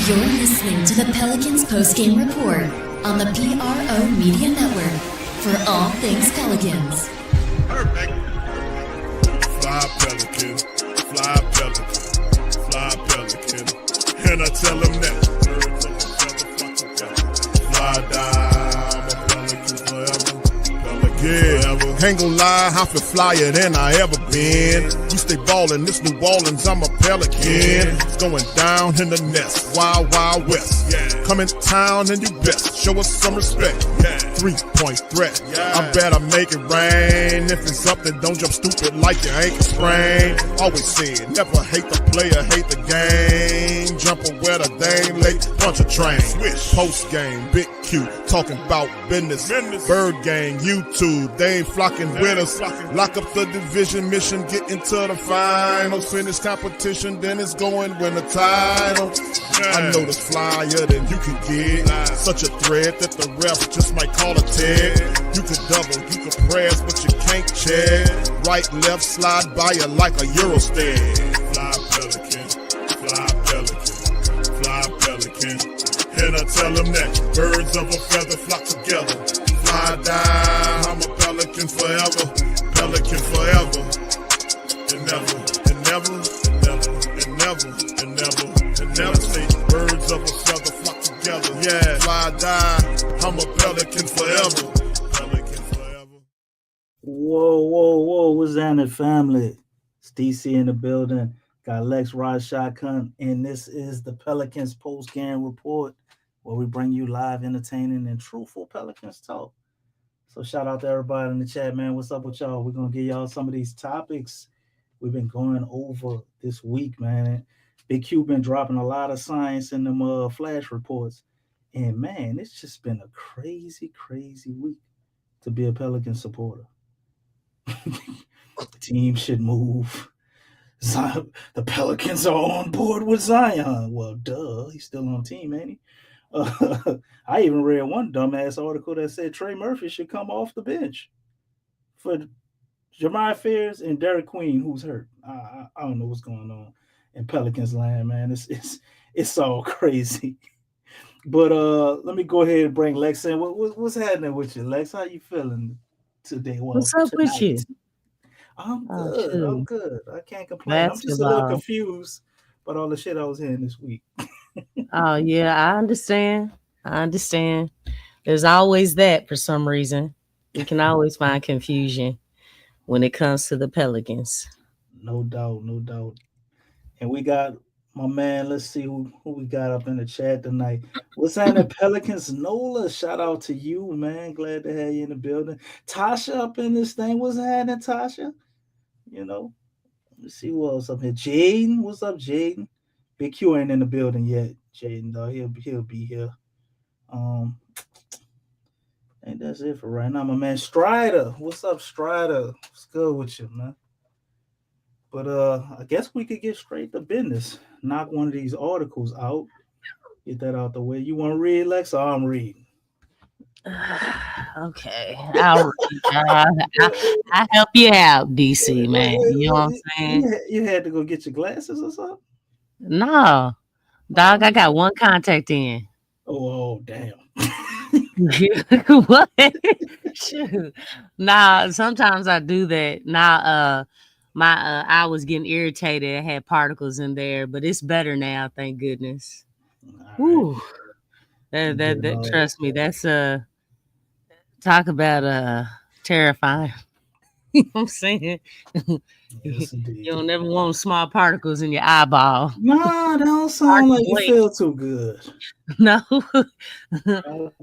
You're listening to the Pelicans Postgame Report on the PRO Media Network for all things Pelicans. Perfect. Fly Pelican, fly Pelican, fly Pelican. And I tell them that birds of a feather flock together. Fly down, I'm a Pelican forever. Pelican forever. Ain't gon' lie, I feel flyer than I ever been. We stay ballin', this New Orleans, I'm a Pelican. It's going down in the nest, wild, wild west. Come in town and you best, show us some respect. 3-point threat, I better make it rain. If it's up, then don't jump stupid like your ankle sprain. Always said, never hate the player, hate the game. Jumper where the dame late, bunch of trains. Post game, big Q, talking about business. Bird gang, YouTube, they ain't flocking with us. Lock up the division mission, get into the finals. Finish competition, then it's going win the title. I know this flyer than you can get. Such a threat that the ref just might call a tag. You could double, you could press, but you can't check. Right, left, slide by you like a Eurostep. Fly Pelican, fly Pelican, fly Pelican. And I tell them that birds of a feather flock together. Fly down, I'm a Pelican forever, Pelican forever. And never, and never, and never, and never, and never, and never say birds of a feather flock together. Yeah, fly down, I'm a Pelican forever, Pelican forever. Whoa, what's happening, family? It's DC in the building. Got Lex Rod Shotgun, and this is the Pelicans Postgame Report, where we bring you live, entertaining, and truthful Pelicans talk. So shout out to everybody in the chat, man. What's up with y'all? We're going to give y'all some of these topics we've been going over this week, man. And Big Q been dropping a lot of science in them flash reports. And, man, it's just been a crazy, crazy week to be a Pelican supporter. The team should move. Zion, the Pelicans are on board with Zion. Well, duh, he's still on the team, ain't he? I even read one dumbass article that said Trey Murphy should come off the bench for Jeremiah Fears and Derek Queen, who's hurt. I don't know what's going on in Pelicans land, man. It's all crazy. But let me go ahead and bring Lex in. What's happening with you, Lex? How you feeling today? Well, what's up tonight? with you? I'm good. Shoot. I'm good. I can't complain. I'm just a little confused about all the shit I was hearing this week. Oh, yeah, I understand. There's always that for some reason. We can always find confusion when it comes to the Pelicans. No doubt. And we got my man, let's see who we got up in the chat tonight. What's happening, Pelicans? Nola, shout out to you, man. Glad to have you in the building. Tasha up in this thing. What's happening, Tasha? You know, let's see who else up here. Jaden, what's up, Jaden? Big Q ain't in the building yet, Jaden, though. He'll be here. And that's it for right now, my man. Strider, what's up, Strider? What's good with you, man? But I guess we could get straight to business. Knock one of these articles out. Get that out the way. You want to read, Lex, or I'm reading? Okay. I'll help you out, DC, man. You know what I'm saying? You had to go get your glasses or something? No. Dog, I got one contact in. Oh, damn. What? Shoot. Nah, sometimes I do that. Nah, my eye was getting irritated. I had particles in there, but it's better now, thank goodness. Woo. That trust me, that's talk about terrifying. You know what I'm saying? Yes, you don't never want small particles in your eyeball. No, that don't sound like you feel too good. No.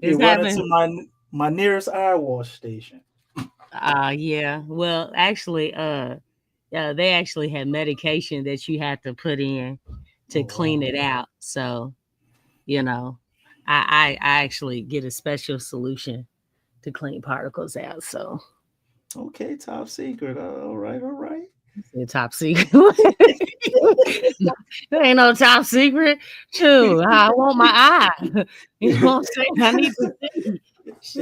It's running to my nearest eye wash station. Yeah. Well, actually, they actually had medication that you had to put in to clean it out. So, you know, I actually get a special solution to clean particles out. So, okay, top secret. All right. It's top secret. There ain't no top secret. Shoot, I want my eye. You know what I'm saying? I need to see.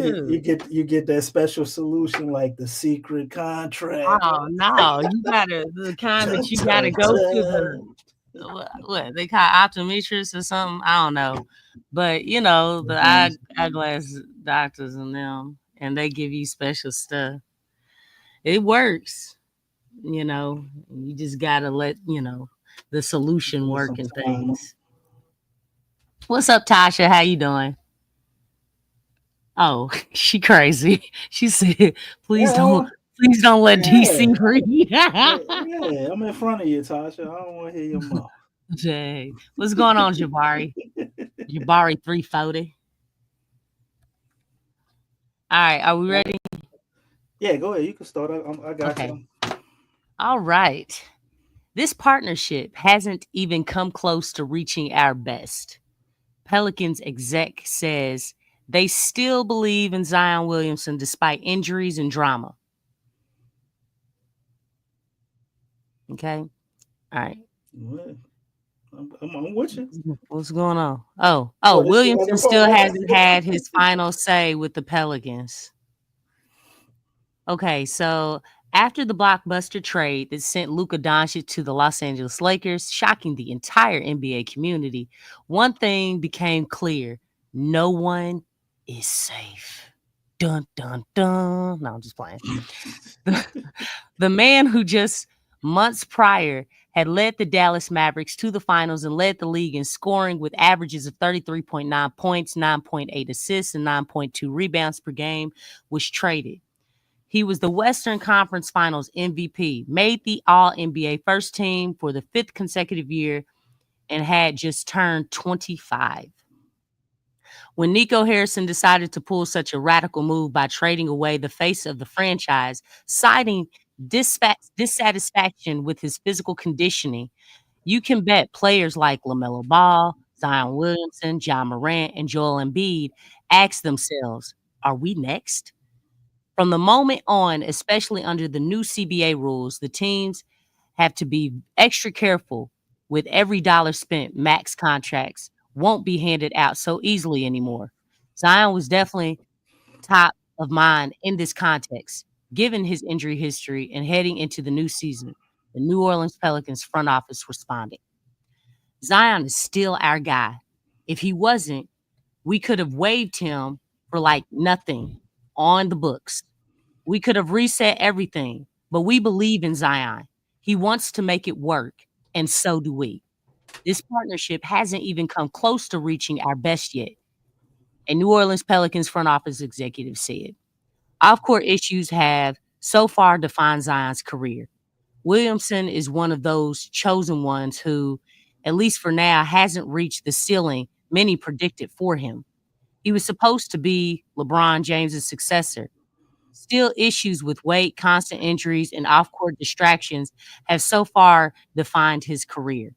You get that special solution like the secret contract. Oh no, you gotta the kind that you gotta go to what they call optometrists or something. I don't know, but the eyeglass doctors and them, and they give you special stuff. It works. You just gotta let the solution Give it work some and time. things. What's up, Tasha? How you doing? Oh, she crazy. She said, "Please don't, Yeah, please don't let yeah, DC read." yeah. I'm in front of you, Tasha. I don't want to hear your mouth. Jay, what's going on, Jabari? Jabari 340. All right, are we ready? Yeah, go ahead. You can start. I got Okay. you. All right. This partnership hasn't even come close to reaching our best. Pelicans exec says they still believe in Zion Williamson despite injuries and drama. Okay. All right. Well, I'm with you. What's going on? Oh, This shit Williamson hasn't still progressed. hasn't had his final say with the Pelicans. Okay, so after the blockbuster trade that sent Luka Doncic to the Los Angeles Lakers, shocking the entire NBA community, one thing became clear: no one is safe. Dun dun dun. No, I'm just playing. The man who just months prior had led the Dallas Mavericks to the finals and led the league in scoring with averages of 33.9 points, 9.8 assists, and 9.2 rebounds per game was traded. He was the Western Conference Finals MVP, made the All NBA first team for the fifth consecutive year, and had just turned 25. When Nico Harrison decided to pull such a radical move by trading away the face of the franchise, citing dissatisfaction with his physical conditioning, you can bet players like LaMelo Ball, Zion Williamson, John Morant, and Joel Embiid ask themselves, are we next? From the moment on, especially under the new CBA rules, the teams have to be extra careful with every dollar spent. Max contracts won't be handed out so easily anymore. Zion was definitely top of mind in this context, given his injury history and heading into the new season. The New Orleans Pelicans front office responded. Zion is still our guy. If he wasn't, we could have waived him for like nothing on the books. We could have reset everything, but we believe in Zion. He wants to make it work, and so do we. This partnership hasn't even come close to reaching our best yet, a New Orleans Pelicans front office executive said. Off court issues have so far defined Zion's career. Williamson is one of those chosen ones who, at least for now, hasn't reached the ceiling many predicted for him. He was supposed to be LeBron James's successor. Still, issues with weight, constant injuries, and off court distractions have so far defined his career.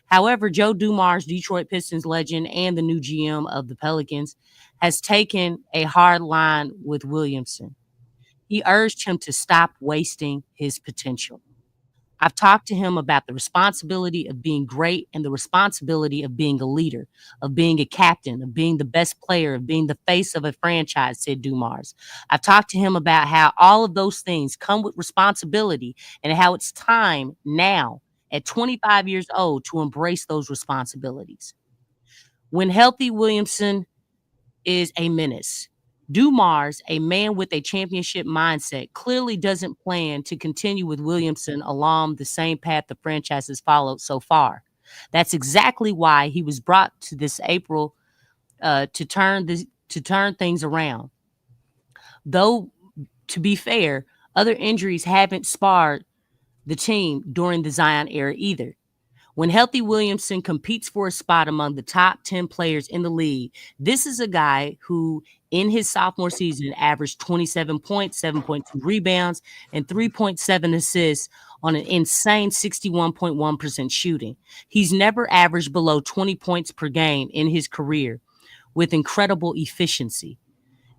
However, Joe Dumars, Detroit Pistons legend and the new GM of the Pelicans, has taken a hard line with Williamson. He urged him to stop wasting his potential. I've talked to him about the responsibility of being great and the responsibility of being a leader, of being a captain, of being the best player, of being the face of a franchise, said Dumars. I've talked to him about how all of those things come with responsibility and how it's time now at 25 years old to embrace those responsibilities. When healthy, Williamson is a menace. Dumars, a man with a championship mindset, clearly doesn't plan to continue with Williamson along the same path the franchise has followed so far. That's exactly why he was brought to this April to turn things around. Though, to be fair, other injuries haven't sparred the team during the Zion era either. When healthy, Williamson competes for a spot among the top 10 players in the league. This is a guy who, in his sophomore season, averaged 27 points, 7.2 rebounds, and 3.7 assists on an insane 61.1% shooting. He's never averaged below 20 points per game in his career with incredible efficiency.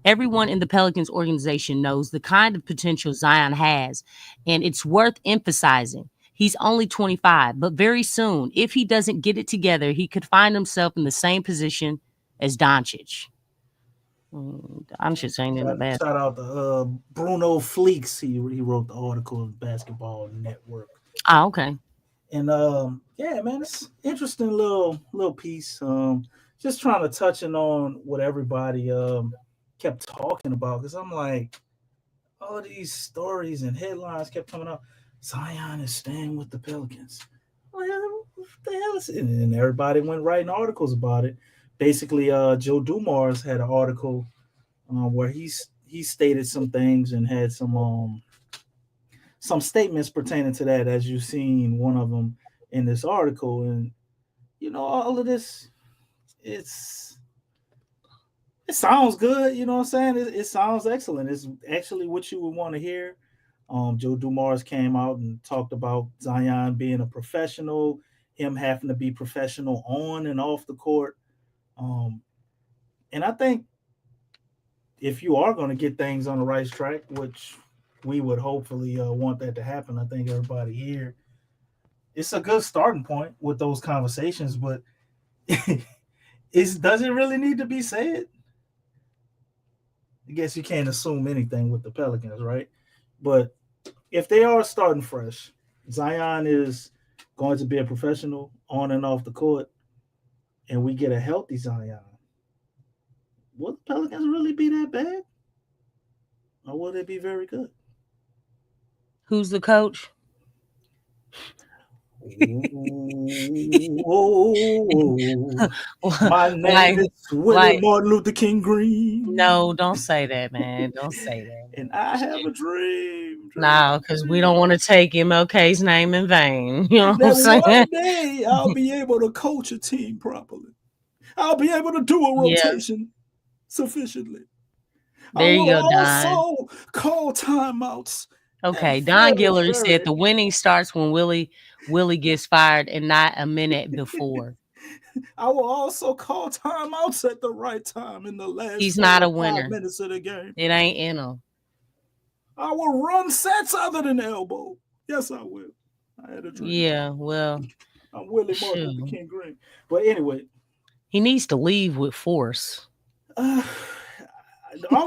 Everyone in the Pelicans organization knows the kind of potential Zion has, and it's worth emphasizing. He's only 25, but very soon, if he doesn't get it together, he could find himself in the same position as Doncic. Doncic ain't in the best. Shout out to Bruno Fleeks. He wrote the article of Basketball Network. Oh, okay. And yeah, man, it's interesting little piece. Just trying to touching on what everybody kept talking about because I'm like, all these stories and headlines kept coming up. Zion is staying with the Pelicans. Well, what the hell is it? And everybody went writing articles about it. Basically, Joe Dumars had an article where he stated some things and had some statements pertaining to that, as you've seen one of them in this article. And all of this, it's it sounds good. You know what I'm saying? It sounds excellent. It's actually what you would want to hear. Joe Dumars came out and talked about Zion being a professional, him having to be professional on and off the court. Um, and I think if you are going to get things on the right track, which we would hopefully want that to happen, I think everybody here, it's a good starting point with those conversations. But does it really need to be said? I guess you can't assume anything with the Pelicans, right? But if they are starting fresh, Zion is going to be a professional on and off the court, and we get a healthy Zion. Will the Pelicans really be that bad? Or will they be very good? Who's the coach? Oh, my name is Willie like, Martin Luther King Green. no, don't say that, man. Don't say that. And I have a dream. No, because we don't want to take MLK's name in vain. You know what I'm That saying? one day I'll be able to coach a team properly. I'll be able to do a Yeah. rotation sufficiently. There I you will go, Don. also call timeouts. Okay, Don Guillory said the winning starts when Willie gets fired and not a minute before. I will also call timeouts at the right time in the last He's not a 5 winner. minutes of the game. It ain't in him. I will run sets other than elbow. Yes, I will. I had a dream. Yeah, well, I'm Willie Martin Luther King Green. But anyway, he needs to leave with force. All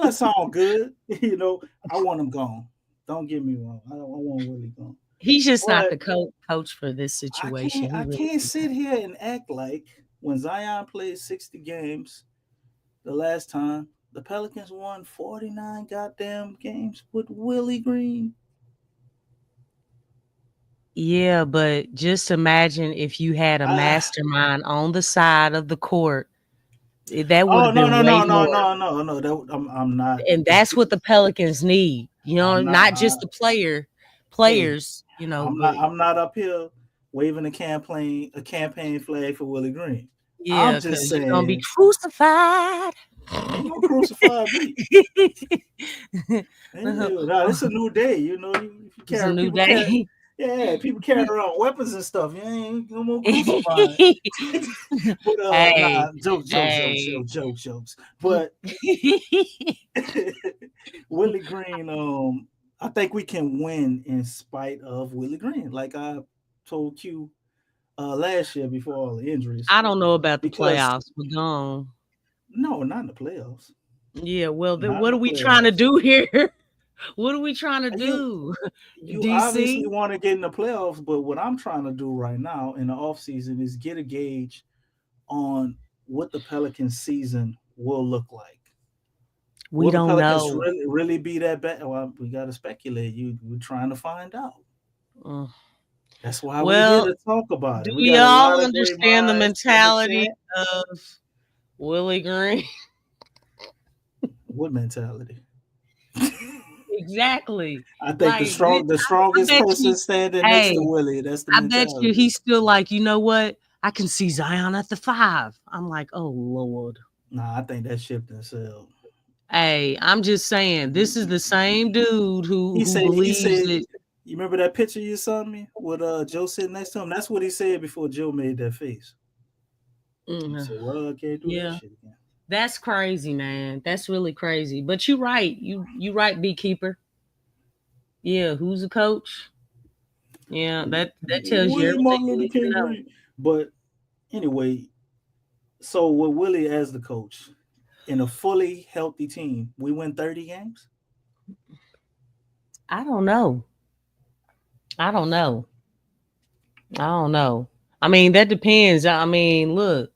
that sound good. I want him gone. Don't get me wrong. I want Willie gone. He's just not the coach for this situation. I can't sit here and act like when Zion played 60 games the last time, the Pelicans won 49 goddamn games with Willie Green. Yeah, but just imagine if you had a mastermind on the side of the court. That would have been way more. No. I'm not. And that's what the Pelicans need. Not just the players. Hey, I'm not up here waving a campaign flag for Willie Green. Yeah, I'm just saying you're gonna be crucified. Ain't no crucified me. No, it's a new day. You it's a new day. People carry around weapons and stuff. You ain't no more crucified. But jokes. But Willie Green, I think we can win in spite of Willie Green. Like I told Q last year before all the injuries. I don't know about the playoffs. We're gone. No, not in the playoffs. Yeah, well, then what are we trying to do here? What are we trying to do? You obviously want to get in the playoffs, but what I'm trying to do right now in the offseason is get a gauge on what the Pelicans season will look like. We don't know. Really be that bad? Well, we got to speculate. We're trying to find out. That's why we're here to talk about it. Do y'all understand the mentality of Willie Green? What mentality? Exactly. I think the strongest person standing next to Willie. That's the mentality. I bet you he's still like, you know what? I can see Zion at the 5. I'm like, oh Lord. Nah, I think that ship done sailed. Hey, I'm just saying, this is the same dude who believes it. You remember that picture you sent me with Joe sitting next to him? That's what he said before Joe made that face. He said, well, I can't do that shit again. That's crazy, man. That's really crazy. But you're right. You right, Beekeeper. Yeah, who's the coach? Yeah, that tells you everything you need to know. But anyway, so with Willie as the coach, in a fully healthy team, we win 30 games? I don't know. I don't know. I mean, that depends. I mean, look,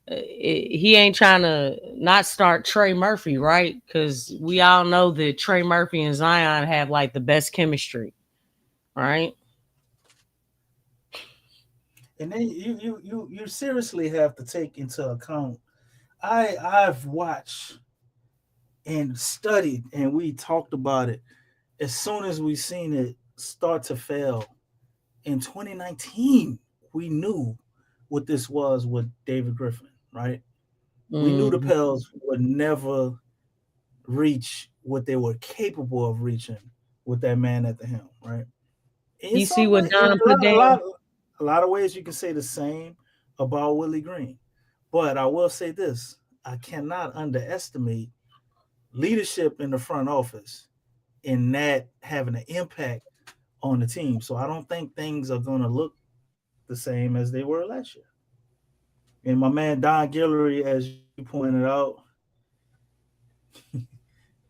he ain't trying to not start Trey Murphy, right? Because we all know that Trey Murphy and Zion have like the best chemistry, right? And then you seriously have to take into account. I've watched and studied, and we talked about it as soon as we seen it start to fail in 2019. We knew what this was with David Griffin, right? We knew the Mm. Pels would never reach what they were capable of reaching with that man at the helm, right? In You see some what way, Don put down? a lot of ways you can say the same about Willie Green. But I will say this: I cannot underestimate leadership in the front office in that having an impact on the team. So I don't think things are going to look the same as they were last year. And my man Don Guillory, as you pointed out,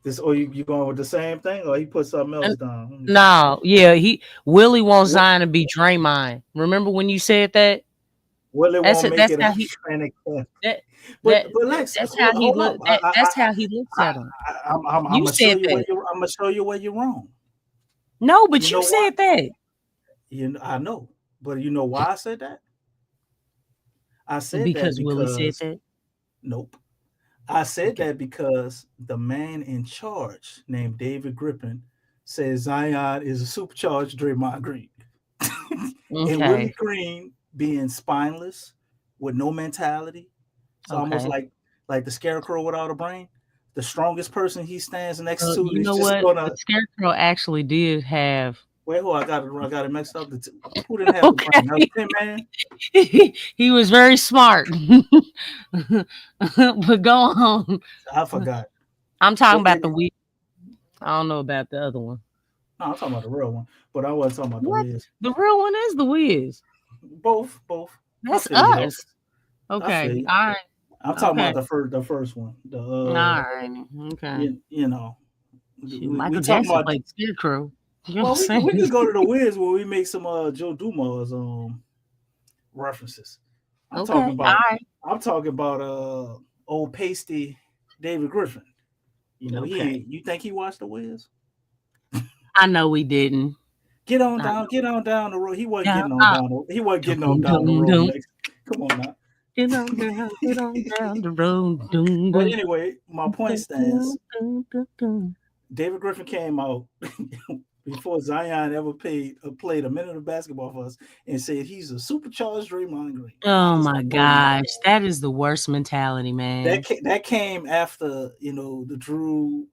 this or you going with the same thing, or he put something else And down. Let me see. no, yeah, he Willie wants What Zion to be Draymond. Remember when you said that? Willie won't make That's it how a he training camp. that But that Lex, that's how he hold up. look. That's how he looks at him. I'm You gonna show said you where that. you're wrong. No, You but you know why? said that I know, but you know why I said that? I said that because Willie said because that. nope. I said Okay. that because the man in charge, named David Griffin, says Zion is a supercharged Draymond Green, and Willie Okay. Green being spineless with no mentality. It's almost Okay. like the scarecrow without a brain. The strongest person he stands next to You is know just what? gonna The Scarecrow actually did have. wait. Who I got it mixed up. Who didn't have the brain? That was Okay. Tin Man. He was very smart. But go on. I forgot. I'm talking But about the week. I don't know about the other one. no, I'm talking about the real one. But I wasn't talking about the What? Wiz. The real one is the Wiz. Both. I That's feel you though. us. I feel Okay. you. All right. I'm talking Okay. about the first one. All right. Okay. You know Shoot, we Michael talking Jackson about. played Scarecrow. You know what I'm Well, we saying? could go to the Wiz where we make some Joe Dumas references. I'm talking Okay. All about right. I'm talking about old pasty David Griffin. You know he Okay. ain't. You think he watched the Wiz? I know we didn't. I know. Get on down the road. He wasn't Down, getting on down. He wasn't getting on dum, down the dum, road, dum. Lex. Come on now. Get on down the road. Dum, But dum, anyway, my point dum, stands. dum, dum, dum, dum. David Griffin came out before Zion ever played a minute of basketball for us and said he's a supercharged Draymond Green. I Oh was my like, oh my gosh, god. that is the worst mentality, man. That came after the Drew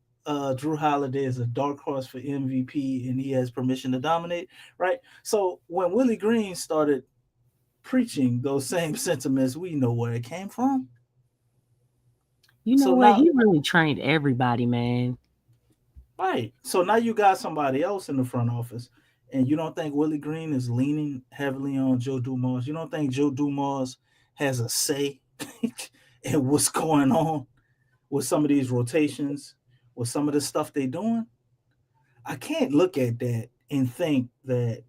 Holiday is a dark horse for MVP and he has permission to dominate, right? So when Willie Green started preaching those same sentiments, we know where it came from. You know So what? now He really trained everybody, man. right. So now you got somebody else in the front office, and you don't think Willie Green is leaning heavily on Joe Dumars. You don't think Joe Dumars has a say in what's going on with some of these rotations, with some of the stuff they're doing. I can't look at that and think that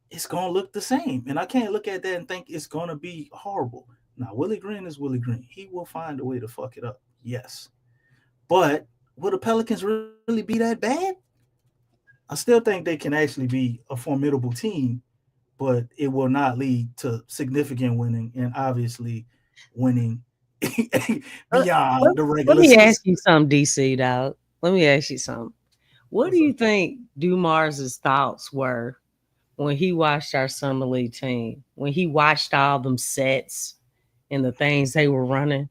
it's gonna look the same. And I can't look at that and think it's gonna be horrible. Now, Willie Green is Willie Green. He will find a way to fuck it up. Yes. But will the Pelicans really be that bad? I still think they can actually be a formidable team, but it will not lead to significant winning and obviously winning Uh, Let, beyond the let regular me ask season. you something, DC dog. Let me ask you something. What do What's you up? think Dumars's thoughts were when he watched our summer league team? When he watched all them sets and the things they were running,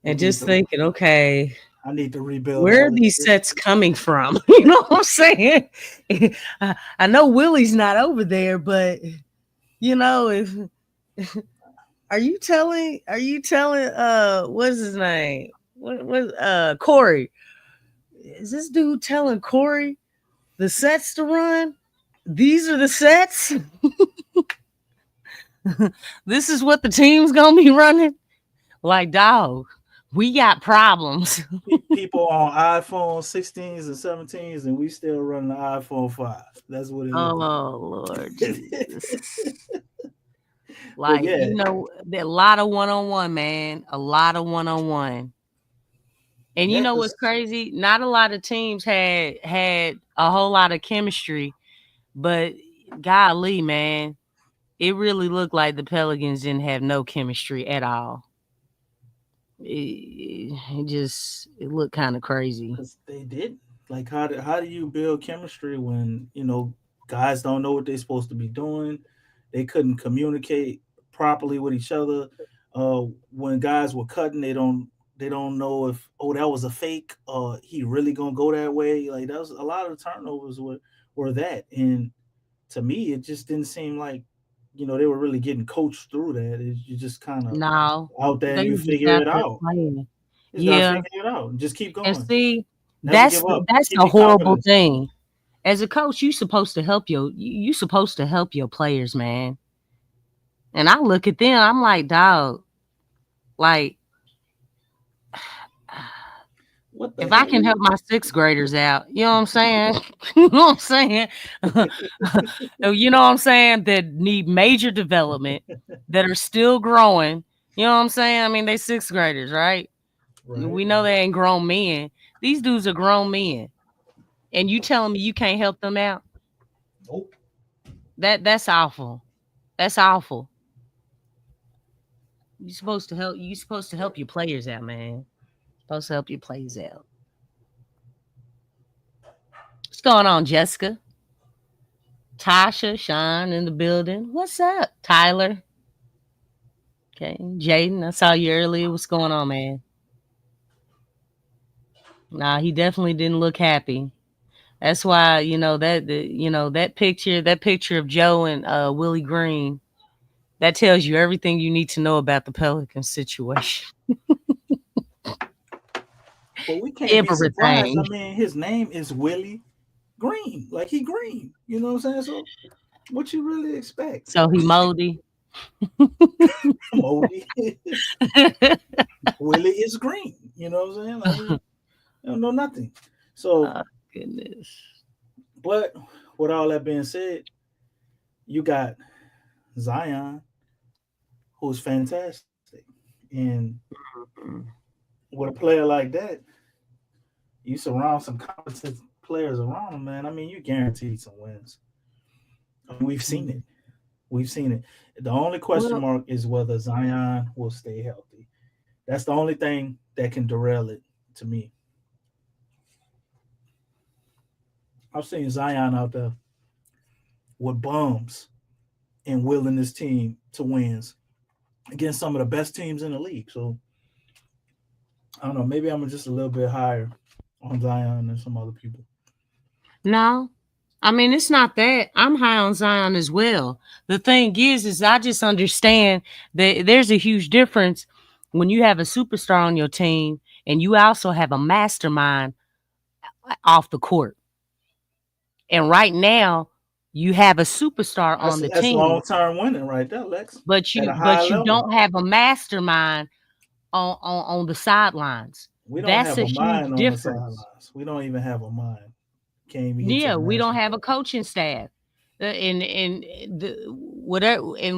We and need just to thinking, okay, I need to rebuild where all are this these shit. sets coming from? You know what I'm saying? I know Willie's not over there, but if are you telling what's his name? What Corey? Is this dude telling Corey the sets to run? These are the sets. This is what the team's gonna be running. Like, dog, We got problems. People on iPhone 16s and 17s, and we still running the iPhone 5. That's what it Oh looks Lord Jesus. like. But Like, yeah, a lot of one-on-one, man. A lot of one-on-one. And you yeah, know what's 'cause crazy? Not a lot of teams had a whole lot of chemistry, but golly, man, it really looked like the Pelicans didn't have no chemistry at all. It looked kind of crazy. because they didn't. Like, how do you build chemistry when guys don't know what they're supposed to be doing? They couldn't communicate properly with each other. When guys were cutting, they don't know if, oh, that was a fake, or he really gonna go that way. Like, that was a lot of the turnovers were that, and to me, it just didn't seem like they were really getting coached through that. You just kind of No, out there and they you were just figure out it there out. playing. You just gotta Yeah, figure it out and just keep and going. see, Never give up. that's Keep a your horrible confidence. thing. As a coach, you supposed to help your players, man. And I look at them, I'm like, dog, like What the if I hell? can help my sixth graders out, you know what I'm saying? You know what I'm saying? You know what I'm saying? That need major development, that are still growing. You know what I'm saying? I mean, they sixth graders, right? Right, We know right. they ain't grown men. These dudes are grown men. And you telling me you can't help them out? Nope. That's awful. That's awful. You supposed to help your players out, man. Supposed to help your players out. What's going on, Jessica? Tasha, Sean in the building. What's up, Tyler? Okay, Jaden, I saw you earlier. What's going on, man? Nah, he definitely didn't look happy. That's why that picture of Joe and Willie Green, that tells you everything you need to know about the Pelican situation. But we can't be surprised. I Everything. mean, his name is Willie Green. Like, he green. You know what I'm saying? So what you really expect? So he moldy. Moldy. Willie is green. You know what I'm saying? Like, he don't know nothing. So, Oh, goodness. but with all that being said, you got Zion, who's fantastic. And Mm. with a player like that, you surround some competent players around him, man. I mean, you guaranteed some wins. I mean, we've seen it. We've seen it. The only question Well, mark is whether Zion will stay healthy. That's the only thing that can derail it to me. I've seen Zion out there with bums and willing his team to wins against some of the best teams in the league. So I don't know. Maybe I'm just a little bit higher on Zion than some other people. no. I mean, it's not that. I'm high on Zion as well. The thing is I just understand that there's a huge difference when you have a superstar on your team and you also have a mastermind off the court. And right now, you have a superstar That's on the that's long team, term winning right there, Lex. but At you a high but you level, don't have a mastermind on the sidelines. we don't That's have a a huge mind on the difference. sidelines. We don't even have a mind. Can't even get to Yeah, the we don't master have a part. coaching staff.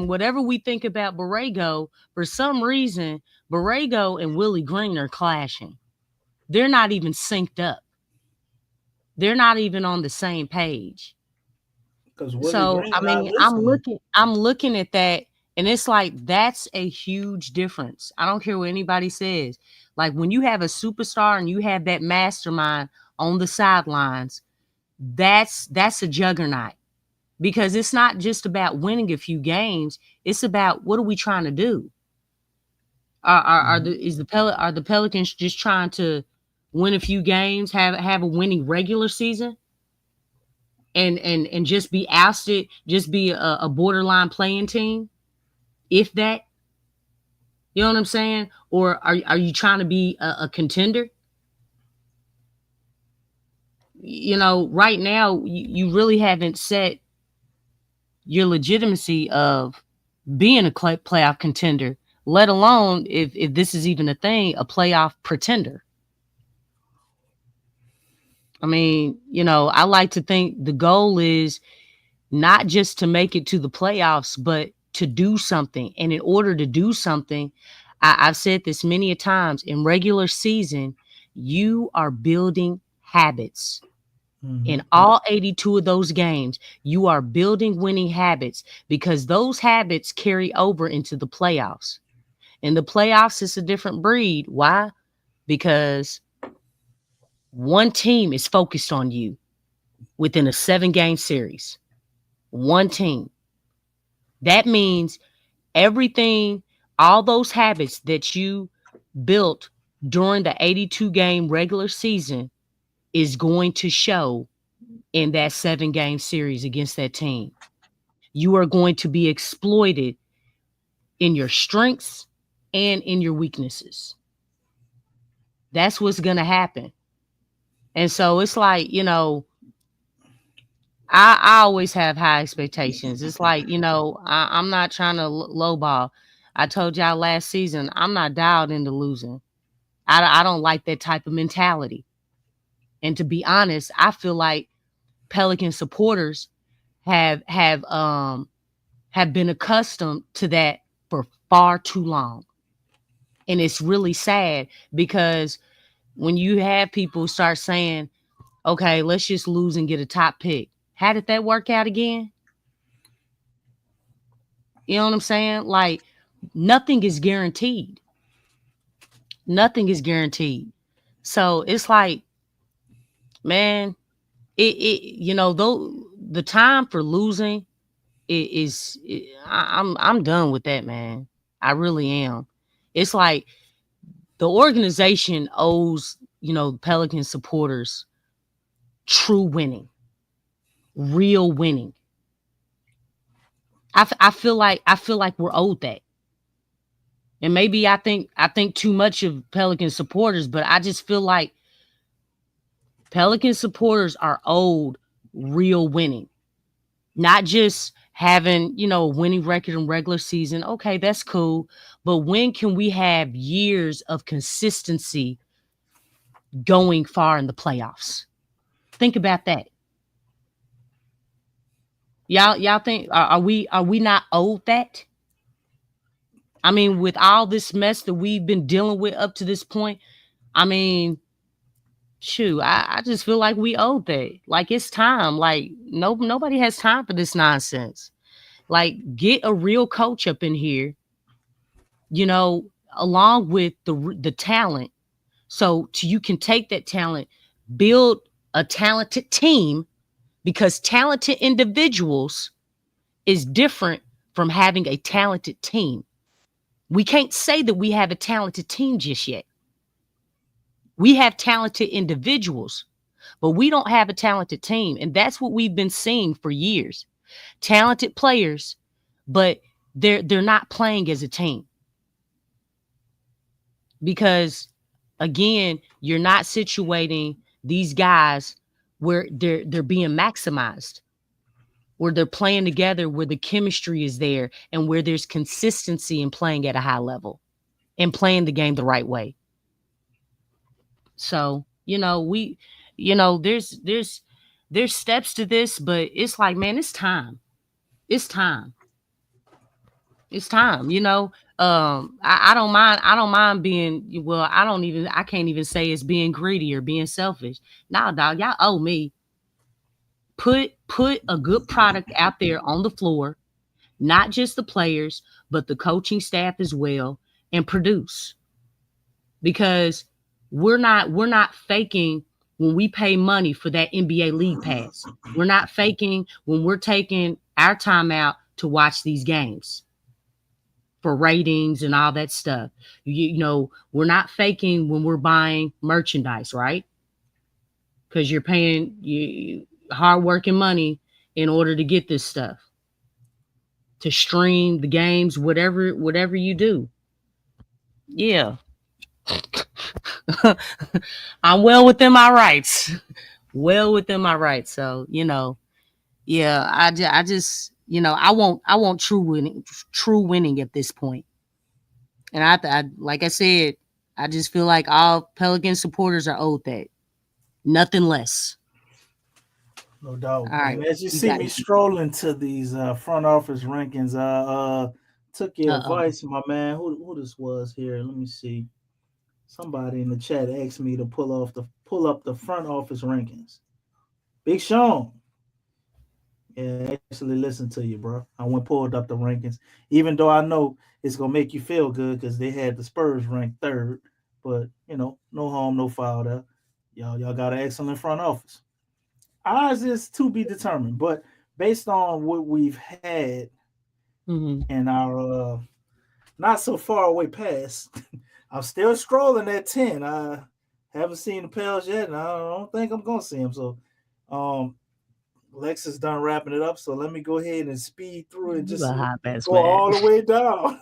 Whatever we think about Borrego, for some reason, Borrego and Willie Green are clashing. They're not even synced up. They're not even on the same page. Because Willie So I Green not mean, I'm listening. looking I'm looking at that, and it's like that's a huge difference. I don't care what anybody says. Like when you have a superstar and you have that mastermind on the sidelines, that's a juggernaut, because it's not just about winning a few games. It's about what are we trying to do? Mhm. Are the Pelicans just trying to win a few games, have a winning regular season, and just be ousted, just be a borderline playing team, if that, you know what I'm saying? Or are you trying to be a contender? Right now you really haven't set your legitimacy of being a playoff contender let alone if this is even a thing, a playoff pretender. I mean, I like to think the goal is not just to make it to the playoffs, but to do something. And in order to do something, I've said this many a times, in regular season, you are building habits. In all 82 of those games, you are building winning habits, because those habits carry over into the playoffs. In the playoffs, it's a different breed. Why? Because one team is focused on you within a 7-game series. One team. That means everything, all those habits that you built during the 82-game regular season is going to show in that 7-game series against that team. You are going to be exploited in your strengths and in your weaknesses. That's what's going to happen. And so it's like, I always have high expectations. It's like, I'm not trying to lowball. I told y'all last season, I'm not dialed into losing. I don't like that type of mentality. And to be honest, I feel like Pelican supporters have been accustomed to that for far too long. And it's really sad, because when you have people start saying, okay, let's just lose and get a top pick. How did that work out again? You know what I'm saying? Like, nothing is guaranteed. Nothing is guaranteed. So it's like, man, though the time for losing I'm done with that, man. I really am. It's like the organization owes, Pelican supporters true winning, real winning. I feel like we're owed that. And maybe I think too much of Pelican supporters, but I just feel like Pelican supporters are owed real winning. Not just having, a winning record in regular season. Okay, that's cool. But when can we have years of consistency going far in the playoffs? Think about that. Y'all think, are we not owed that? I mean, with all this mess that we've been dealing with up to this point, I mean, shoot, I just feel like we owe that. Like, it's time. Like, nobody has time for this nonsense. Like, get a real coach up in here, along with the talent. So you can take that talent, build a talented team, because talented individuals is different from having a talented team. We can't say that we have a talented team just yet. We have talented individuals, but we don't have a talented team. And that's what we've been seeing for years. Talented players, but they're not playing as a team. Because again, you're not situating these guys where they're being maximized, where they're playing together, where the chemistry is there, and where there's consistency in playing at a high level and playing the game the right way. So, there's steps to this, but it's like, man, it's time. It's time. It's time. I don't mind being, well, I can't even say it's being greedy or being selfish. Nah, dog, y'all owe me. Put a good product out there on the floor, not just the players, but the coaching staff as well, and produce. Because we're not faking when we pay money for that NBA League Pass. We're not faking when we're taking our time out to watch these games for ratings and all that stuff. We're not faking when we're buying merchandise, right? Because you're paying hard-working money in order to get this stuff, to stream the games, whatever you do. Yeah. I'm well within my rights. Well within my rights. So, yeah, I just, I want true winning at this point. And I like I said, I just feel like all Pelican supporters are owed that. Nothing less. No doubt. All right, And as you you see got me it. strolling to these front office rankings, I took your Uh oh. advice, my man. Who this was here? Let me see. Somebody in the chat asked me to pull up the front office rankings. Big Sean. Yeah, actually listen to you, bro. I went pulled up the rankings, even though I know it's gonna make you feel good because they had the Spurs ranked third. But no harm, no foul there. Y'all got an excellent front office. Ours is to be determined, but based on what we've had Hmm. in our not so far away past, I'm still scrolling at 10. I haven't seen the Pels yet, and I don't think I'm gonna see them. So, um, Lex is done wrapping it up. So let me go ahead and speed through it. You Just a hot mess, go man. all the way down.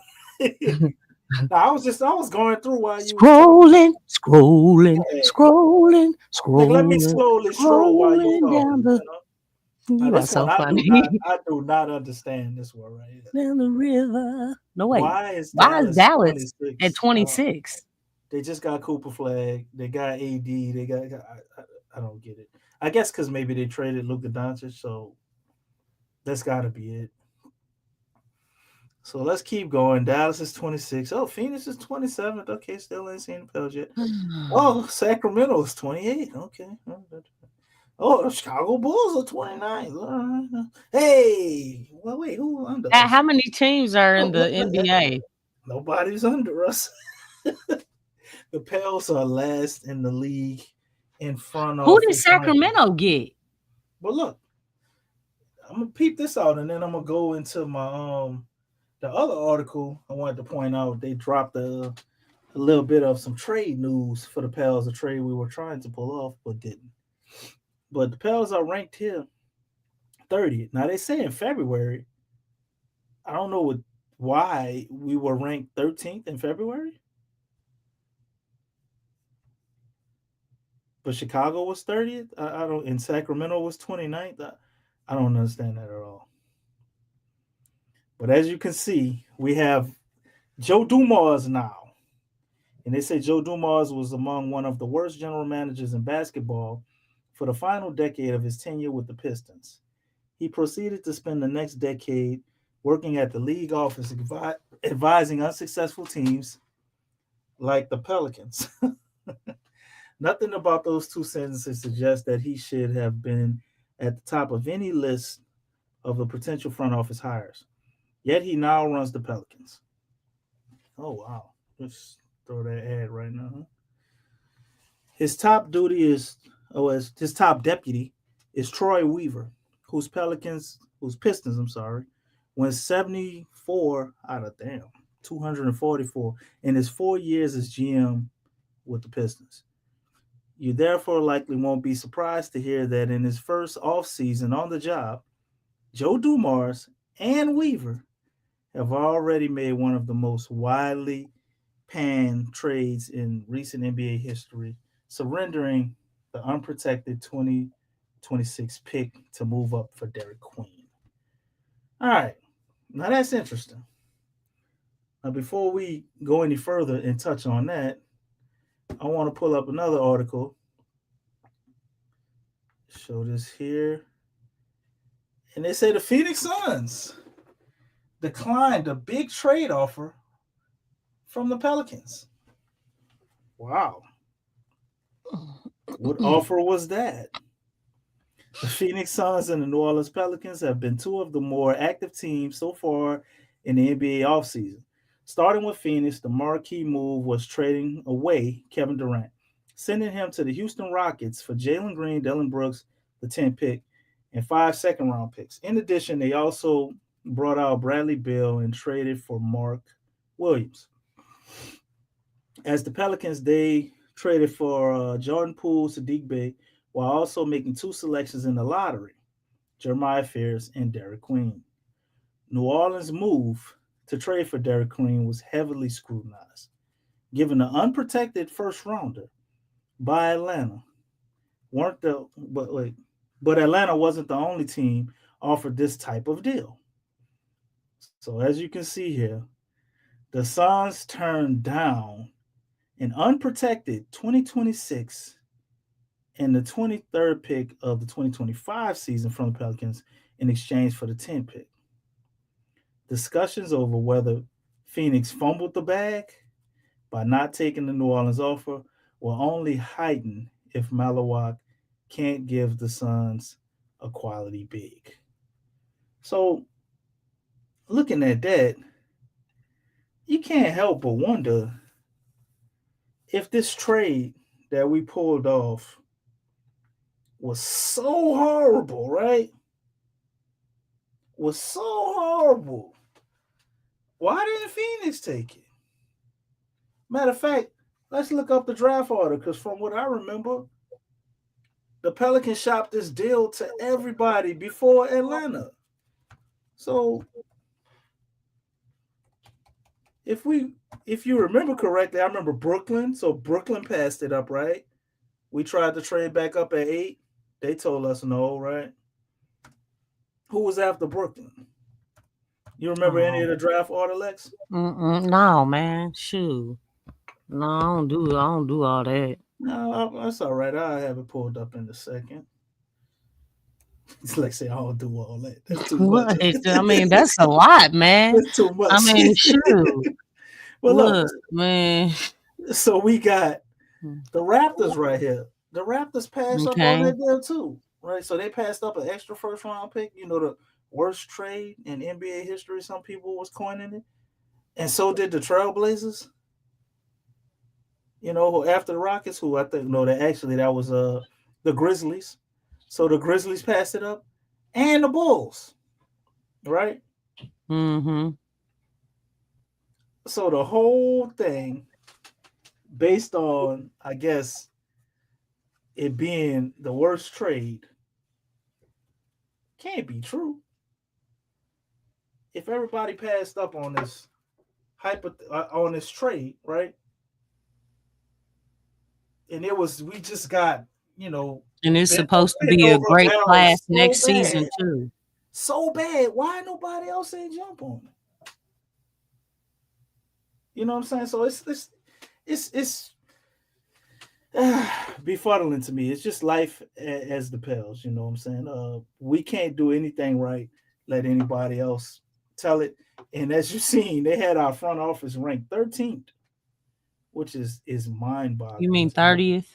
Now, I was going through while you was talking. Scrolling, scrolling, Yeah. scrolling, Like let me scrolling, slowly stroll while you scrolling talking. down the. Now You are this one so funny. I do not understand this one right here. Down the river. No wait. Why is Why is Dallas Dallas at 26? 26? They just got Cooper Flag. They got AD. I don't get it. I guess because maybe they traded Luka Doncic, so that's got to be it. So let's keep going. Dallas is 26. Oh, Phoenix is 27th. Okay, still ain't seen the Pels yet. Oh, Sacramento is 28. Okay. Oh, the Chicago Bulls are 29th. Hey, well, wait, who under us? How many teams are in Oh, the NBA? nobody's under us. The Pels are last in the league in front Who did office ranking. Sacramento get? But look, I'm gonna peep this out, and then I'm gonna go into my the other article. I wanted to point out they dropped a little bit of some trade news for the Pels, a trade we were trying to pull off but didn't. But the Pels are ranked here 30th. Now they say in February. I don't know why we were ranked 13th in February, but Chicago was 30th. I don't, and Sacramento was 29th. I don't understand that at all. But as you can see, we have Joe Dumars now. And they say Joe Dumars was among one of the worst general managers in basketball for the final decade of his tenure with the Pistons. He proceeded to spend the next decade working at the league office advising unsuccessful teams like the Pelicans. Nothing about those two sentences suggests that he should have been at the top of any list of the potential front office hires. Yet he now runs the Pelicans. Oh wow. Let's throw that ad right now. Huh? His top duty is his top deputy is Troy Weaver, whose Pistons, I'm sorry, went 74 out of 244 in his 4 years as GM with the Pistons. You therefore likely won't be surprised to hear that in his first offseason on the job, Joe Dumars and Weaver have already made one of the most widely panned trades in recent NBA history, surrendering the unprotected 2026 pick to move up for Derek Queen. All right, now that's interesting. Now, before we go any further and touch on that, I want to pull up another article. Show this here. And they say the Phoenix Suns declined a big trade offer from the Pelicans. Wow. What offer was that? The Phoenix Suns and the New Orleans Pelicans have been two of the more active teams so far in the NBA offseason. Starting with Phoenix, the marquee move was trading away Kevin Durant, sending him to the Houston Rockets for Jalen Green, Dylan Brooks, the 10th pick, and 5 second-round picks. In addition, they also brought out Bradley Beal and traded for Mark Williams. As the Pelicans, they traded for Jordan Poole, Sadiq Bey, while also making two selections in the lottery, Jeremiah Fears and Derek Queen. New Orleans' move to trade for Derek Queen was heavily scrutinized, given the unprotected first rounder by Atlanta. Weren't the but wait, but Atlanta wasn't the only team offered this type of deal. So as you can see here, the The Suns turned down an unprotected 2026 and the 23rd pick of the 2025 season from the Pelicans in exchange for the 10th pick. Discussions over whether Phoenix fumbled the bag by not taking the New Orleans offer will only heighten if Malawak can't give the Suns a quality big. So, looking at that, you can't help but wonder if this trade that we pulled off was so horrible, right? Was so horrible. Why didn't Phoenix take it? Matter of fact, let's look up the draft order because from what I remember, the Pelicans shopped this deal to everybody before Atlanta. So if you remember correctly, I remember Brooklyn. So Brooklyn passed it up, right? We tried to trade back up at 8. They told us no, right? Who was after Brooklyn? You remember any of the draft order, Lex? No, man. Shoot. No, I don't do all that. No, that's all right. I'll have it pulled up in a second. It's like say I don't do all that. That's too much. What? I mean, that's a lot, man. That's too much. I mean, shoot. Well, Look, man. So we got the Raptors right here. The Raptors passed up on that deal too, right? So they passed up an extra first round pick. You know, the worst trade in NBA history. Some people was coining it, and so did the Trailblazers. You know, after the Rockets, who I think that was the Grizzlies. So the Grizzlies passed it up, and the Bulls, right? Mm-hmm. So the whole thing, based on, I guess, it being the worst trade, can't be true. If everybody passed up on this on this trade, right? And we just got, and it's supposed to be a great class next season too. So bad. Why nobody else ain't jump on it? You know what I'm saying? So it's befuddling to me. It's just life as the Pels. You know what I'm saying? We can't do anything right. Let anybody else tell it. And as you've seen, they had our front office ranked 13th, which is mind-boggling. You mean 30th?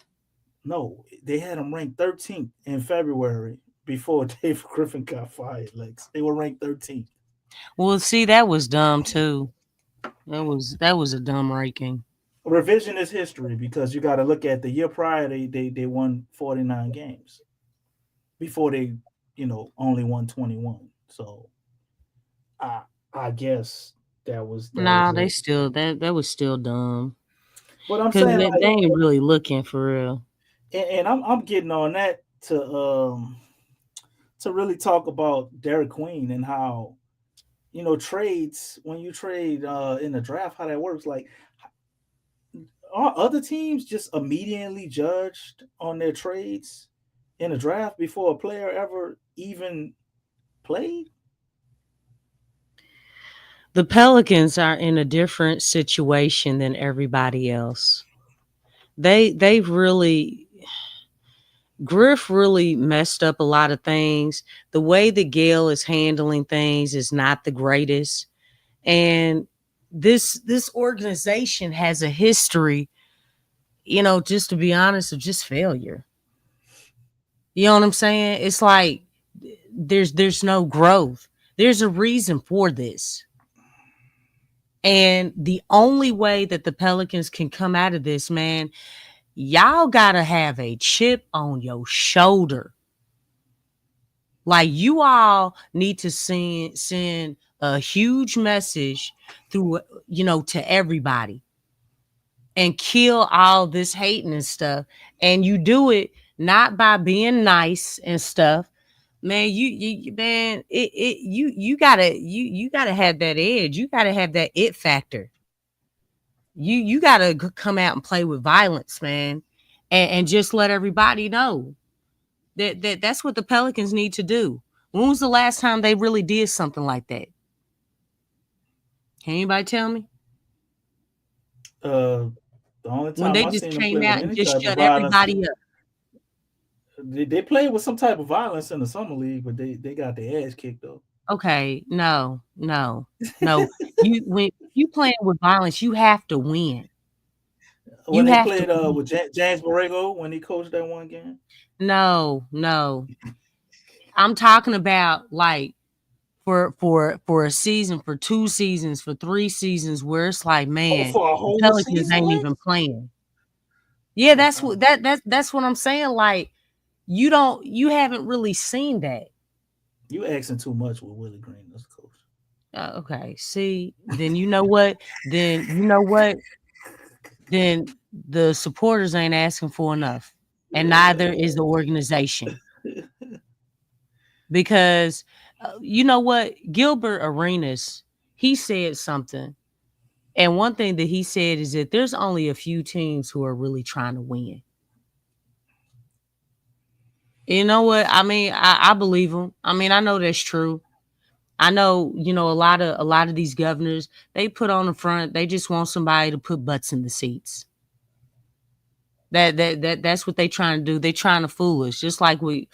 No, they had them ranked 13th in February before Dave Griffin got fired. Like they were ranked 13th. Well, see, that was dumb too. That was a dumb ranking. Revisionist history, because you got to look at the year prior. They won 49 games before they only won 21. So I guess that was that was still dumb. But I'm saying they ain't really looking for real. And I'm getting on that to really talk about Derek Queen and how trades, when you trade in the draft, how that works. Like, are other teams just immediately judged on their trades in the draft before a player ever even played? The Pelicans are in a different situation than everybody else. They've really, Griff really messed up a lot of things. The way that Gail is handling things is not the greatest. And this organization has a history, just to be honest, of just failure. You know what I'm saying? It's like there's no growth. There's a reason for this. And the only way that the Pelicans can come out of this, man, y'all gotta have a chip on your shoulder. Like, you all need to send a huge message through, to everybody and kill all this hating and stuff. And you do it not by being nice and stuff. Man, you gotta have that edge. You gotta have that it factor. You gotta come out and play with violence, man, and just let everybody know that's what the Pelicans need to do. When was the last time they really did something like that? Can anybody tell me? Uh, the only when time they I just seen them play came with out and any just type of shut violence, everybody up. they played with some type of violence in the summer league, but they got their ass kicked though. Okay, no, no, no. When you playing with violence, you have to win. When You they have to played win. with James Borrego when he coached that one game. No, no. I'm talking about like for a season, for 2 seasons, for 3 seasons where it's like, Oh, man, for a the whole Pelicans season, ain't Lex? even playing. Yeah, Oh that's no. what that's what I'm saying. Like, you haven't really seen that. You asking too much with Willie Green as coach. Okay, see, then you know what? Then you know what? Then the supporters ain't asking for enough, and neither is the organization. Because you know what? Gilbert Arenas, he said something. And one thing that he said is that there's only a few teams who are really trying to win. You know what? I mean, I believe him. I mean, I know that's true. I know, a lot of these governors, they put on the front, they just want somebody to put butts in the seats. That's what they trying to do. They trying to fool us. Just like with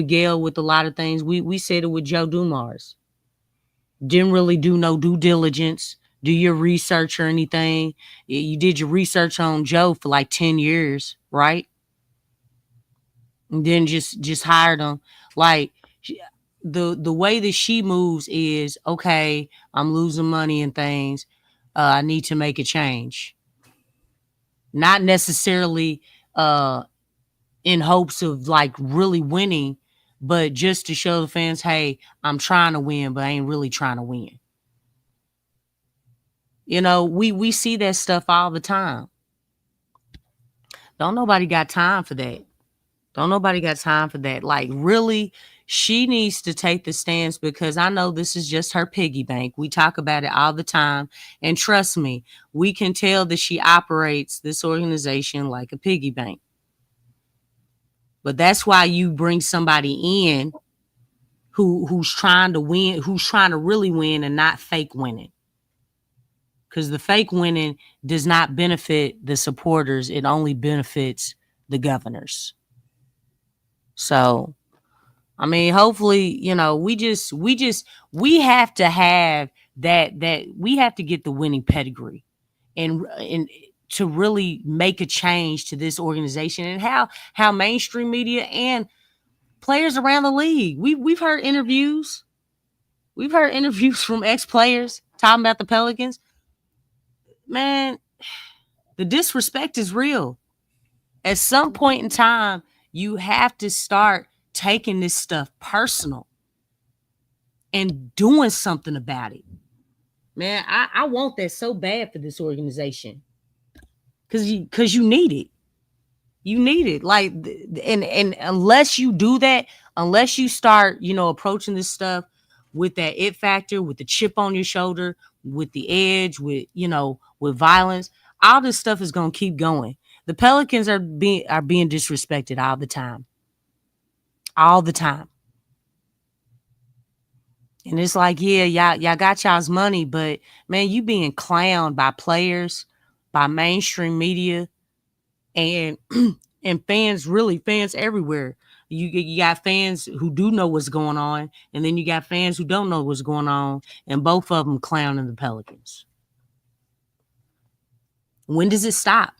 Gail with a lot of things. We said it with Joe Dumars. Didn't really do no due diligence, do your research or anything. You did your research on Joe for like 10 years, right? And then just hired him. Like, the way that she moves is, okay, I'm losing money and things. I need to make a change. Not necessarily in hopes of like really winning, but just to show the fans, hey, I'm trying to win, but I ain't really trying to win. We see that stuff all the time. Don't nobody got time for that. Don't nobody got time for that. Like, really, she needs to take the stance, because I know this is just her piggy bank. We talk about it all the time. And trust me, we can tell that she operates this organization like a piggy bank. But that's why you bring somebody in who's trying to win, who's trying to really win and not fake winning. Because the fake winning does not benefit the supporters. It only benefits the governors. So, I mean, hopefully, we have to have that we have to get the winning pedigree and to really make a change to this organization, and how mainstream media and players around the league. We've heard interviews. We've heard interviews from ex-players talking about the Pelicans. Man, the disrespect is real. At some point in time, you have to start taking this stuff personal and doing something about it. Man, I want that so bad for this organization. Cause you need it. You need it. Like, and unless you do that, unless you start, approaching this stuff with that it factor, with the chip on your shoulder, with the edge, with violence, all this stuff is gonna keep going. The Pelicans are being disrespected all the time. All the time. And it's like, yeah, y'all got y'all's money, but man, you being clowned by players, by mainstream media, and and fans everywhere. You got fans who do know what's going on, and then you got fans who don't know what's going on, and both of them clowning the Pelicans. When does it stop?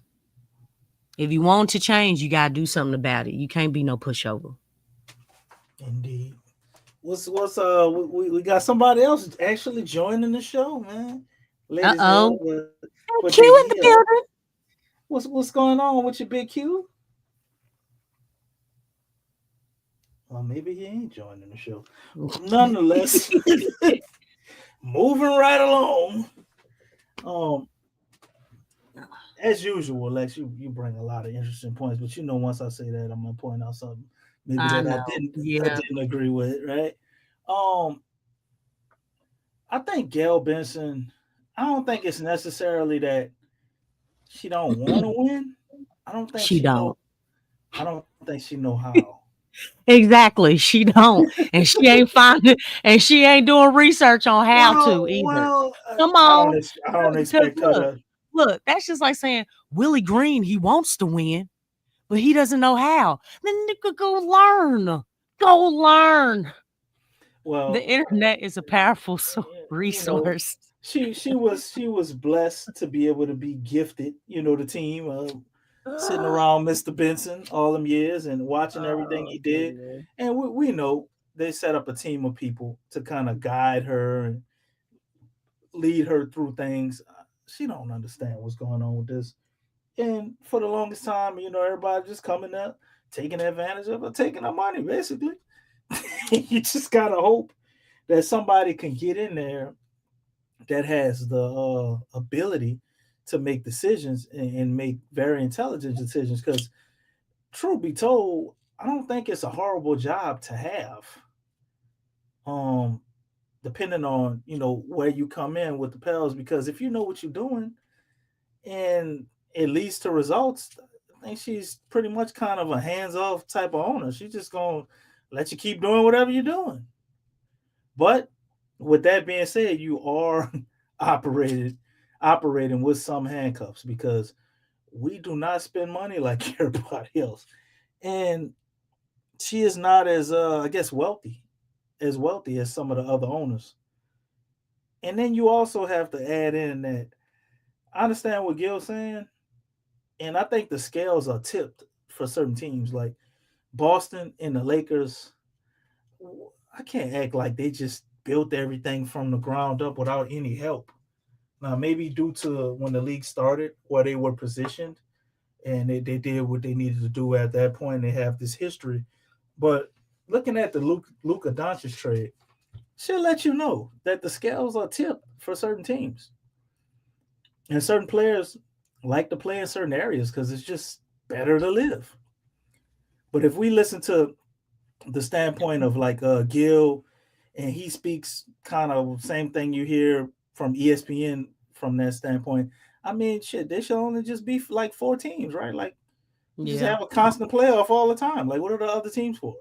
If you want to change, you gotta do something about it. You can't be no pushover. Indeed. We got somebody else actually joining the show, man. Ladies Uh-oh. love, but Q Big in the E. building. What's going on with your Big Q? Well, maybe he ain't joining the show. Nonetheless, moving right along. Um, as usual, Lex, you bring a lot of interesting points, but once I say that, I'm gonna point out something maybe I that know. I Yeah. didn't agree with, right? Um, I think Gail Benson. I don't think it's necessarily that she don't want to win. I don't think She she know. don't. I don't think she know how. Exactly. She don't. And she ain't finding, and she ain't doing research on how to either. Well, Come on. I don't expect her Because look, to. Look, that's just like saying Willie Green, he wants to win, but he doesn't know how. Then nigga, go learn. Go learn. Well, The internet is a powerful you know, resource. she was blessed to be able to be gifted, the team sitting around Mr. Benson all them years and watching everything Oh, he did. goodness. And we know they set up a team of people to kind of guide her and lead her through things. She don't understand what's going on with this. And for the longest time, everybody just coming up, taking advantage of her, taking her money, basically. You just gotta hope that somebody can get in there that has the ability to make decisions and make very intelligent decisions. Because, truth be told, I don't think it's a horrible job to have. Um, Depending on where you come in with the Pels, because if you know what you're doing and it leads to results, I think she's pretty much kind of a hands-off type of owner. She's just gonna let you keep doing whatever you're doing. But with that being said, you are operating with some handcuffs because we do not spend money like everybody else. And she is not as I guess wealthy as some of the other owners. And then you also have to add in that I understand what Gil's saying, and I think the scales are tipped for certain teams like Boston and the Lakers. I can't act like they just built everything from the ground up without any help. Now, maybe due to when the league started, where they were positioned, and they did what they needed to do at that point. They have this history. But looking at the Luka Doncic trade, she'll let you know that the scales are tipped for certain teams. And certain players like to play in certain areas because it's just better to live. But if we listen to the standpoint of like Gil, and he speaks kind of same thing you hear from ESPN from that standpoint. I mean, shit, they should only just be like 4 teams, right? Like, you just Yeah. have a constant playoff all the time. Like, what are the other teams for?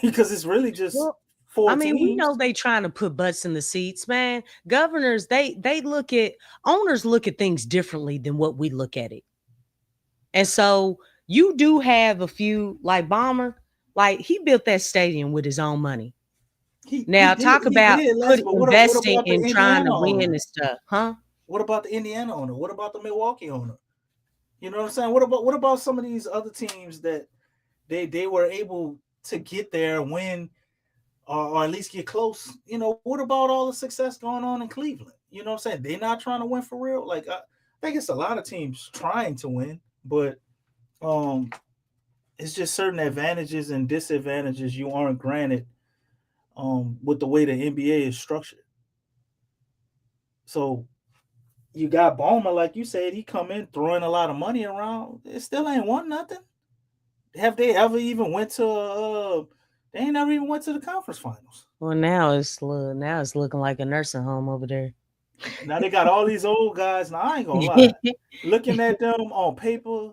Because it's really just Well, four I mean, we teams. know they trying to put butts in the seats, man. Governors, they look at owners look at things differently than what we look at it. And so you do have a few like Bomber, like he built that stadium with his own money. He Now did talk about Les, but what investing about the in trying Indiana to win owner? and stuff, huh? What about the Indiana owner? What about the Milwaukee owner? You know what I'm saying? What about some of these other teams that they were able to get there, win, or at least get close? What about all the success going on in Cleveland? You know what I'm saying? They're not trying to win for real. Like I think it's a lot of teams trying to win, but um, it's just certain advantages and disadvantages you aren't granted with the way the NBA is structured. So you got Bowman, like you said, he come in throwing a lot of money around. It still ain't won nothing. Have they ever even went to? They ain't never even went to the conference finals. Well, now it's looking like a nursing home over there. Now they got all these old guys. Now I ain't gonna lie. Looking at them on paper,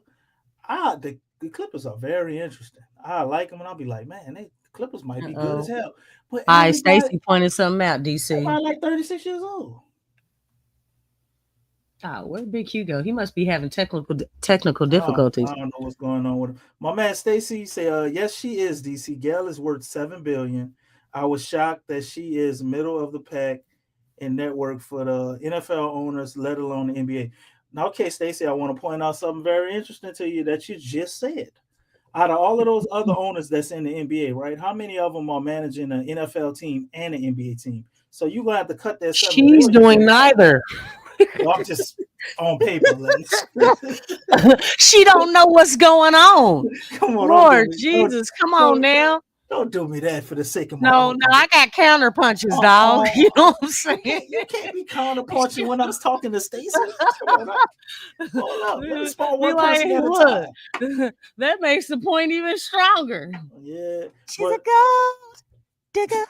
the Clippers are very interesting. I like them, and I'll be like, man, the Clippers might be good as Uh-oh. hell. But All right, Stacy pointed something out, DC. everybody like 36 years old. Oh, where'd Big Q go? He must be having technical difficulties. I don't know what's going on with him. My man Stacy say, yes, she is. DC Gale is worth $7 billion. I was shocked that she is middle of the pack in network for the NFL owners, let alone the NBA. Now, okay, Stacy, I want to point out something very interesting to you that you just said. Out of all of those other owners that's in the NBA, right? How many of them are managing an NFL team and an NBA team? So you're gonna have to cut that $7 She's billion. doing neither. Well, I'm just on paper, Lex. She don't know what's going on. Come on, Lord Jesus, come on now. Don't do me that for the sake of my No, I got counter punches, dog. You know what I'm saying? You can't be counterpunching when I was talking to Stacey. Hold up. Let me spawn one person at a time. That makes the point even stronger. Yeah. She's a gold digger.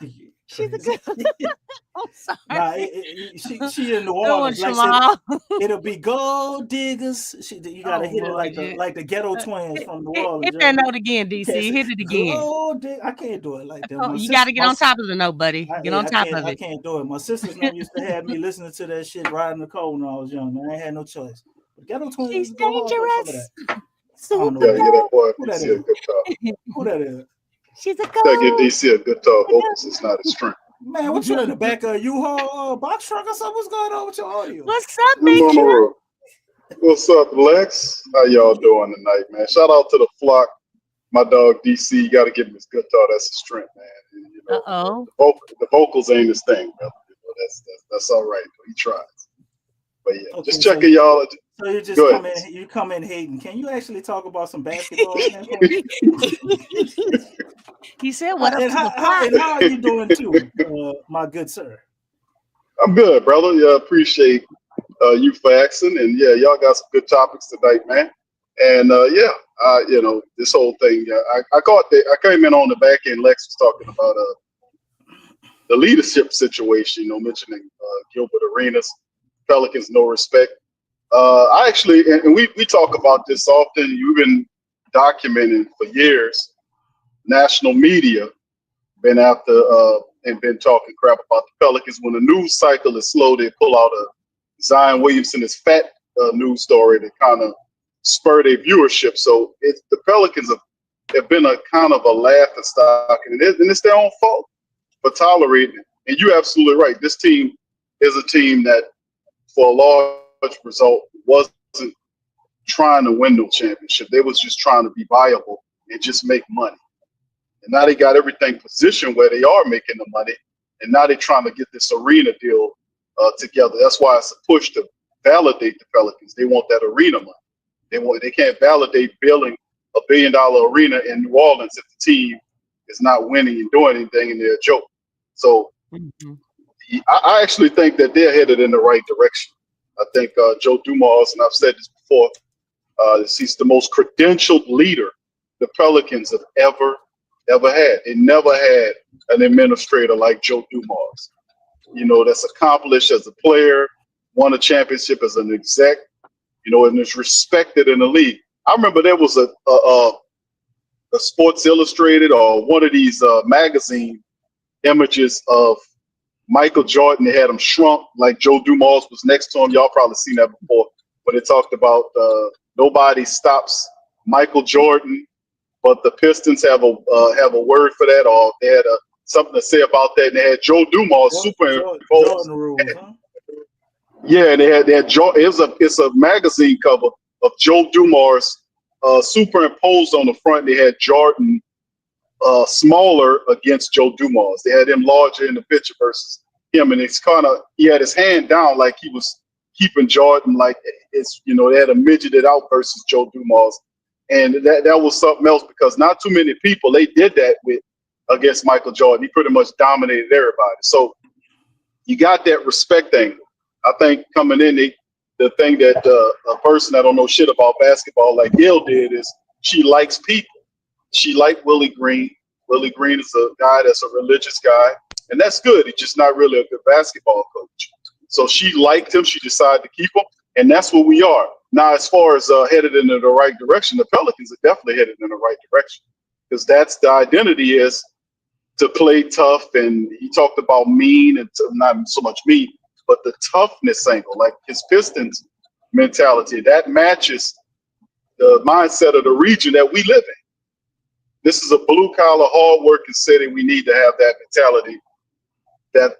She's a Crazy. good. I'm sorry. Nah, she in New That one, Orleans. Like I Jamal. said, it'll be gold diggers. You gotta Oh hit it Lord, yeah. like the ghetto twins Hit, from New hit, Orleans. hit You know that what I mean? note again, You can't DC. say Hit it again. gold dig. I can't do it like that. Oh, My you got sister, to get on top of the note, buddy. Get on top of I it. can't do it. My sisters them used to have me listening to that shit riding the cold when I was young. Man, I ain't had no choice. But ghetto twins She's used to go hard on some of that. dangerous. I don't know Gotta who get that boy that DC is. a good talk. Who that is? She's a Gotta get gold. DC a good talk. Vocals is not his strength. Man, what you in the back of U-Haul box truck or something? What's going on with your audio? What's up, I'm big on the truck? road. What's up, Lex? How y'all doing tonight, man? Shout out to the flock. My dog DC, you gotta give him his good talk. That's his strength, man. You know, the vocals ain't his thing, brother. You know, that's all right. He tries. But yeah, Okay, just checking y'all. So you just Go come ahead. in. You come in hating. Can you actually talk about some basketball? Man? He said, "What up And to the how flock?" are you doing too, my good sir? I'm good, brother. Yeah, appreciate you for asking. And yeah, y'all got some good topics tonight, man. And you know, this whole thing. I came in on the back end. Lex was talking about the leadership situation. You know, mentioning Gilbert Arenas, Pelicans, no respect. I actually, and we talk about this often. You've been documenting for years. National media been after and been talking crap about the Pelicans. When the news cycle is slow, they pull out a Zion Williamson's fat news story to kind of spur their viewership. So the Pelicans have been a kind of a laughing stock, and it's their own fault for tolerating it. And you're absolutely right. This team is a team that, for a large result, wasn't trying to win no championship. They was just trying to be viable and just make money. And now they got everything positioned where they are making the money. And now they're trying to get this arena deal together. That's why it's a push to validate the Pelicans. They want that arena money. They can't validate building $1 billion arena in New Orleans if the team is not winning and doing anything, and they're a joke. So I actually think that they're headed in the right direction. I think Joe Dumars, and I've said this before, he's the most credentialed leader the Pelicans have ever had. They never had an administrator like Joe Dumars. You know, that's accomplished as a player, won a championship as an exec, you know, and is respected in the league. I remember there was a Sports Illustrated or one of these magazine images of Michael Jordan. They had him shrunk like Joe Dumars was next to him. Y'all probably seen that before, when they talked about nobody stops Michael Jordan, but the Pistons have a word for that, or they had something to say about that. And they had Joe Dumars superimposed. Jordan rules, huh? Yeah, and they had it's a magazine cover of Joe Dumars superimposed on the front. They had Jordan smaller against Joe Dumars. They had him larger in the picture versus him, and it's kind of, he had his hand down like he was keeping Jordan, like it's, you know, they had a midgeted out versus Joe Dumars. And that was something else, because not too many people they did that with against Michael Jordan. He pretty much dominated everybody. So you got that respect angle. I think coming in, the thing that a person that don't know shit about basketball like Gail did is she likes people. She liked Willie Green. Willie Green is a guy that's a religious guy, and that's good. He's just not really a good basketball coach. So she liked him. She decided to keep him, and that's what we are. Now, as far as headed in the right direction, the Pelicans are definitely headed in the right direction, because that's the identity, is to play tough. And he talked about mean, and not so much mean, but the toughness angle, like his Pistons mentality, that matches the mindset of the region that we live in. This is a blue-collar, hard-working city. We need to have that mentality that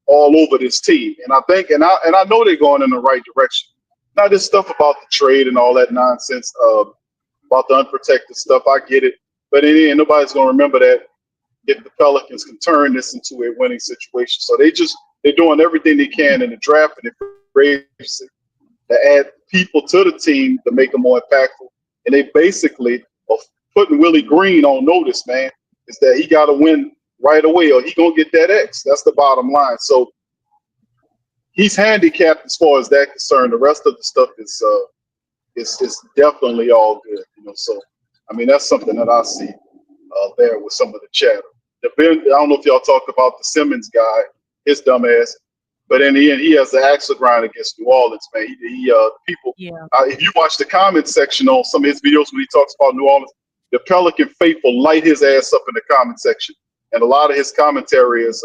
all over this team. And I think, and I know they're going in the right direction. Now, this stuff about the trade and all that nonsense about the unprotected stuff, I get it. But in the end, nobody's going to remember that if the Pelicans can turn this into a winning situation. So they're doing everything they can in the draft and the free agency to add people to the team to make them more impactful. And they basically are putting Willie Green on notice, man, is that he got to win right away or he going to get that X. That's the bottom line. So he's handicapped as far as that concerned. The rest of the stuff is definitely all good, you know. So I mean, that's something that I see there with some of the chatter I don't know if y'all talked about the Simmons guy, his dumb ass. But in the end, he has the axe to grind against New Orleans, man. People. Yeah. If you watch the comment section on some of his videos when he talks about New Orleans, the Pelican faithful light his ass up in the comment section, and a lot of his commentary is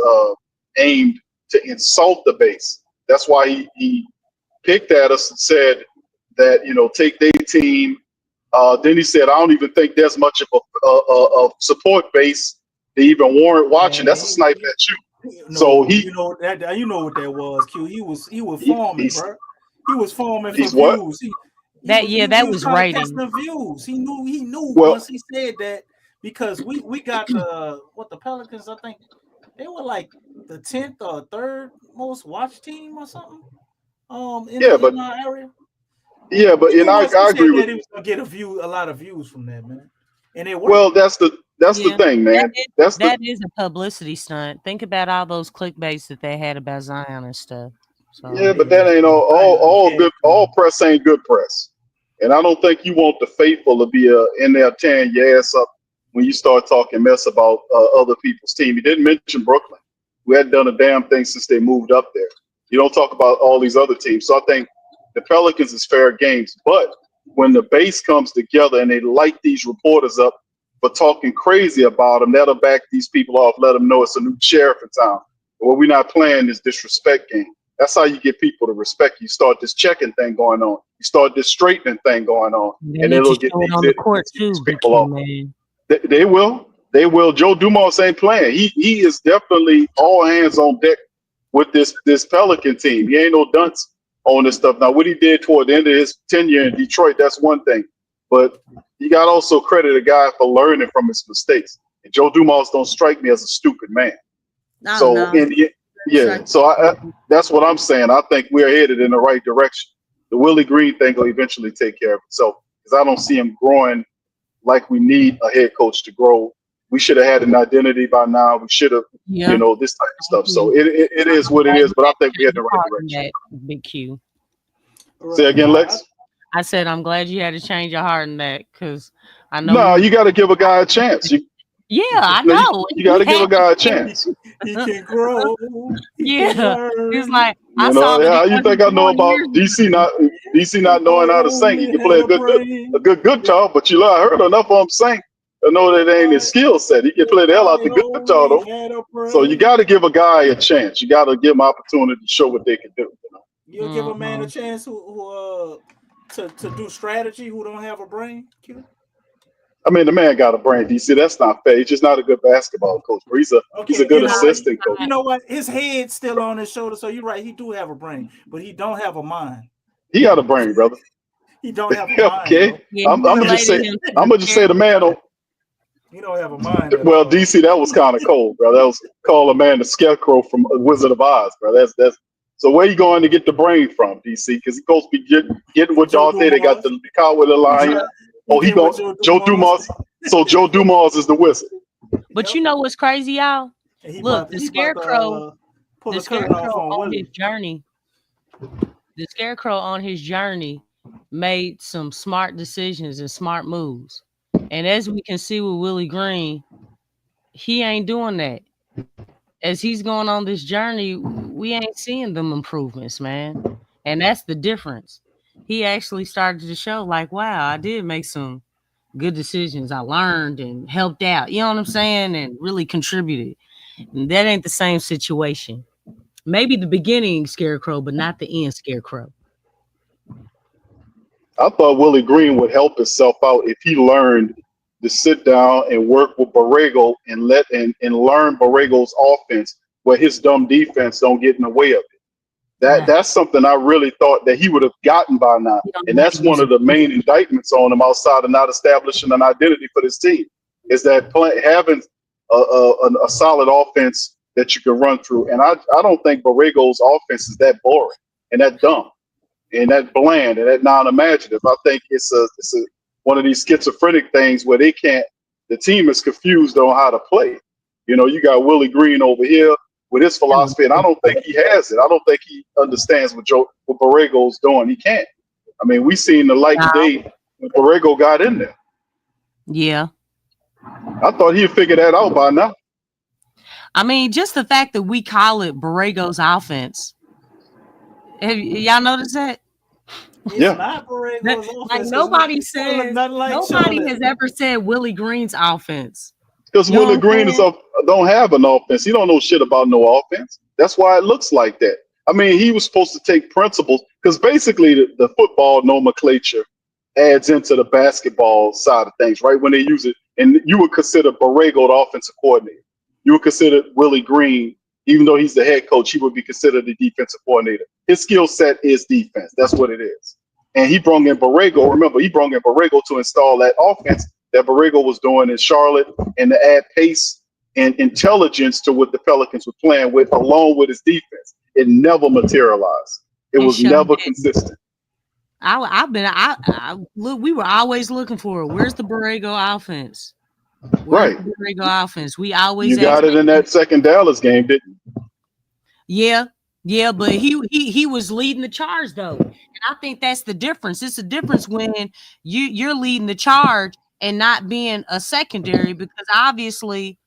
aimed to insult the base. That's why he picked at us and said that take their team. Then he said, I don't even think there's much of a support base to even warrant watching. That's a snipe at you. So you know what that was, Q. He was farming, bro. He was farming for views. That was writing. Views. He knew well, once he said that, because we got the Pelicans, I think they were like the 10th or 3rd most watched team or something. In our area. Yeah, but I agree with he was gonna get a lot of views from that, man. And it worked. Well, that's the thing, man. That is a publicity stunt. Think about all those clickbaits that they had about Zion and stuff. So. Yeah, but that ain't all press ain't good press. And I don't think you want the faithful to be in there tearing your ass up when you start talking mess about other people's team. He didn't mention Brooklyn, who hadn't done a damn thing since they moved up there. You don't talk about all these other teams. So I think the Pelicans is fair games. But when the base comes together and they light these reporters up for talking crazy about them, that'll back these people off, let them know it's a new sheriff in town. What we're not playing is disrespect game. That's how you get people to respect you. You start this checking thing going on. You start this straightening thing going on. And it'll get these people off. They will. They will. Joe Dumars ain't playing. He is definitely all hands on deck with this Pelican team. He ain't no dunce on this stuff. Now, what he did toward the end of his tenure in Detroit, that's one thing. But you got to also credit a guy for learning from his mistakes. And Joe Dumars don't strike me as a stupid man. That's what I'm saying. I think we're headed in the right direction. The Willie Green thing will eventually take care of itself, because I don't see him growing like we need a head coach to grow. We should have had an identity by now. We should have, this type of stuff. So it is what it is, but I think we're in the right direction. Big Q. Say again, Lex? I said I'm glad you had to change your heart in that, because I know. No, you got to give a guy a chance. I know. You got to give a guy a chance. He can grow. It's like you think I know about DC not knowing how to sing? He can play a good guitar, but I heard enough of him sing. I know that ain't his skill set. He can play the hell out the good guitar though. So you got to give a guy a chance. You got to give him opportunity to show what they can do. You'll give a man a chance who to do strategy, who don't have a brain. I mean, the man got a brain, DC. That's not fair. He's just not a good basketball coach. But he's a good assistant coach. You know what? His head's still on his shoulder, so you're right. He do have a brain, but he don't have a mind. He got a brain, brother. He don't have a mind. Okay, I'm gonna just say the man don't. He don't have a mind. Well, DC, that was kind of cold, bro. That was call a man the scarecrow from Wizard of Oz, bro. That's. So where you going to get the brain from, DC? Because he supposed to be getting with Dorothy. They got the car with the lion. He going Joe Dumars. So Joe Dumars is the wizard. But you know what's crazy, y'all? Look, the scarecrow on his journey. The scarecrow on his journey made some smart decisions and smart moves. And as we can see with Willie Green, he ain't doing that. As he's going on this journey, we ain't seeing them improvements, man. And that's the difference. He actually started to show like, wow, I did make some good decisions. I learned and helped out. You know what I'm saying? And really contributed. And that ain't the same situation. Maybe the beginning Scarecrow, but not the end Scarecrow. I thought Willie Green would help himself out if he learned to sit down and work with Borrego and learn Borrego's offense, where his dumb defense don't get in the way of it. That's something I really thought that he would have gotten by now. And that's one of the main indictments on him, outside of not establishing an identity for this team, is that having a solid offense that you can run through. And I don't think Borrego's offense is that boring and that dumb and that bland and that non-imaginative. I think it's one of these schizophrenic things where the team is confused on how to play. You got Willie Green over here with his philosophy, and I don't think he has it. I don't think he understands what Borrego's doing. He can't. I mean, we seen the light day when Borrego got in there. Yeah. I thought he'd figure that out by now. I mean, just the fact that we call it Borrego's offense. Have y'all noticed that? It's Yeah. not Borrego's Like offense. 'cause nobody it don't look says, nothing like nobody Charlotte. has ever said Willie Green's offense. Because You know Willie what I'm Green is saying? don't have an offense. He don't know shit about no offense. That's why it looks like that. I mean, he was supposed to take principles because basically the football nomenclature adds into the basketball side of things, right? When they use it, and you would consider Borrego the offensive coordinator. You would consider Willie Green, even though he's the head coach, he would be considered the defensive coordinator. His skill set is defense. That's what it is. And he brought in Borrego. Remember, he brought in Borrego to install that offense that Borrego was doing in Charlotte and to add pace and intelligence to what the Pelicans were playing with, along with his defense. It never materialized. It was never consistent. Look, we were always looking for it. Where's the Borrego offense? Right. The Borrego offense? We always You got it in that second Dallas game, didn't you? Yeah, but he was leading the charge though. And I think that's the difference. It's a difference when you're leading the charge and not being a secondary, because obviously,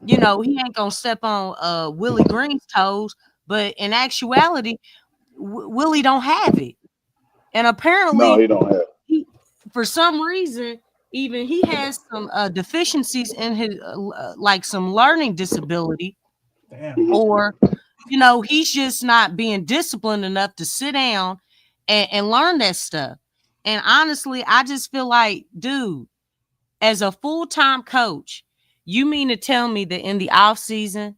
he ain't gonna step on Willie Green's toes, but in actuality, Willie don't have it. And apparently, No, he don't have it. For some reason, even he has some deficiencies in his like some learning disability. Damn. Or he's just not being disciplined enough to sit down and learn that stuff. And honestly, I just feel like, dude, as a full-time coach, you mean to tell me that in the off season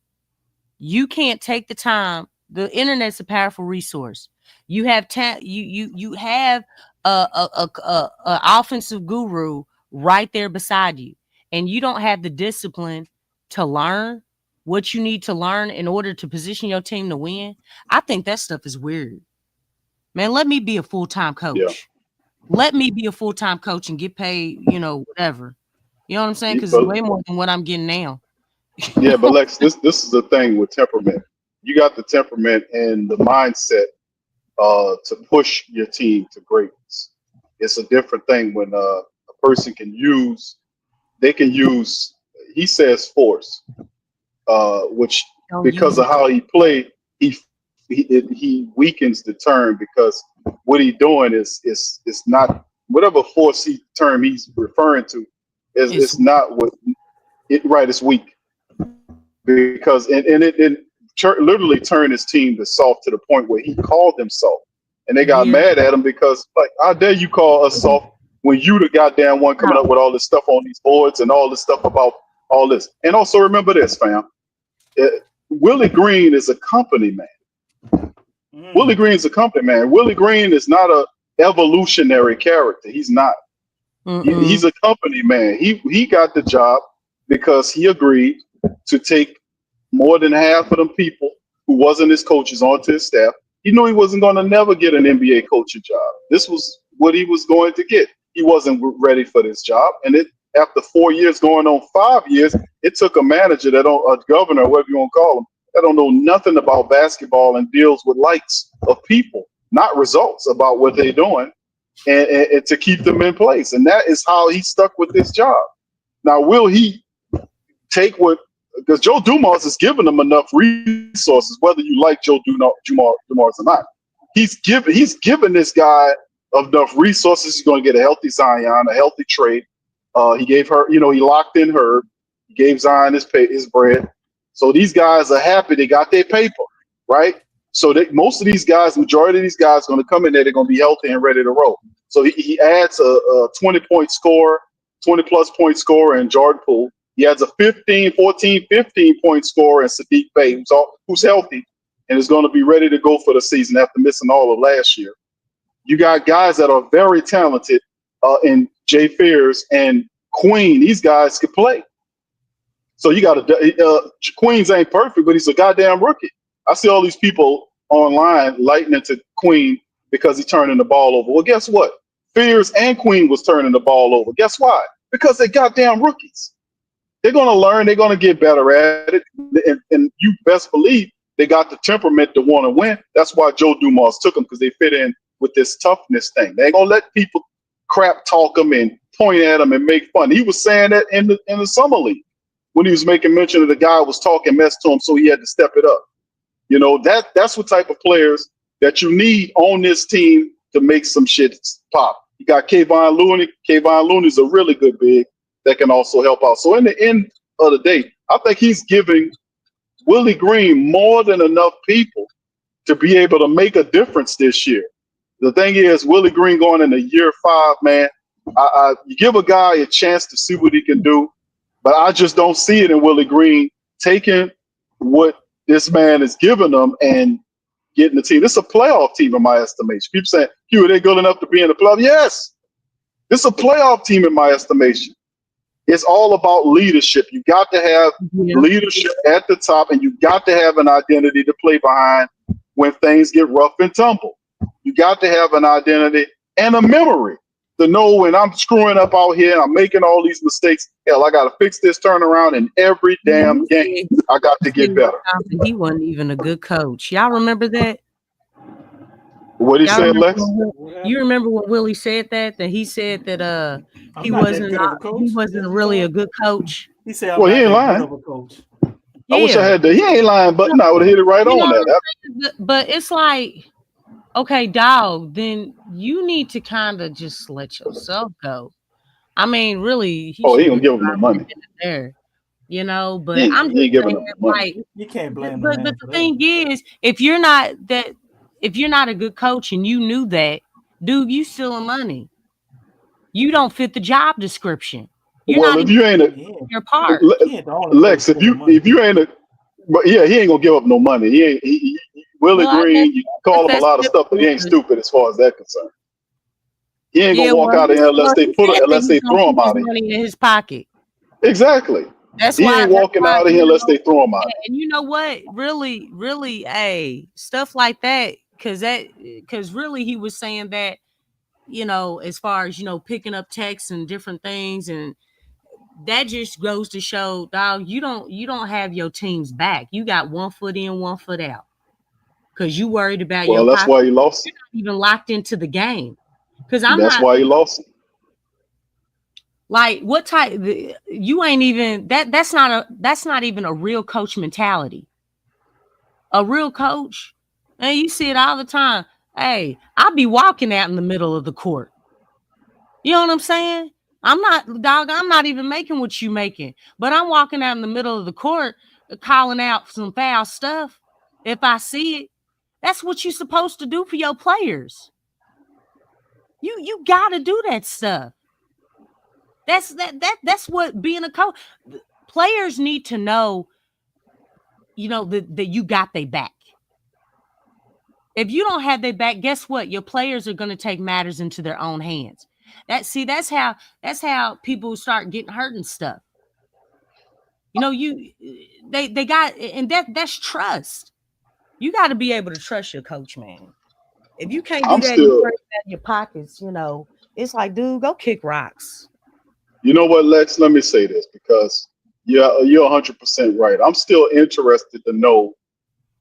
you can't take the time? The internet's a powerful resource. You have you have a offensive guru right there beside you, and you don't have the discipline to learn what you need to learn in order to position your team to win. I think that stuff is weird. Man, let me be a full-time coach. Yeah. Let me be a full-time coach and get paid, whatever. You know what I'm saying? Because it's way more than what I'm getting now. Yeah, but Lex, this is the thing with temperament. You got the temperament and the mindset to push your team to greatness. It's a different thing when a person can use, he says force, which because of how he played, he weakens the term, because what he's doing is not whatever force term he's referring to it's not what it right. It's weak because and it literally turned his team to soft to the point where he called them soft, and they got mad at him because like, how dare you call us soft when you the goddamn one coming up with all this stuff on these boards and all this stuff about all this. And also remember this, fam. Willie Green is a company man. Willie Green is a company man. Willie Green is not a evolutionary character. He's not. He's a company man. He got the job because he agreed to take more than half of them people who wasn't his coaches onto his staff. He knew he wasn't going to never get an NBA coaching job. This was what he was going to get. He wasn't ready for this job. And after 4 years, going on 5 years, it took a manager a governor, whatever you want to call him, that don't know nothing about basketball and deals with likes of people, not results about what they're doing, and to keep them in place. And that is how he stuck with this job. Now, will he take because Joe Dumars has given them enough resources, whether you like Joe Dumars or not. He's given this guy enough resources. He's going to get a healthy Zion, a healthy trade. He gave her, he locked in her. He gave Zion his bread. So these guys are happy. They got their paper, right? So most of these guys, majority of these guys are going to come in there. They're going to be healthy and ready to roll. So he adds a 20-point scorer, 20-plus point scorer in Jordan Poole. He adds a 15-point scorer in Sadiq Bey, who's healthy and is going to be ready to go for the season after missing all of last year. You got guys that are very talented in Jay Fears and Queen. These guys can play. So you got Queens ain't perfect, but he's a goddamn rookie. I see all these people online lighting into Queen because he's turning the ball over. Well, guess what? Fears and Queen was turning the ball over. Guess why? Because they goddamn rookies. They're going to learn. They're going to get better at it. And you best believe they got the temperament to want to win. That's why Joe Dumars took them, because they fit in with this toughness thing. They ain't going to let people crap talk them and point at them and make fun. He was saying that in the summer league. when he was making mention of the guy was talking mess to him, so he had to step it up. You know, that's what type of players that you need on this team to make some shit pop. You got Kayvon Looney. Kayvon Looney's a really good big that can also help out. So in the end of the day, I think he's giving Willie Green more than enough people to be able to make a difference this year. The thing is, Willie Green going into year 5, man, you give a guy a chance to see what he can do, but I just don't see it in Willie Green taking what this man is giving them and getting the team. This is a playoff team in my estimation. People saying, Hugh, are they good enough to be in the playoff? Yes. This is a playoff team in my estimation. It's all about leadership. You got to have leadership at the top, and you got to have an identity to play behind when things get rough and tumble. You got to have an identity and a memory to know when I'm screwing up out here and I'm making all these mistakes. Hell, I got to fix this turnaround in every damn game. I got to get better. He wasn't even a good coach. Y'all remember that? What he said, Lex? You remember when Willie said that? That he said that he wasn't really a good coach. He said, well, he ain't lying. Of a coach. I wish I had he ain't lying, but I would have hit it right on that. But it's like, okay, dog, then you need to kind of just let yourself go. I mean, really. He ain't gonna give him no money. There, you know, but I'm just saying, like, you can't blame him. But the thing is, if you're not a good coach and you knew that, dude, you stealing money. You don't fit the job description. If you ain't your part. Lex, if you ain't but yeah, he ain't gonna give up no money. He Willie Green, you can call him a lot of stuff, but he ain't stupid as far as that concerned. He ain't gonna walk out of here unless they throw him out of here. Money in his pocket. Exactly. He ain't walking out of here unless they throw him out. And you know what? Really, stuff like that, because really he was saying that, you know, as far as, you know, picking up texts and different things, and that just goes to show, dog, you don't have your team's back. You got 1 foot in, 1 foot out, because you worried about your. Well, that's why he lost. You're not even locked into the game. Because that's why he lost. Like, what type? You ain't even that. That's not even a real coach mentality. A real coach, and you see it all the time. Hey, I'll be walking out in the middle of the court. You know what I'm saying? I'm not even making what you making, but I'm walking out in the middle of the court, calling out some foul stuff. If I see it, that's what you're supposed to do for your players. You got to do that stuff. That's what being a coach. Players need to know, you know, that you got their back. If you don't have their back, guess what? Your players are going to take matters into their own hands. That's how people start getting hurt and stuff. You know, they got, and that's trust. You got to be able to trust your coach, man. If you can't do that in your pockets, you know, it's like, dude, go kick rocks. You know what, Lex? Let me say this, because you're 100% right. I'm still interested to know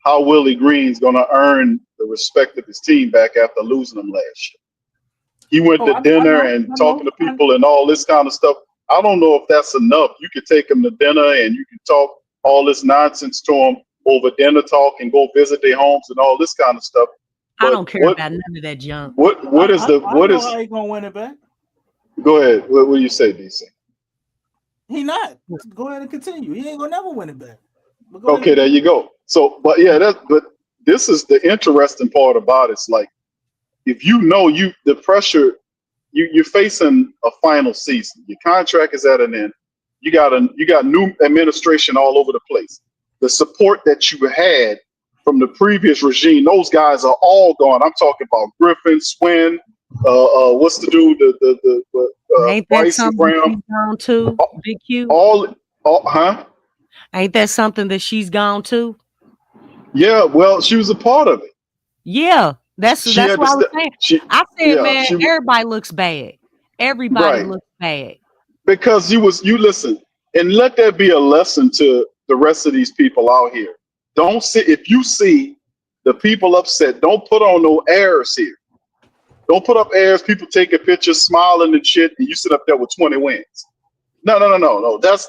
how Willie Green's going to earn the respect of his team back after losing them last year. He went to dinner and talking to people and all this kind of stuff. I don't know if that's enough. You could take him to dinner and you can talk all this nonsense to him over dinner talk and go visit their homes and all this kind of stuff. But I don't care about none of that junk. What is how he gonna win it back? Go ahead. What do you say, DC? He not. Go ahead and continue. He ain't gonna never win it back. Okay, there you go. So, but this is the interesting part about it. It's like, if you know the pressure, you're facing a final season. Your contract is at an end. You got new administration all over the place. The support that you had from the previous regime, those guys are all gone. I'm talking about Griffin, Swin, what's the dude? Ain't that Bryce something Brown. she's gone to? Big Q. Huh? Ain't that something that she's gone to? Yeah, well, she was a part of it. Yeah, that's what I was saying. I said, everybody looks bad. Everybody looks bad. Because you listen, and let that be a lesson to the rest of these people out here. Don't sit, if you see the people upset, don't put on no airs here. Don't put up airs, people taking pictures, smiling and shit, and you sit up there with 20 wins. No. That's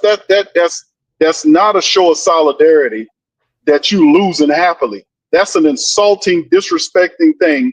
That's not a show of solidarity that you losing happily. That's an insulting, disrespecting thing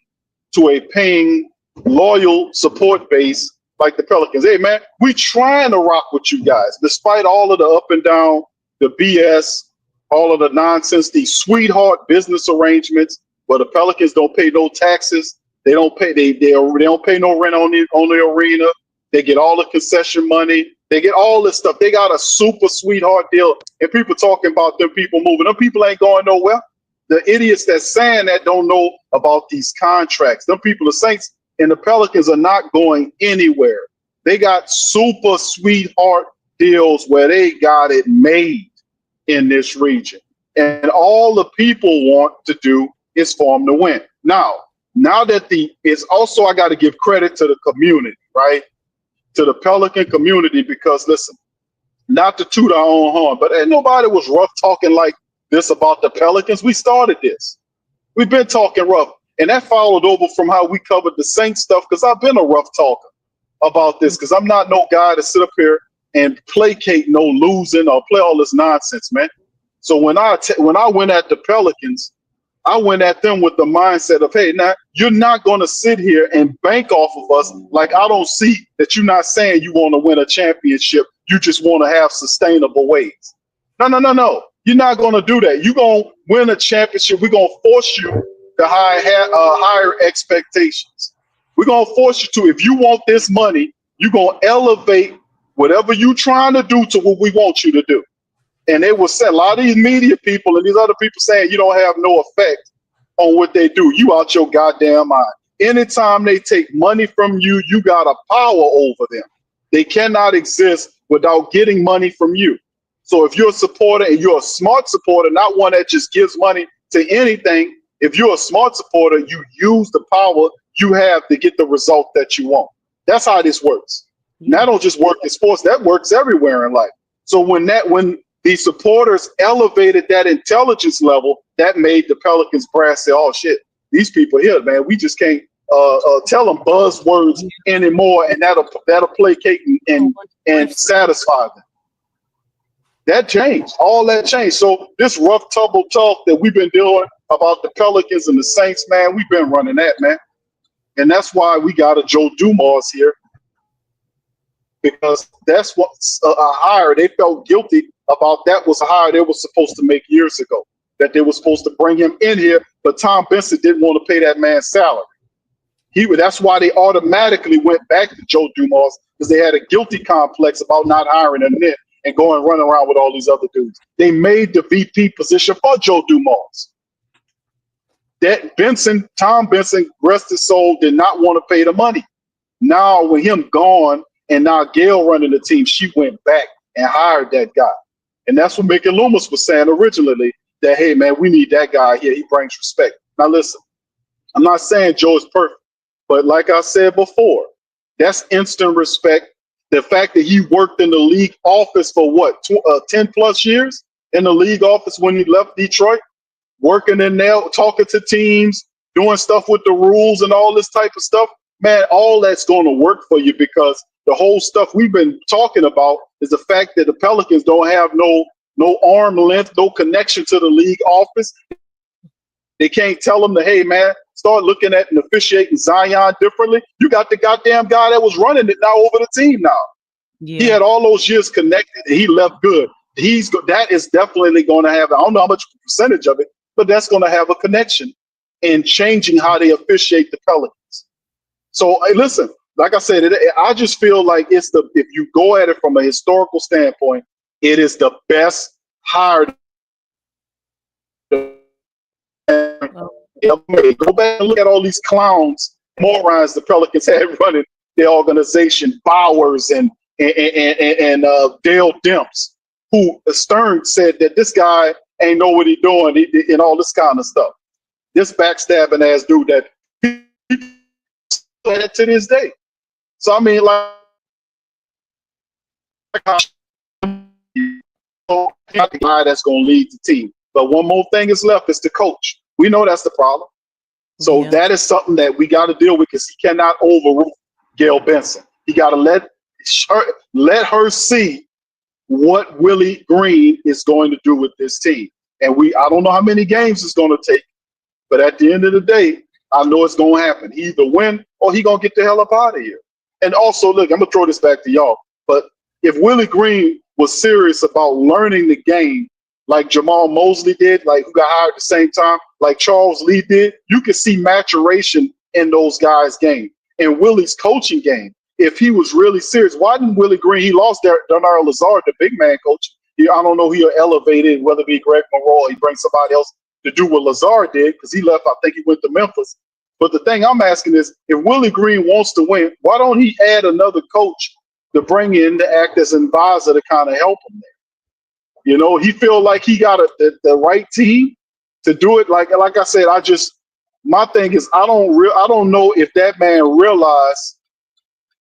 to a paying, loyal support base like the Pelicans. Hey, man, we trying to rock with you guys, despite all of the up and down, the BS, all of the nonsense, these sweetheart business arrangements where the Pelicans don't pay no taxes. They don't pay. They don't pay no rent on the arena. They get all the concession money. They get all this stuff. They got a super sweetheart deal. And people talking about them people moving. Them people ain't going nowhere. The idiots that's saying that don't know about these contracts. Them people, the Saints and the Pelicans, are not going anywhere. They got super sweetheart deals where they got it made in this region. And all the people want to do is for them to win. Now that it's also, I got to give credit to the community, right? To the Pelican community, because listen, not to toot our own horn, but ain't nobody was rough talking like this about the Pelicans. We started this. We've been talking rough, and that followed over from how we covered the Saints stuff, because I've been a rough talker about this, because I'm not no guy to sit up here and placate no losing or play all this nonsense, man. So when I went at the Pelicans, I went at them with the mindset of, hey, now you're not going to sit here and bank off of us. Like, I don't see that you're not saying you want to win a championship. You just want to have sustainable ways. No. You're not going to do that. You're going to win a championship. We're going to force you to higher expectations. We're going to force you to, if you want this money, you're going to elevate whatever you're trying to do to what we want you to do. And they will say, a lot of these media people and these other people saying you don't have no effect on what they do. You out your goddamn mind. Anytime they take money from you, you got a power over them. They cannot exist without getting money from you. So if you're a supporter and you're a smart supporter, not one that just gives money to anything, if you're a smart supporter, you use the power you have to get the result that you want. That's how this works. And that don't just work in sports, that works everywhere in life. So when the supporters elevated that intelligence level, that made the Pelicans brass say, oh shit, these people here, man, we just can't tell them buzzwords anymore, and that'll placate and satisfy them. That changed. All that changed. So this rough tumble talk that we've been doing about the Pelicans and the Saints, man, we've been running that, man. And that's why we got a Joe Dumars here, because that's what's a hire. They felt guilty about. That was a hire they were supposed to make years ago, that they were supposed to bring him in here, but Tom Benson didn't want to pay that man's salary. That's why they automatically went back to Joe Dumars, because they had a guilty complex about not hiring him in and going running around with all these other dudes. They made the VP position for Joe Dumars. That Tom Benson, rest his soul, did not want to pay the money. Now with him gone and now Gail running the team, she went back and hired that guy. And that's what Mickey Loomis was saying originally, that, hey, man, we need that guy here. He brings respect. Now, listen, I'm not saying Joe is perfect, but like I said before, that's instant respect. The fact that he worked in the league office for 10 plus years in the league office when he left Detroit, working in there, talking to teams, doing stuff with the rules and all this type of stuff, man, all that's going to work for you, because the whole stuff we've been talking about is the fact that the Pelicans don't have no arm length, no connection to the league office. They can't tell them hey, man, start looking at and officiating Zion differently. You got the goddamn guy that was running it now over the team now. Yeah. He had all those years connected and he left good. That is definitely going to have, I don't know how much percentage of it, but that's going to have a connection in changing how they officiate the Pelicans. So hey, listen, like I said, I just feel like if you go at it from a historical standpoint, it is the best hire. Go back and look at all these clowns, morons the Pelicans had running their organization, Bowers and Dale Demps, who Stern said that this guy ain't know what he's doing and all this kind of stuff. This backstabbing ass dude that to this day. So I mean, like not the guy that's going to lead the team. But one more thing is left is the coach. We know that's the problem. So that is something that we got to deal with, because he cannot overrule Gail Benson. He got to let her see what Willie Green is going to do with this team. And I don't know how many games it's going to take, but at the end of the day, I know it's going to happen. He either win or he going to get the hell up out of here. And also, look, I'm going to throw this back to y'all. But if Willie Green was serious about learning the game like Jamal Mosley did, like who got hired at the same time, like Charles Lee did, you could see maturation in those guys' game. And Willie's coaching game, if he was really serious, why didn't Willie Green, he lost Dernard Lazard, the big man coach. I don't know, he'll elevate it, whether it be Greg Monroe or he brings somebody else to do what Lazard did, because he left, I think he went to Memphis. But the thing I'm asking is, if Willie Green wants to win, why don't he add another coach to bring in to act as an advisor to kind of help him there? You know, he feel like he got the right team to do it. Like I said, my thing is, I don't know if that man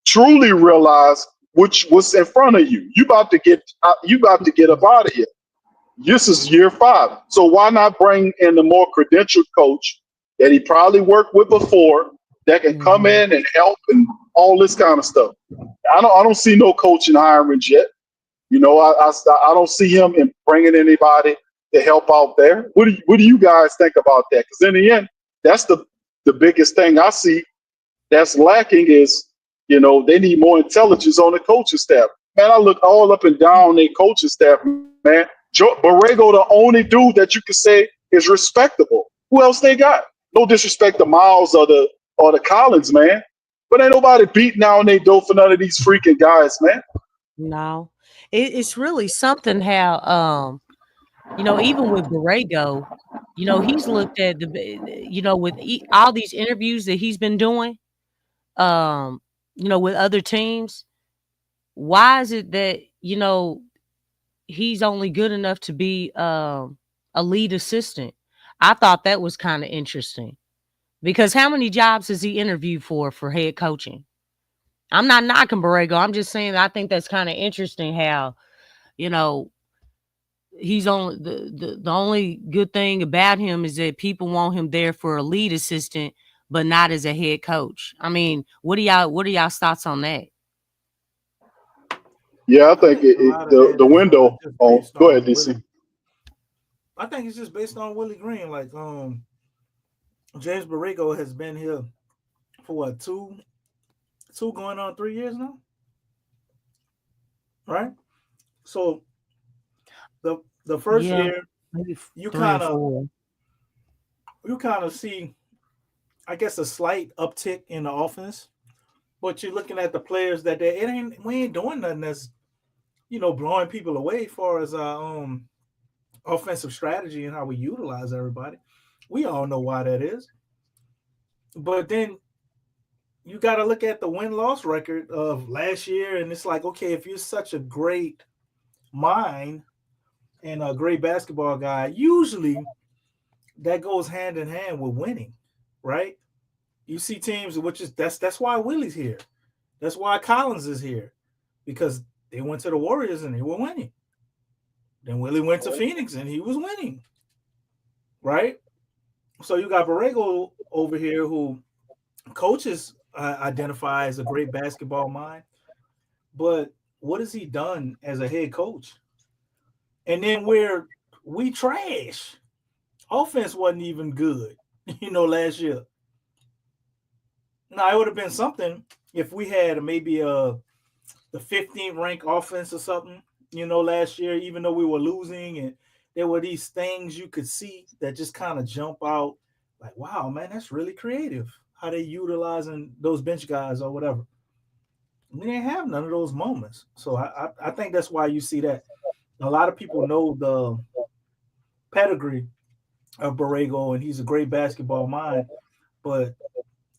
truly realize what's in front of you. You about to get up out of here. This is year 5. So why not bring in the more credentialed coach that he probably worked with before that can come in and help and all this kind of stuff? I don't see no coaching hirings yet. You know, I don't see him in bringing anybody to help out there. What do you guys think about that? Because in the end, that's the biggest thing I see that's lacking is, you know, they need more intelligence on the coaching staff. Man, I look all up and down their coaching staff, man. Borrego, the only dude that you can say is respectable. Who else they got? No disrespect to Miles or the Collins, man. But ain't nobody beating down their door for none of these freaking guys, man. No, it's really something how, you know, even with Borrego, you know, he's looked at you know, with all these interviews that he's been doing, you know, with other teams. Why is it that, you know, he's only good enough to be a lead assistant? I thought that was kind of interesting because how many jobs has he interviewed for head coaching? I'm not knocking Borrego. I'm just saying I think that's kind of interesting how, you know, he's only the only good thing about him is that people want him there for a lead assistant, but not as a head coach. I mean, what are y'all's thoughts on that? Yeah, I think the window. Oh, go ahead, DC. I think it's just based on Willie Green. Like, James Borrego has been here for what, two going on 3 years now, right? So the first year, you kind of see, I guess, a slight uptick in the offense, but you're looking at the players that we ain't doing nothing that's, you know, blowing people away as far as our offensive strategy and how we utilize everybody. We all know why that is. But then you got to look at the win-loss record of last year, and it's like, okay, if you're such a great mind and a great basketball guy, usually that goes hand in hand with winning, right? You see teams, that's why Willie's here. That's why Collins is here, because they went to the Warriors and they were winning. Then Willie went to Phoenix and he was winning, right? So you got Borrego over here who coaches identify as a great basketball mind, but what has he done as a head coach? And then we trash. Offense wasn't even good, you know, last year. Now, it would have been something if we had maybe the 15th ranked offense or something, you know, last year, even though we were losing, and there were these things you could see that just kind of jump out like, wow, man, that's really creative how they utilizing those bench guys or whatever. We didn't have none of those moments. So I think that's why you see that. A lot of people know the pedigree of Borrego, and he's a great basketball mind, but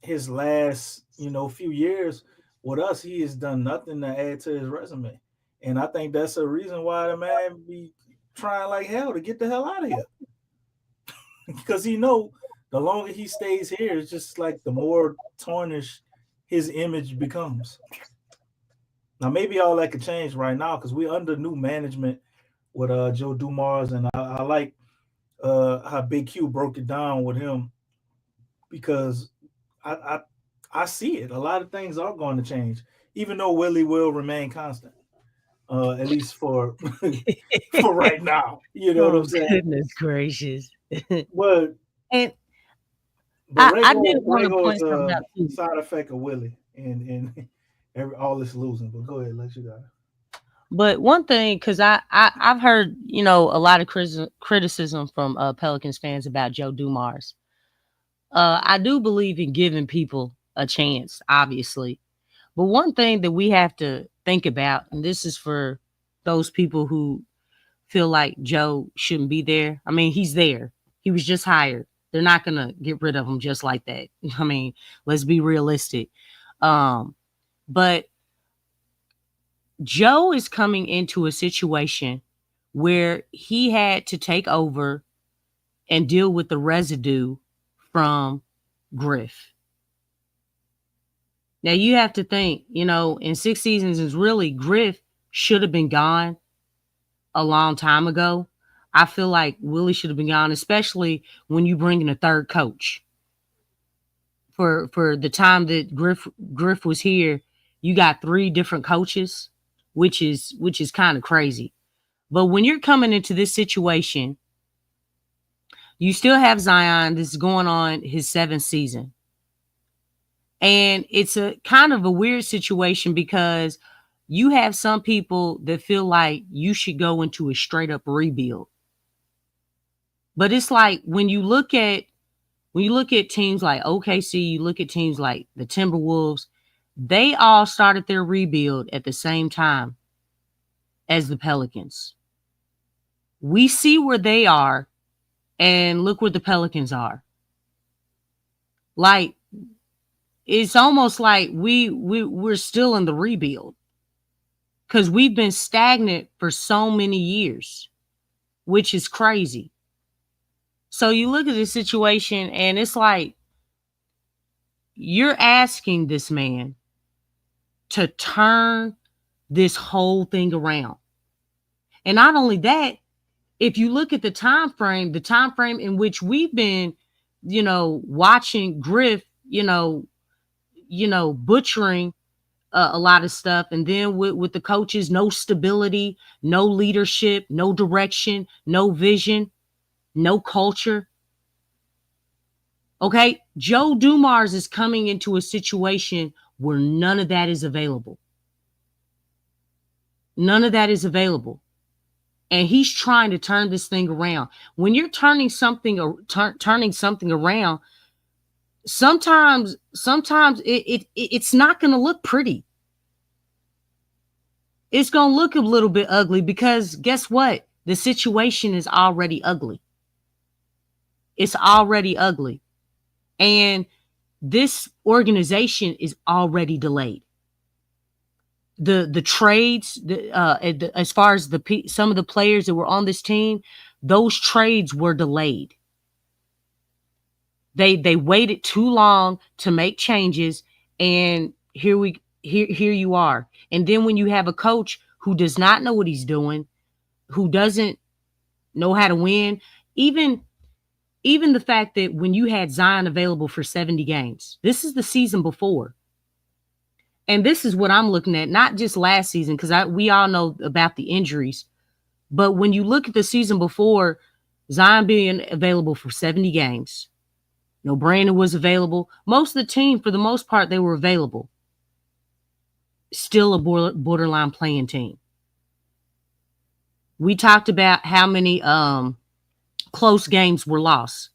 his last, you know, few years with us, he has done nothing to add to his resume. And I think that's a reason why the man be trying like hell to get the hell out of here. Because he know the longer he stays here, it's just like the more tarnished his image becomes. Now, maybe all that could change right now because we're under new management with Joe Dumars, and I like how Big Q broke it down with him because I see it. A lot of things are going to change, even though Willie will remain constant. at least for for right now. You know what Oh I'm saying? goodness gracious! Well, And but I did want to Rego is point something a out too. side effect of Willie and all this losing. But go ahead, let you go. But one thing, because I've heard a lot of criticism from Pelicans fans about Joe Dumars. I do believe in giving people a chance, obviously. But one thing that we have to think about, and this is for those people who feel like Joe shouldn't be there. I mean, he's there. He was just hired. They're not gonna get rid of him just like that. I mean, let's be realistic. But Joe is coming into a situation where he had to take over and deal with the residue from Griff. Now you have to think, in 6 seasons is really Griff should have been gone a long time ago. I feel like Willie should have been gone, especially when you bring in a third coach. For the time that Griff was here, you got 3 different coaches, which is kind of crazy. But when you're coming into this situation, you still have Zion. This is going on his 7th season. And it's a kind of a weird situation because you have some people that feel like you should go into a straight up rebuild. But it's like when you look at teams like OKC, you look at teams like the Timberwolves, they all started their rebuild at the same time as the Pelicans. We see where they are and look where the Pelicans are. Like, it's almost like we're still in the rebuild because we've been stagnant for so many years, which is crazy. So you look at this situation and it's like you're asking this man to turn this whole thing around. And not only that, if you look at the time frame in which we've been, watching Griff, butchering a lot of stuff. And then with the coaches, no stability, no leadership, no direction, no vision, no culture. Okay. Joe Dumars is coming into a situation where none of that is available. None of that is available. And he's trying to turn this thing around. When you're turning something around, sometimes it's not going to look pretty. It's going to look a little bit ugly because guess what? The situation is already ugly. It's already ugly. And this organization is already delayed. The trades, as far as some of the players that were on this team, those trades were delayed. They waited too long to make changes, and here you are. And then when you have a coach who does not know what he's doing, who doesn't know how to win, even the fact that when you had Zion available for 70 games, this is the season before. And this is what I'm looking at, not just last season, because we all know about the injuries. But when you look at the season before, Zion being available for 70 games, Brandon was available. Most of the team, for the most part, they were available. Still a borderline playing team. We talked about how many close games were lost.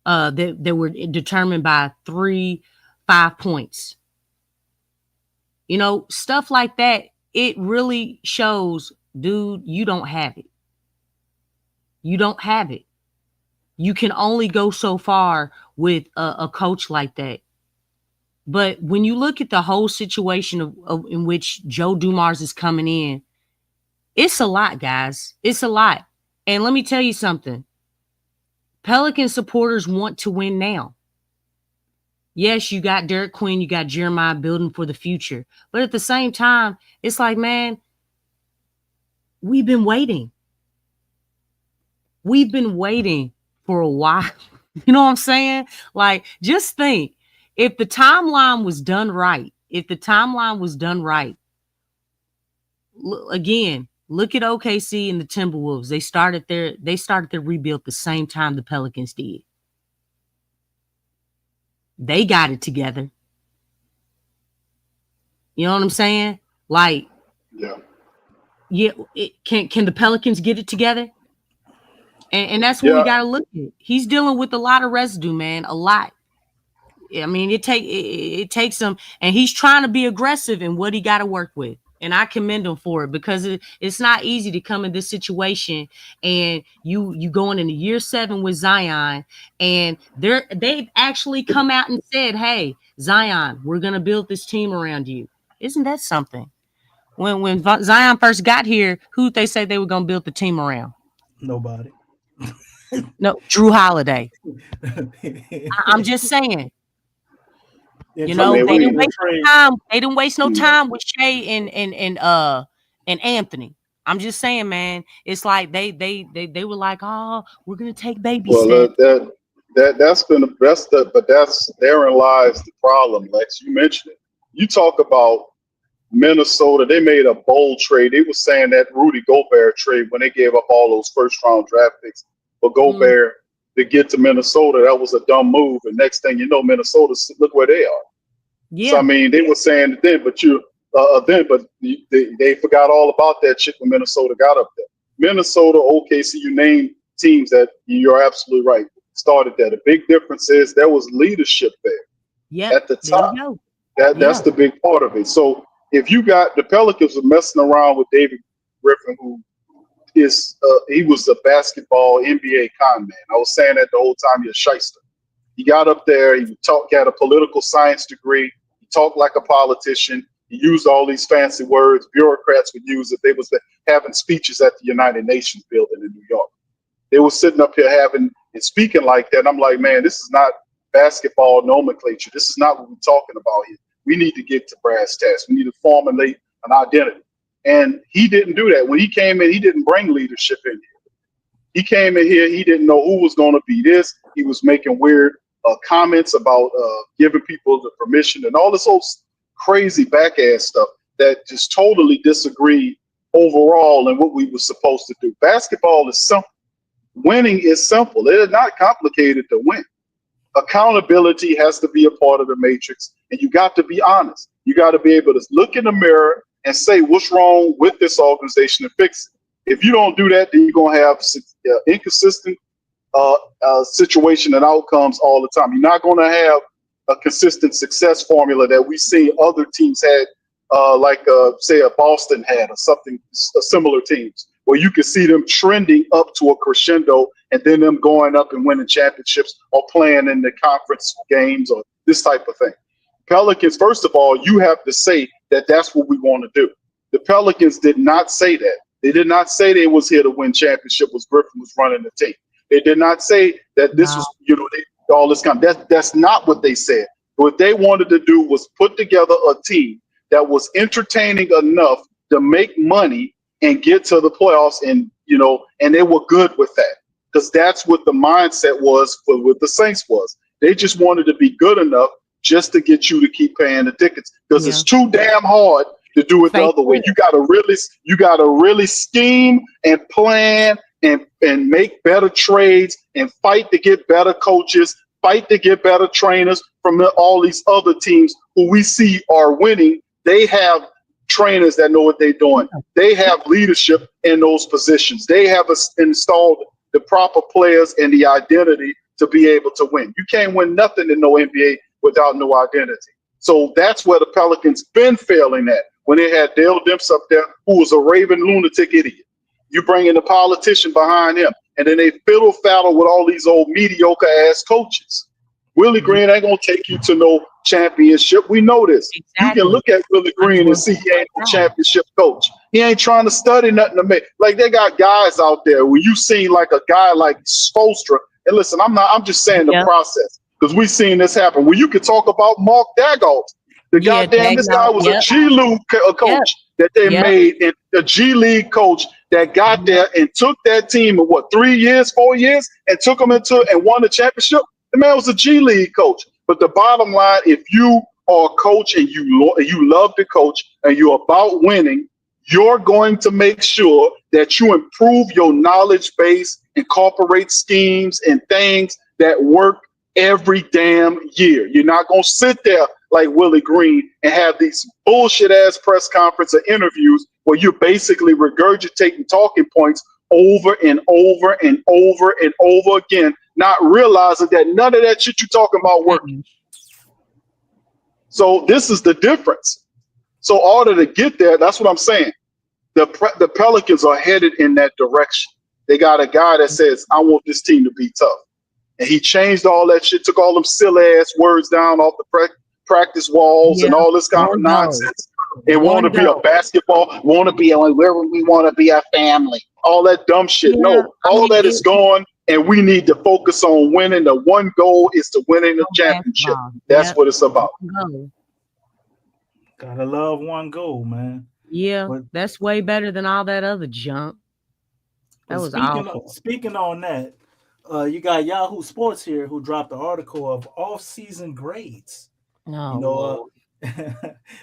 That were determined by 3-5 points. Stuff like that, it really shows, dude, you don't have it. You don't have it. You can only go so far with a coach like that. But when you look at the whole situation in which Joe Dumars is coming in, it's a lot, guys. It's a lot. And let me tell you something. Pelican supporters want to win now. Yes, you got Derek Queen, you got Jeremiah building for the future. But at the same time, it's like, man, we've been waiting. We've been waiting for a while. You know what I'm saying? Like, just think, if the timeline was done right, again, look at OKC and the Timberwolves. They started their rebuild the same time the Pelicans did. They got it together. You know what I'm saying? Like, yeah. Can the Pelicans get it together? And that's what we got to look at. He's dealing with a lot of residue, man. A lot. I mean, it takes him, and he's trying to be aggressive in what he got to work with. And I commend him for it, because it's not easy to come in this situation and you going into year 7 with Zion, and they've actually come out and said, "Hey, Zion, we're gonna build this team around you." Isn't that something? When Zion first got here, who'd they say they were gonna build the team around? Nobody. No, Drew Holiday. I'm just saying. You know, they didn't waste no time. They didn't waste no time with Shea and Anthony. I'm just saying, man. It's like they were like, "Oh, we're gonna take baby steps." That's therein lies the problem, Lex. You mentioned it. You talk about Minnesota. They made a bold trade. They were saying that Rudy Gobert trade, when they gave up all those first round draft picks for Gobert to get to Minnesota, that was a dumb move. And next thing you know, Minnesota, look where they are. Yeah. So I mean, they were saying it then, but they forgot all about that shit when Minnesota got up there. Minnesota, OKC, you name teams that you're absolutely right, started there. The big difference is there was leadership there at the top. That's the big part of it. So if you got the Pelicans were messing around with David Griffin, who is he was a basketball NBA con man. I was saying that the whole time. He's a shyster. He got up there. He had a political science degree. He talked like a politician. He used all these fancy words bureaucrats would use if they was having speeches at the United Nations building in New York. They were sitting up here having and speaking like that. And I'm like, man, this is not basketball nomenclature. This is not what we're talking about here. We need to get to brass tacks. We need to formulate an identity. And he didn't do that. When he came in, he didn't bring leadership in here. He came in here, he didn't know who was going to be this. He was making weird comments about giving people the permission and all this old crazy back-ass stuff that just totally disagreed overall in what we were supposed to do. Basketball is simple. Winning is simple. It is not complicated to win. Accountability has to be a part of the matrix, and you got to be honest. You got to be able to look in the mirror and say what's wrong with this organization and fix it. If you don't do that, then you're going to have inconsistent situation and outcomes all the time. You're not going to have a consistent success formula that we see other teams had, say a Boston had or something, similar teams, where you can see them trending up to a crescendo and then them going up and winning championships or playing in the conference games or this type of thing. Pelicans, first of all, you have to say that that's what we want to do. The Pelicans did not say that. They did not say they was here to win championship was Griffin was running the team. They did not say that this was, all this kind of, that's not what they said. What they wanted to do was put together a team that was entertaining enough to make money and get to the playoffs, and and they were good with that, because that's what the mindset was for what the Saints was. They just wanted to be good enough just to get you to keep paying the tickets, because it's too damn hard to do it the other way. You gotta really scheme and plan and make better trades and fight to get better coaches, fight to get better trainers from all these other teams who we see are winning. They have trainers that know what they're doing. They have leadership in those positions. They have installed the proper players and the identity to be able to win. You can't win nothing in no NBA without no identity. So that's where the Pelicans been failing at, when they had Dale Demps up there, who was a raving lunatic idiot. You bring in a politician behind him, and then they fiddle faddle with all these old mediocre ass coaches. Willie Green ain't gonna take you to no championship. We know this. Exactly. You can look at Willie Green and see he ain't no championship coach. He ain't trying to study nothing to make. Like, they got guys out there where you see like a guy like Spoelstra. And listen, I'm just saying the process, because we've seen this happen. Where you could talk about Mark Dagout. This guy was a G League coach that they made, and a G League coach that got there and took that team in 4 years, and took them into and won the championship. The man was a G League coach. But the bottom line, if you are a coach and you love to coach and you're about winning, You're going to make sure that you improve your knowledge base, incorporate schemes and things that work every damn year. You're not going to sit there like Willie Green and have these bullshit ass press conference or interviews where you're basically regurgitating talking points over and over and over and over again, not realizing that none of that shit you're talking about works. So this is the difference. So in order to get there, that's what I'm saying. The Pelicans are headed in that direction. They got a guy that says, I want this team to be tough. And he changed all that shit, took all them silly ass words down off the practice walls and all this kind of nonsense. And want to be a basketball, want to be where we want to be a family. All that dumb shit. Yeah, No, all that is gone. And we need to focus on winning. The one goal is to winning the championship. That's what it's about. Gotta love one goal, man. Yeah, But that's way better than all that other junk. That was awful. Speaking on that, you got Yahoo Sports here who dropped the article of off-season grades. No,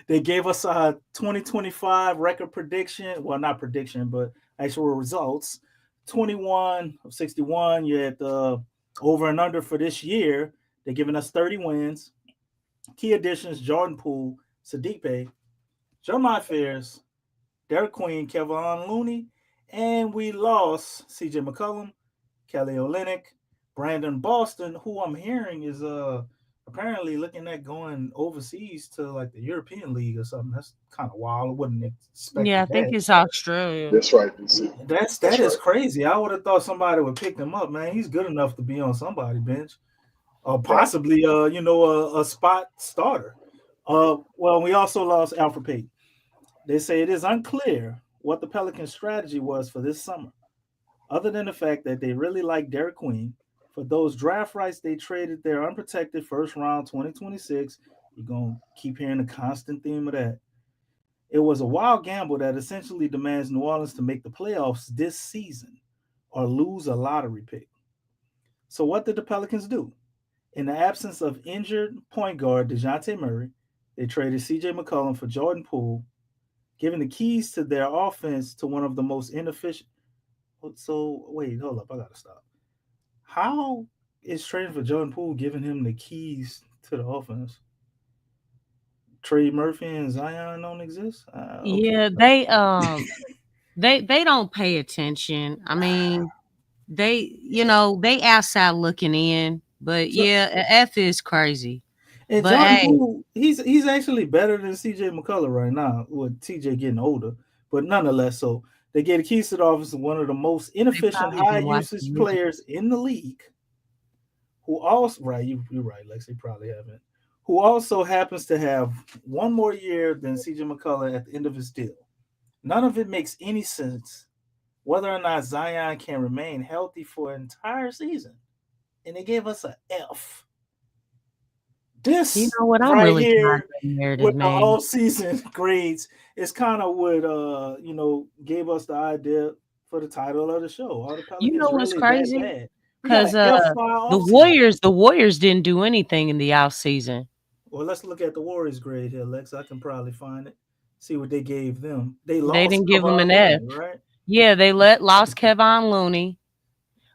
They gave us a 2025 record prediction. Well, not prediction, but actual results. 21 of 61. You had the over and under for this year. They're giving us 30 wins. Key additions: Jordan Poole, Sadiq Jeremiah Fears, Derek Queen, Kevon Looney, and we lost CJ McCollum, Kelly Olynyk, Brandon Boston, who I'm hearing is apparently looking at going overseas to like the European League or something. That's kind of wild. I wouldn't expect. yeah, I think it's Australia. That's right. That is crazy. I would have thought somebody would pick him up, man. He's good enough to be on somebody's bench, or possibly a spot starter. Well, we also lost Alfred Payton. They say it is unclear what the Pelicans' strategy was for this summer, other than the fact that they really like Derek Queen. For those draft rights, they traded their unprotected first round 2026. You're going to keep hearing the constant theme of that. It was a wild gamble that essentially demands New Orleans to make the playoffs this season or lose a lottery pick. So what did the Pelicans do? In the absence of injured point guard DeJounte Murray, they traded CJ McCollum for Jordan Poole, giving the keys to their offense to one of the most inefficient. So, wait, hold up. I got to stop. How is trading for Jordan Poole giving him the keys to the offense? Trey Murphy and Zion don't exist? Okay. Yeah, they don't pay attention. I mean, they outside looking in, but F is crazy. And But Jordan hey, Poole, he's actually better than CJ McCullough right now, with TJ getting older. But nonetheless, so they get the keys to the offense of one of the most inefficient, probably high been watching usage YouTube. players in the league. Who also you're right, Lex. They probably haven't. Who also happens to have one more year than CJ McCullough at the end of his deal. None of it makes any sense whether or not Zion can remain healthy for an entire season. And they gave us an F. This you know what? I'm right really here tired of the narrative, with the man. all-season grades is kind of what gave us the idea for the title of the show. Are the Pelicans You know what's really crazy? that bad? Because the Warriors didn't do anything in the off season. Well, let's look at the Warriors grade here, Lex. I can probably find it. See what they gave them. They didn't give them an Kevon F. Looney, right? Yeah, they lost Kevon Looney,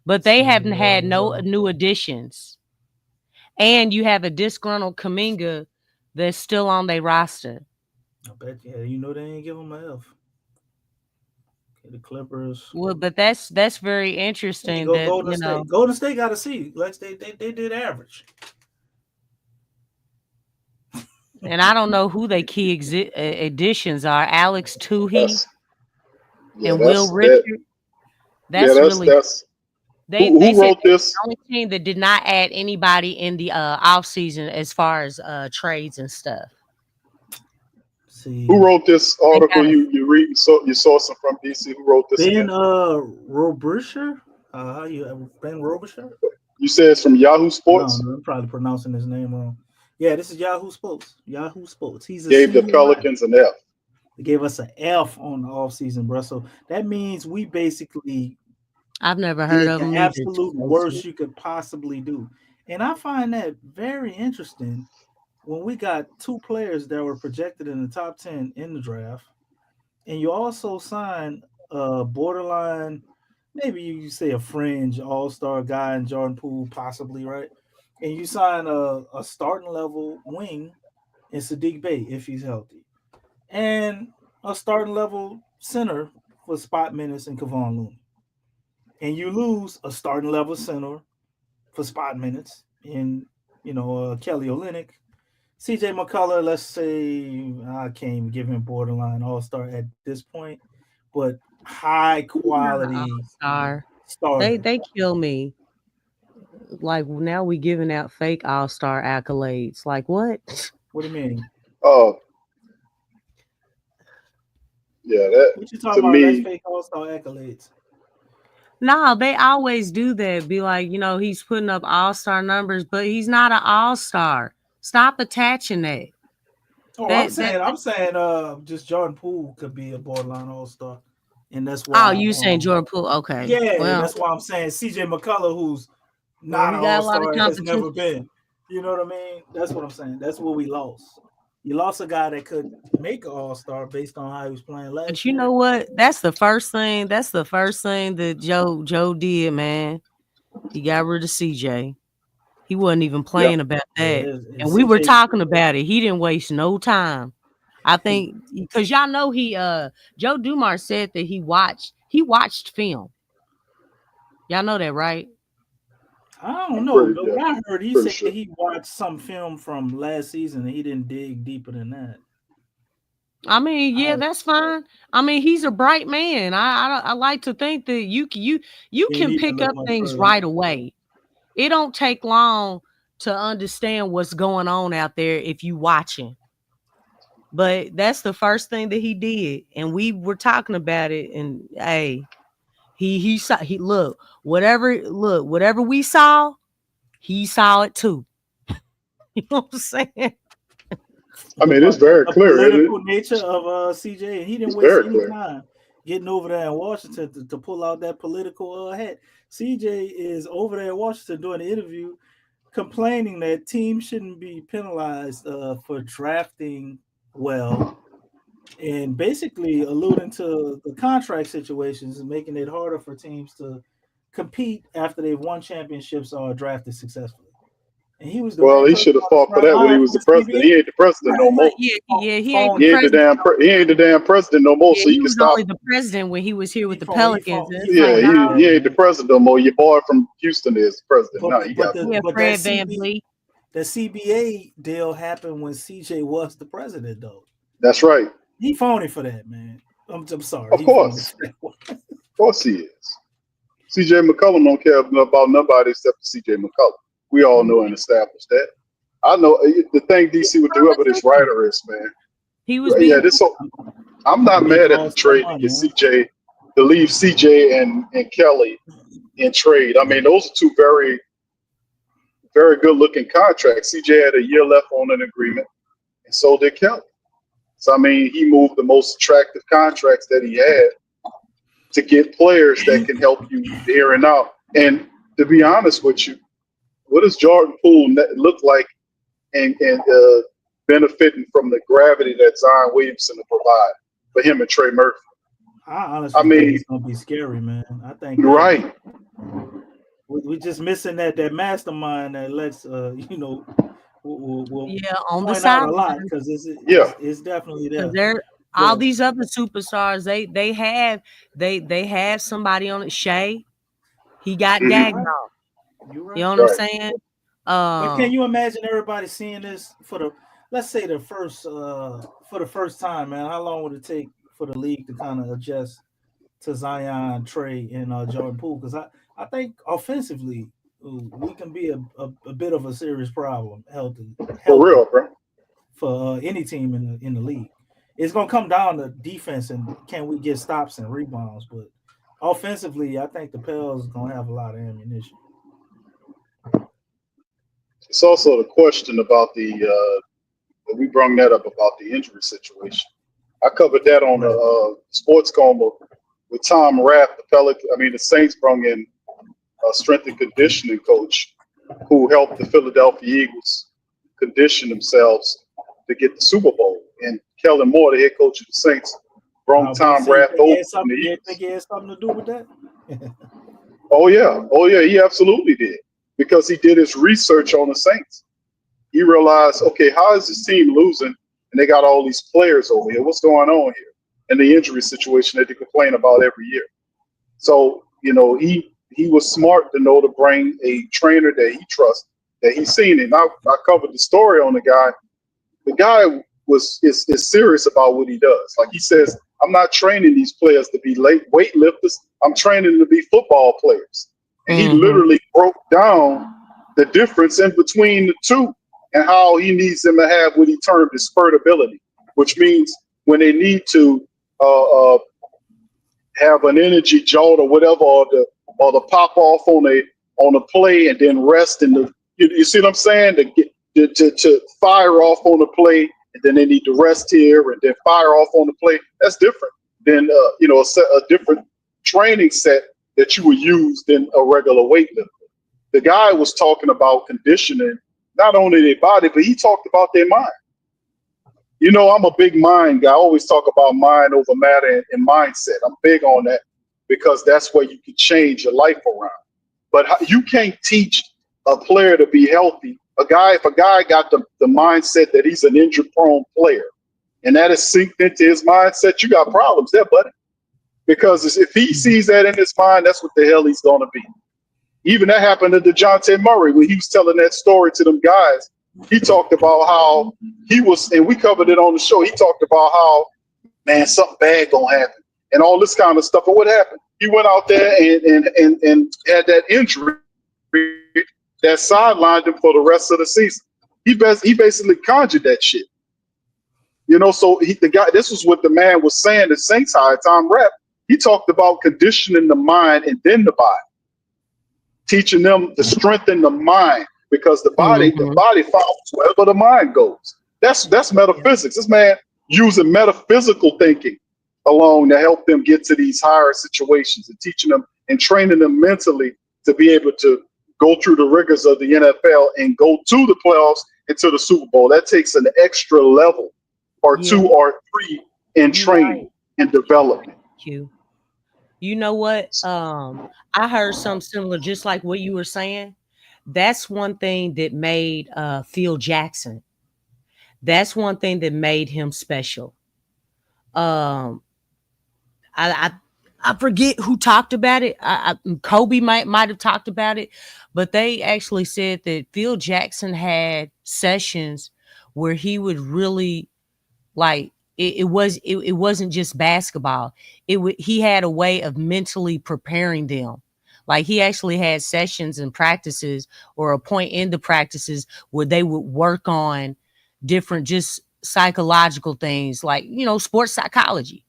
but they haven't had no new additions. And you have a disgruntled Kuminga that's still on their roster. I bet they ain't give them an F. Okay, the Clippers. Well, but that's very interesting. Golden State got a C. Lex, they did average. And I don't know who they key additions are. Alex Tuhi and Will Richard. They who wrote this? The only team that did not add anybody in the off season as far as trades and stuff. See, who wrote this article? You read? So you saw some from DC. Who wrote this? Ben Robrusher. Ben Robrusher? You said it's from Yahoo Sports. No, I'm probably pronouncing his name wrong. Yeah, this is Yahoo Sports. Yahoo Sports. Gave the Pelicans an F. They gave us an F on the offseason, bro. So that means we basically I've never heard of them. The absolute worst you could possibly do. And I find that very interesting when we got two players that were projected in the top 10 in the draft and you also sign a borderline, maybe you say a fringe all-star guy in Jordan Poole, possibly, right? And you sign a starting level wing in Sadiq Bey if he's healthy, and a starting level center for spot minutes in Kevon Looney. And you lose a starting level center for spot minutes in, Kelly Olynyk. CJ McCullough, let's say I can't even give him borderline all star at this point, but high quality All-star. starter. They kill me. Like now we giving out fake all-star accolades. Like what? What do you mean? Oh, yeah, that What you to talking about? That's me, fake all star accolades. No, they always do that. Be like, he's putting up all-star numbers, but he's not an all-star. Stop attaching that. Oh, I'm That saying, just Jordan Poole could be a borderline all star, and that's Oh, why, you saying Jordan Poole? Okay. yeah, and Well, that's why I'm saying CJ McCullough, who's not he an got all a lot of star, has competition. never been. You know what I mean? That's what I'm saying. That's what we lost. You lost a guy that could make an all star based on how he was playing But last you year. know what? That's the first thing. That's the first thing that Joe did, man. He got rid of CJ. He wasn't even yeah, playing about Yeah, that. and And we were CJ, talking about it. He didn't waste no time. I think because y'all know Joe Dumars said that he watched film. Y'all know that, right? I don't know. pretty, The yeah, way I heard, he pretty said sure. he watched some film from last season and he didn't dig deeper than that. I mean, yeah, I, that's fine. I mean, he's a bright man. I like to think that you he didn't can need to pick look up much things further. right away. It don't take long to understand what's going on out there if you watching. But that's the first thing that he did, and we were talking about it. And hey, he saw he whatever we saw, he saw it too. You know what I'm saying? I the, mean, it's po- the, very the clear, isn't it? political nature of CJ, and he didn't It's waste very any clear. time getting over there in Washington to pull out that political hat. CJ is over there in Washington doing the interview, complaining that teams shouldn't be penalized for drafting well, and basically alluding to the contract situations and making it harder for teams to compete after they've won championships or drafted successfully. And he was the Well, very he first should have one on fought the for front that when he line was for the the president. He CBA. ain't the president no more. He ain't the Phony. He ain't the president. damn president no more. Yeah, So he you can was stop. only the president when he was here with He the phone he Pelicans. phone And he it's like, Yeah, phony for no, he that, ain't the man. president no more. Your boy from Houston is the president. But Now he but got the yeah, but that Fred Van CB Vliet. the CBA deal happened when CJ was the president, though. That's right. He phony for that, man. I'm sorry, Of he phony course, for that one. of course he is. CJ McCollum don't care about nobody except for CJ McCollum. We all know and established that. I know the thing DC with whoever this Competition. writer is, man. He was Yeah, being this. I'm He not needs mad at all the star trade to money, get man. CJ to leave CJ and Kelly in trade. I mean, those are two very, very good looking contracts. CJ had a year left on an agreement, and so did Kelly. So I mean, he moved the most attractive contracts that he had to get players that can help you here and now. And to be honest with you, what does Jordan Poole look like and benefiting from the gravity that Zion Williamson will provide for him and Trey Murphy? I I honestly think mean, it's gonna be scary, man. I think you're that right. we just missing that mastermind that lets will yeah on the point out a lot sideline because Yeah, it's definitely because there. they're all But these other superstars. They have somebody on it. Shea, he got you're hmm gagged right. off. You're You right. know what I'm right. saying? But can Um, you imagine everybody seeing this for the, let's say for the first time, man? How long would it take for the league to kind of adjust to Zion, Trey, and Jordan Poole? Because I think offensively we can be a bit of a serious problem For healthy real, bro. for any team in the league. It's gonna come down to defense and can we get stops and rebounds, but offensively, I think the Pels is gonna have a lot of ammunition. It's also the question about we brung that up about the injury situation. I covered that on the Right. Sports Coma with Tom Rath, the Pelican. I mean, the Saints brung in a strength and conditioning coach who helped the Philadelphia Eagles condition themselves to get the Super Bowl. And Kellen Moore, the head coach of the Saints, brung Tom Rath over from the You East. think he had something to do with that? Oh yeah, he absolutely did, because he did his research on the Saints. He realized, okay, how is this team losing, and they got all these players over here? What's going on here? And the injury situation that they complain about every year. So he was smart to know to bring a trainer that he trusts, that he's seen. And I covered the story on the guy. The guy is serious about what he does. Like he says, I'm not training these players to be weightlifters. I'm training them to be football players. And he literally broke down the difference in between the two and how he needs them to have what he termed his spurtability, which means when they need to have an energy jolt or whatever, or the pop off on a play and then rest in the. You see what I'm saying? To fire off on the play, and then they need to rest here and then fire off on the play. That's different than a different training set that you would use than a regular weightlifter. The guy was talking about conditioning not only their body, but he talked about their mind. I'm a big mind guy. I always talk about mind over matter and mindset. I'm big on that because that's where you can change your life around. But you can't teach a player to be healthy. If a guy got the mindset that he's an injury-prone player, and that is synced into his mindset, you got problems there, buddy. Because if he sees that in his mind, that's what the hell he's going to be. Even that happened to DeJounte Murray when he was telling that story to them guys. He talked about how he was, and we covered it on the show. He talked about how, man, something bad gonna happen, and all this kind of stuff. But what happened? He went out there and had that injury that sidelined him for the rest of the season. He basically conjured that shit. So the guy. This was what the man was saying. The Saints hired Tom Rath. He talked about conditioning the mind and then the body, teaching them to strengthen the mind. Because the body follows wherever the mind goes. That's metaphysics. This man using metaphysical thinking alone to help them get to these higher situations and teaching them and training them mentally to be able to go through the rigors of the NFL and go to the playoffs and to the Super Bowl. That takes an extra level or two or three in training and development. You know what? I heard something similar, just like what you were saying. That's one thing that made Phil Jackson. That's one thing that made him special. I forget who talked about it. Kobe might have talked about it, but they actually said that Phil Jackson had sessions where he would really like it wasn't just basketball. He had a way of mentally preparing them. Like he actually had sessions and practices or a point in the practices where they would work on different just psychological things like, sports psychology,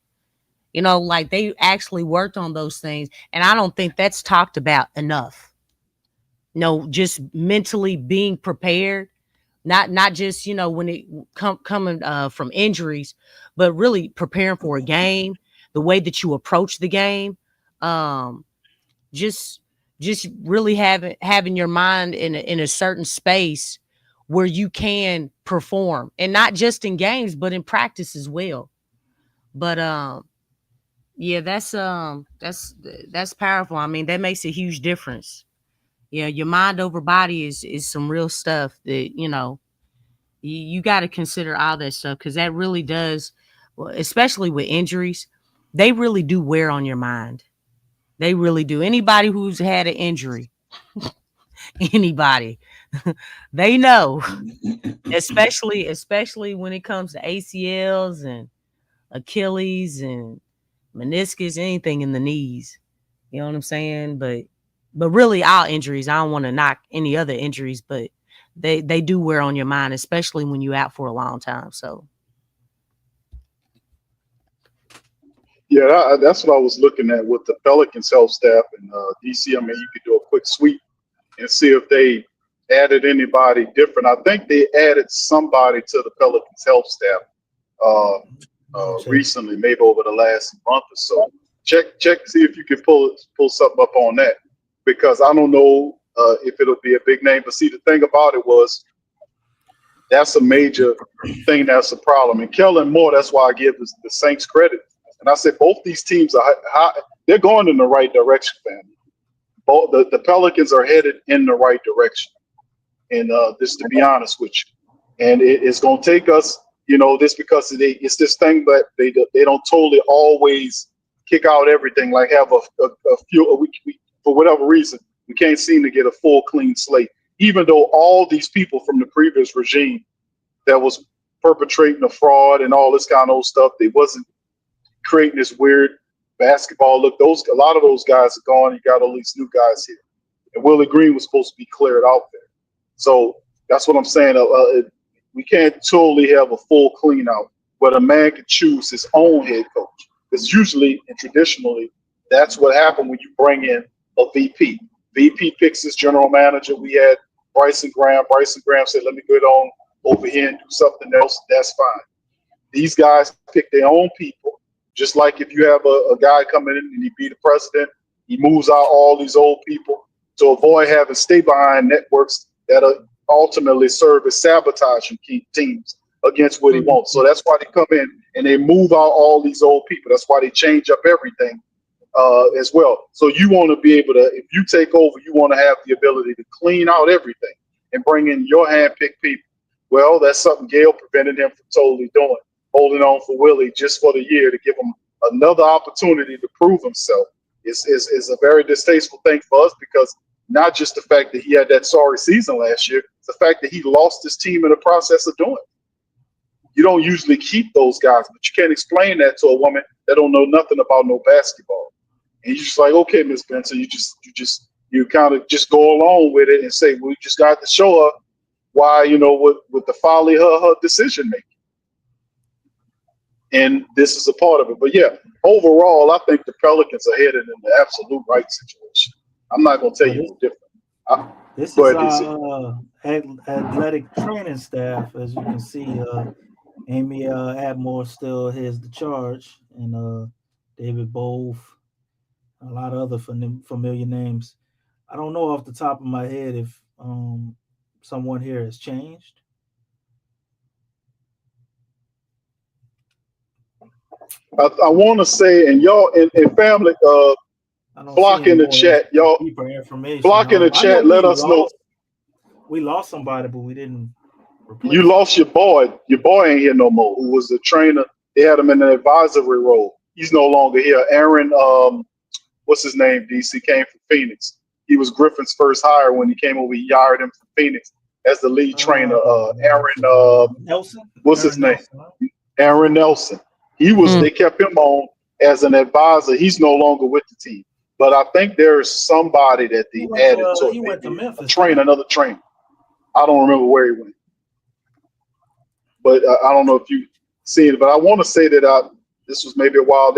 like they actually worked on those things. And I don't think that's talked about enough. Just mentally being prepared, not just, when it coming from injuries, but really preparing for a game, the way that you approach the game. Just really having your mind in a certain space where you can perform, and not just in games, but in practice as well. But yeah, that's powerful. I mean, that makes a huge difference. Yeah, your mind over body is some real stuff that you got to consider all that stuff, because that really does, especially with injuries, they really do wear on your mind. They really do. Anybody who's had an injury, anybody, they know, especially when it comes to ACLs and Achilles and meniscus, anything in the knees. You know what I'm saying? But really all injuries, I don't want to knock any other injuries, but they do wear on your mind, especially when you're out for a long time. So. Yeah, that's what I was looking at with the Pelicans health staff and DC. I mean, you could do a quick sweep and see if they added anybody different. I think they added somebody to the Pelicans health staff recently, maybe over the last month or so. Check, see if you can pull something up on that, because I don't know if it'll be a big name. But see, the thing about it was that's a major thing. That's a problem. And Kellen Moore, that's why I give the Saints credit. And I said both these teams they're going in the right direction, family. Both the Pelicans are headed in the right direction. And this, to be honest with you, and it's going to take us, this because it's this thing, but they don't totally always kick out everything. Like have a week for whatever reason, we can't seem to get a full clean slate. Even though all these people from the previous regime that was perpetrating the fraud and all this kind of old stuff, they wasn't creating this weird basketball look. A lot of those guys are gone. You got all these new guys here, and Willie Green was supposed to be cleared out there. So that's what I'm saying. We can't totally have a full clean out, but a man can choose his own head coach. Because usually and traditionally, that's what happened when you bring in a VP. VP picks his general manager. We had Bryson Graham. Bryson Graham said, let me go on over here and do something else. That's fine. These guys pick their own people. Just like if you have a guy coming in and he be the president, he moves out all these old people to avoid having stay behind networks that ultimately serve as sabotaging teams against what he wants. So that's why they come in and they move out all these old people. That's why they change up everything as well. So you want to be able to, if you take over, you want to have the ability to clean out everything and bring in your hand-picked people. Well, that's something Gail prevented him from totally doing, holding on for Willie just for the year to give him another opportunity to prove himself. Is a very distasteful thing for us, because not just the fact that he had that sorry season last year, it's the fact that he lost his team in the process of doing it. You don't usually keep those guys, but you can't explain that to a woman that don't know nothing about no basketball. And you're just like, okay, Miss Benson, you kind of just go along with it and say, well, you just got to show her why, with the folly of her decision making. And this is a part of it. But yeah, overall, I think the Pelicans are headed in the absolute right situation. I'm not going to tell you no different. This is our athletic training staff. As you can see, Amy Atmore still has the charge, and David Bove, a lot of other familiar names. I don't know off the top of my head if someone here has changed. I want to say, and y'all and family, block in the chat, y'all. Block in the chat. Let us know. We lost somebody, but we didn't. You lost your boy. Your boy ain't here no more. Who was the trainer? They had him in an advisory role. He's no longer here. Aaron, what's his name? DC came from Phoenix. He was Griffin's first hire when he came over. He hired him from Phoenix as the lead trainer. Aaron, Nelson. What's his name? Aaron Nelson. He was. They kept him on as an advisor. He's no longer with the team. But I think there's somebody that they added to it. He went to Memphis. Another trainer. I don't remember where he went. But I don't know if you've seen it. But I want to say that this was maybe a while.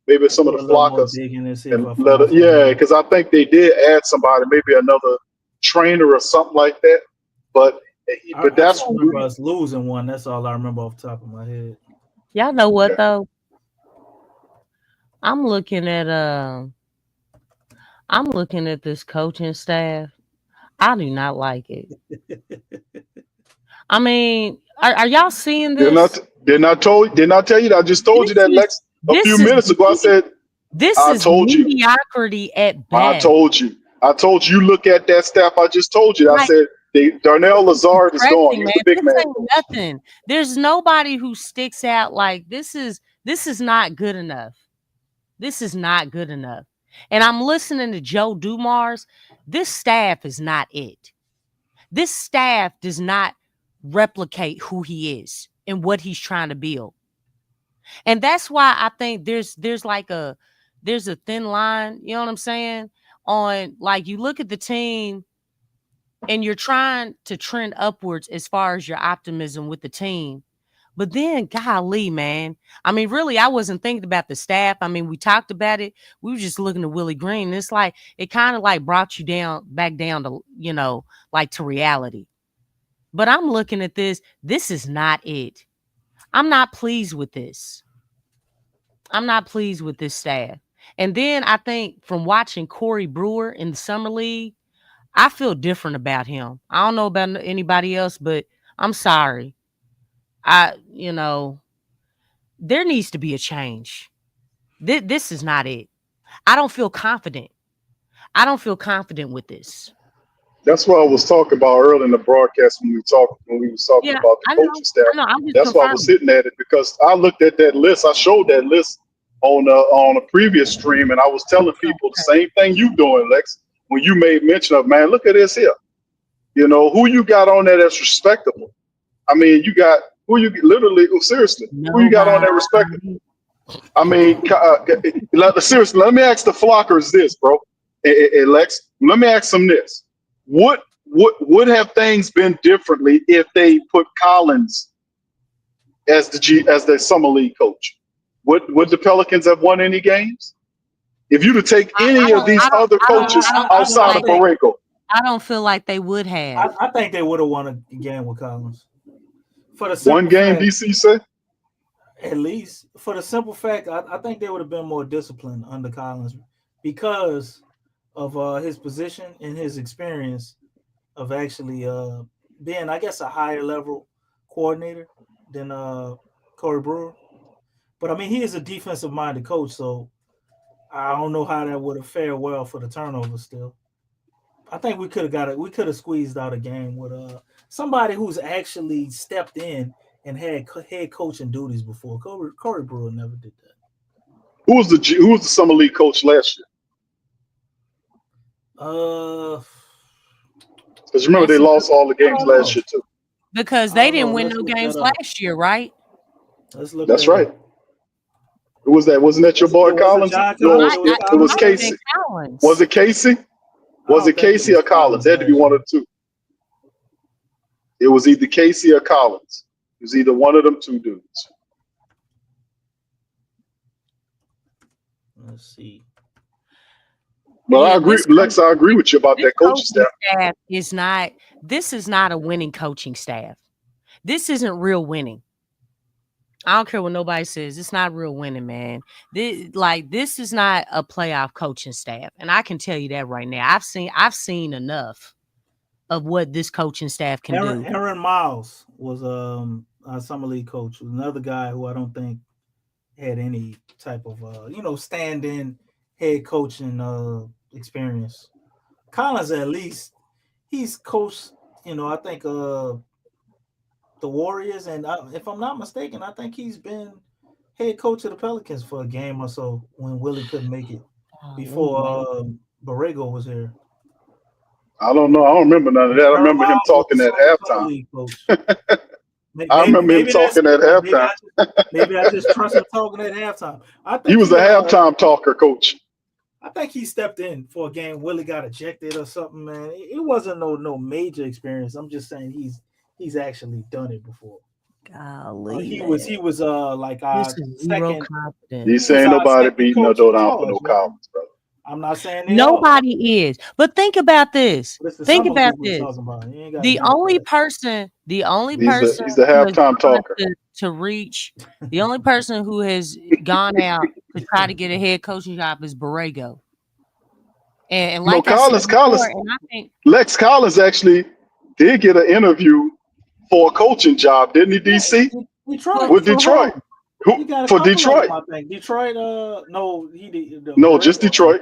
Maybe some of the flockers. Yeah, because I think they did add somebody, maybe another trainer or something like that. But that's I remember us losing one. That's all I remember off the top of my head. Y'all know what though? I'm looking at this coaching staff. I do not like it. I mean, are y'all seeing this? Did not tell you that? I just told you that, Lex, a few minutes ago. I said this is mediocrity at best. I told you. Look at that staff. I just told you. I said Darnell Lazard is gone. He's the big man. Nothing. There's nobody who sticks out like this is not good enough. This is not good enough. And I'm listening to Joe Dumars. This staff is not it. This staff does not replicate who he is and what he's trying to build. And that's why I think there's a thin line, you know what I'm saying? On like you look at the team and you're trying to trend upwards as far as your optimism with the team. But then, golly, man. I mean, really, I wasn't thinking about the staff. I mean, we talked about it. We were just looking at Willie Green. It's like it kind of like brought you back down to, like to reality. But I'm looking at this. This is not it. I'm not pleased with this. I'm not pleased with this staff. And then I think from watching Corey Brewer in the Summer League, I feel different about him. I don't know about anybody else, but I'm sorry. There needs to be a change. This is not it. I don't feel confident. I don't feel confident with this. That's what I was talking about earlier in the broadcast when we was talking Yeah, about the I know. coaching staff. I know. I'm just That's why I was confirming. hitting at it, because I looked at that list. I showed that list on a previous stream, and I was telling people the same thing you doing, Lex, when you made mention of, man, look at this here. You know, who you got on there that's respectable? I mean, you got literally, seriously, who you got on there respectable? I mean, seriously, let me ask the flockers this, bro. Lex, let me ask them this. What would have things been differently if they put Collins as the summer league coach? Would the Pelicans have won any games? If you to take any of these other coaches outside of Borrego? I don't feel like they would have. I think they would have won a game with Collins. For the One game, fact, DC said? at least for the simple fact, I think they would have been more disciplined under Collins because of his position and his experience of actually being, I guess, a higher level coordinator than Corey Brewer. But I mean, he is a defensive minded coach, so I don't know how that would have fared well for the turnovers still. I think we could have got it. We could have squeezed out a game with somebody who's actually stepped in and had head coaching duties before. Corey Brewer never did that. Who was the summer league coach last year? Because remember, they lost all the games last year too. Because they didn't win no games last year, right? Let's look. That's right. Who was that? Wasn't that your boy Collins? No, it was Casey. Was it Casey? Was it Casey or Collins? It had to be one of the two. It was either Casey or Collins. It was either one of them two dudes. Let's see. Well, I agree, Lex. I agree with you about that coaching staff. This is not a winning coaching staff. This isn't real winning. I don't care what nobody says. It's not real winning, man. This is not a playoff coaching staff, and I can tell you that right now. I've seen enough of what this coaching staff can do. Aaron Miles was a summer league coach. Another guy who I don't think had any type of stand-in head coaching experience. Collins, at least, he's coached. I think the Warriors, and if I'm not mistaken, I think he's been head coach of the Pelicans for a game or so when Willie couldn't make it before Borrego was here. I don't know. I don't remember none of that. I remember him talking at halftime. I remember him talking at halftime. Maybe I just trust him talking at halftime. I think he was a halftime talker, coach. I think he stepped in for a game. Willie got ejected or something, man. It wasn't no major experience. I'm just saying he's actually done it before. Golly, he was like our second. He's saying nobody beating no door down for no Collins, brother. I'm not saying nobody is, but think about this. Think about this. The only person he's the halftime talker to reach. The only person who has gone out to try to get a head coaching job is Borrego. And like Collins, and I think Lex Collins actually did get an interview for a coaching job, didn't he, DC? With Detroit. For Detroit. I think Detroit. No, he did. No, just Detroit.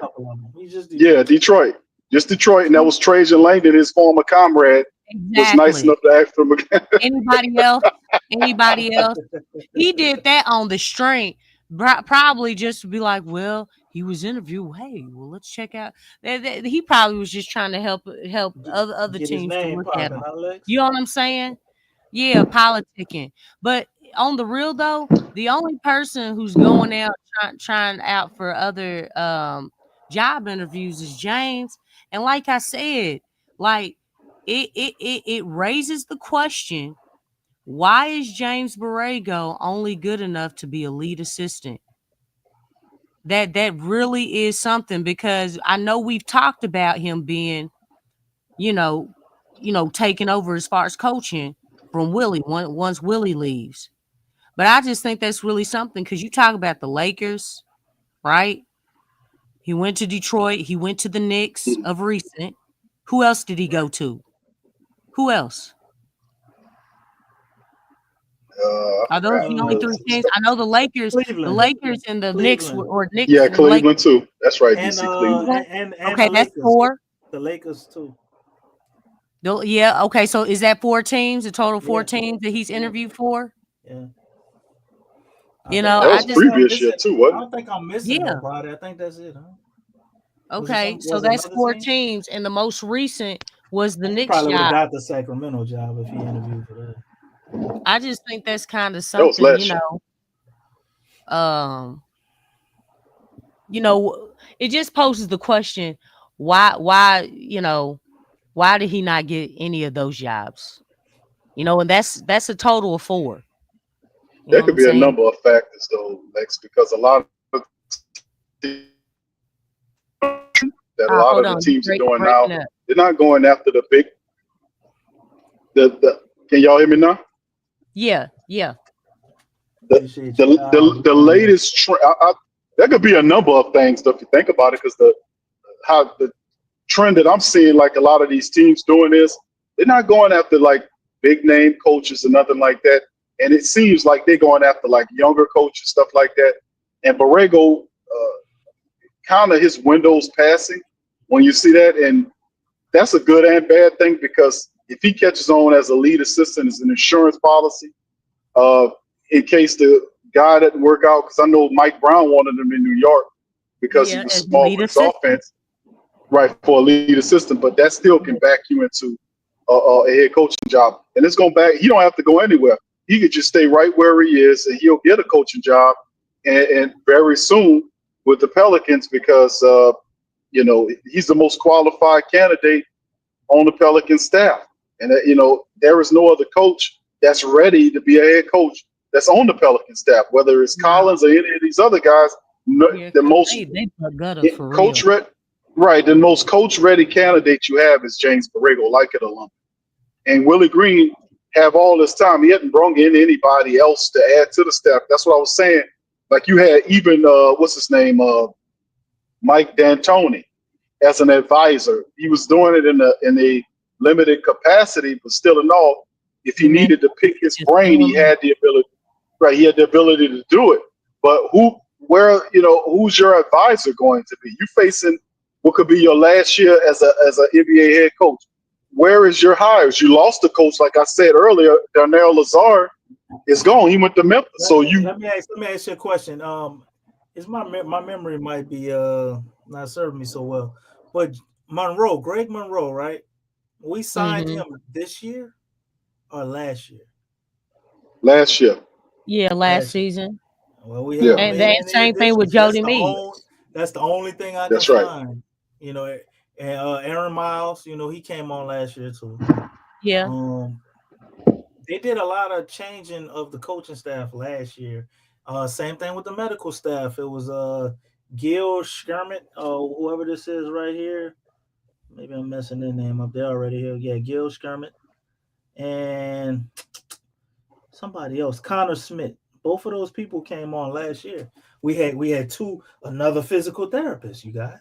Yeah, Detroit. Just Detroit, and that was Trajan Langdon, his former comrade, was nice enough to ask him again. Anybody else? He did that on the strength, probably just to be like, well, he was interviewed. Hey, well, let's check out. He probably was just trying to help other teams to look at him. You know what I'm saying? Yeah, politicking. But on the real though, the only person who's going out trying out for other job interviews is James. And like I said, like it raises the question, why is James Borrego only good enough to be a lead assistant? That really is something, because I know we've talked about him being, taking over as far as coaching from Willie once Willie leaves. But I just think that's really something, because you talk about the Lakers, right? He went to Detroit. He went to the Knicks of recent. Who else did he go to? Who else? Are those the only three teams? I know the Lakers Cleveland. and the Knicks Cleveland. or Knicks Yeah, and the Lakers. Cleveland too. That's right, And DC. Cleveland. and Okay, the that's Lakers. 4. The Lakers too. Yeah, okay. So is that 4 teams? The total 4 Yeah. teams that he's interviewed for? Yeah. You know, That I was just previous year too, I wasn't don't think I'm missing yeah. nobody. I think that's it, huh? Okay, so Was it that's another 4 team? teams, and the most recent was the He Knicks probably would have job. got the Sacramento job if he interviewed for that. I just think that's kind of it? That was something, last year. you know, it just poses the question, why did he not get any of those jobs? You know, and that's a total of 4. You There know what could I'm be a saying? number of factors though, Lex, because a lot of Hold on, you teams are doing now, breaking up. they're not going after the big. The Can y'all hear me now? Yeah. Appreciate you. The latest there could be a number of things though, if you think about it, because the trend that I'm seeing, like a lot of these teams doing is they're not going after like big name coaches or nothing like that, and it seems like they're going after like younger coaches, stuff like that. And Borrego, kind of his windows passing when you see that, and that's a good and bad thing, because if he catches on as a lead assistant as an insurance policy, in case the guy doesn't work out, because I know Mike Brown wanted him in New York because he was as small lead with his assistant. offense, right, for a lead assistant, but that still can back you into a head coaching job. And it's going back, he don't have to go anywhere. He could just stay right where he is and he'll get a coaching job, and very soon with the Pelicans, because he's the most qualified candidate on the Pelican staff. And there is no other coach that's ready to be a head coach that's on the Pelican staff, whether it's Collins or any of these other guys. The most they gutter for coach real. right, the most coach ready candidate you have is James Borrego, like it alum. And Willie Green have all this time. He hadn't brought in anybody else to add to the staff. That's what I was saying. Like you had even what's his name, Mike D'Antoni, as an advisor. He was doing it in a limited capacity, but still in all, if he needed to pick his brain, he had the ability. Right, he had the ability to do it. But who's your advisor going to be? You facing what could be your last year as an NBA head coach. Where is your hires? You lost the coach, like I said earlier. Darnell Lazard is gone. He went to Memphis. Let me ask you a question. Is my memory might be not serving me so well, but Greg Monroe, right? We signed him this year or last year? Last year. Yeah, last season. Well, we haven't And made that any same thing with additions. Jody Meade. That's the only thing I can That's right. find. And Aaron Miles, he came on last year too. Yeah. They did a lot of changing of the coaching staff last year. Same thing with the medical staff. It was Gil Skirmit, whoever this is right here. Maybe I'm messing their name up. They're already here. Yeah, Gil Skirmit. And somebody else, Connor Smith. Both of those people came on last year. We had another physical therapist, you guys,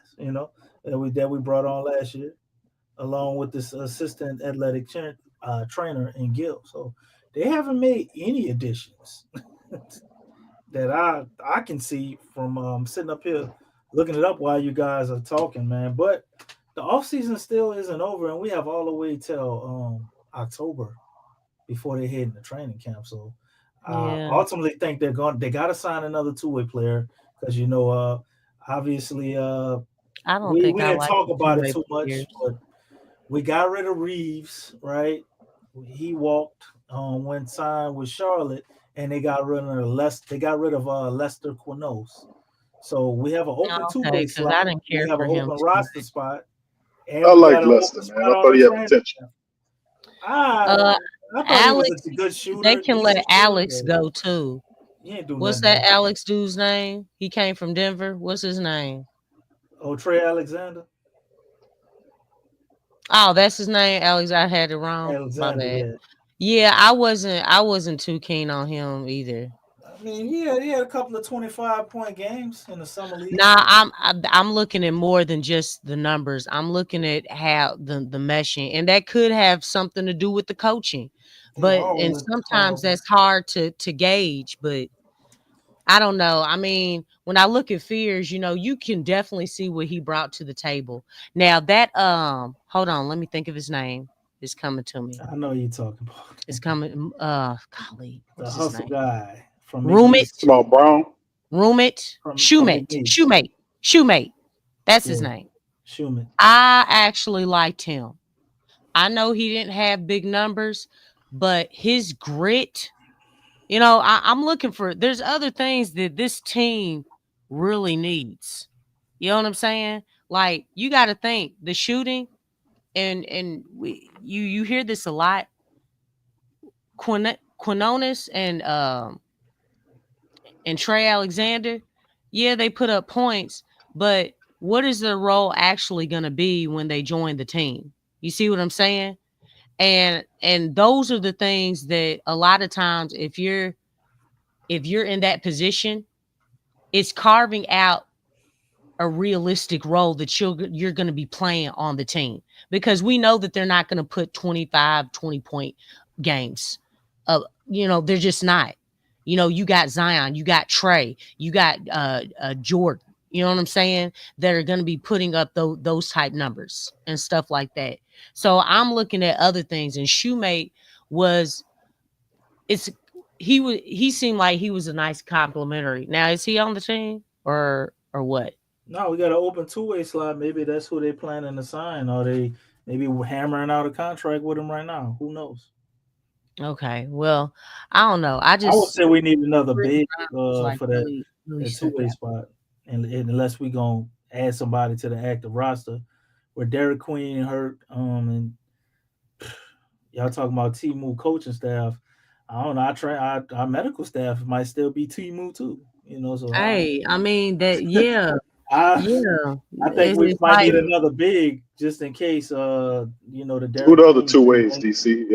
that we brought on last year, along with this assistant athletic trainer in Gil. So they haven't made any additions that I can see from sitting up here looking it up while you guys are talking, man. But the offseason still isn't over, and we have all the way till October before they head into training camp. So ultimately think they got to sign another two-way player, because obviously I don't we think didn't talk about it too much, but we got rid of Reeves, right? He walked when signed with Charlotte, and they got rid of Lester Quinos. So we have an open two-way slot. I didn't care we have for an him open roster spot. And I we like got an Lester, open man. spot I thought he had potential. I thought he was a good shooter. They can let Alex shooter, go too. What's that Alex dude's name? He came from Denver. What's his name? Trey Alexander. Oh, that's his name. Alex. I had it wrong. Alexander, my bad. Yeah, I wasn't too keen on him either. I mean, he had a couple of 25-point games in the summer league. Nah, I'm looking at more than just the numbers. I'm looking at how the meshing, and that could have something to do with the coaching. They But all and look sometimes horrible. that's hard to gauge. But I don't know. I mean, when I look at Fears, you can definitely see what he brought to the table. Now that hold on, let me think of his name. It's coming to me. I know you're talking about It's coming. Golly, the what's his hustle name? guy from McNeese. Roommate, Jamal Brown. roommate, From shoemate, McNeese. shoemate, shoemate. That's his Yeah, name. Schumann. I actually liked him. I know he didn't have big numbers, but his grit, I'm looking for, there's other things that this team really needs. You know what I'm saying? Like, you got to think the shooting, you hear this a lot. Quinones and Trey Alexander, yeah, they put up points, but what is their role actually going to be when they join the team? You see what I'm saying? And those are the things that a lot of times, if you're in that position, it's carving out a realistic role that you're going to be playing on the team, because we know that they're not going to put 25 20-point games. They're just not. You got Zion, you got Trey, you got Jordan, you know what I'm saying, that are going to be putting up those type numbers and stuff like that. So I'm looking at other things, and Shoemate was it's he seemed like he was a nice complimentary. Now, is he on the team or what? No, we got an open two-way slot. Maybe that's who they planning to sign, or they maybe hammering out a contract with him right now. Who knows? Okay, well, I don't know. I I would just say we need another Brittany big Griner was like for that really, really that stuck two-way out. spot, and unless we gonna add somebody to the active roster, where Derek Queen hurt, and y'all talking about Timu coaching staff. I don't know. Our medical staff might still be Timu too. So Hey, I mean that, yeah, I yeah. I think we It's might like, need another big just in case. The Who Derek the other Queen two thing. ways, DC?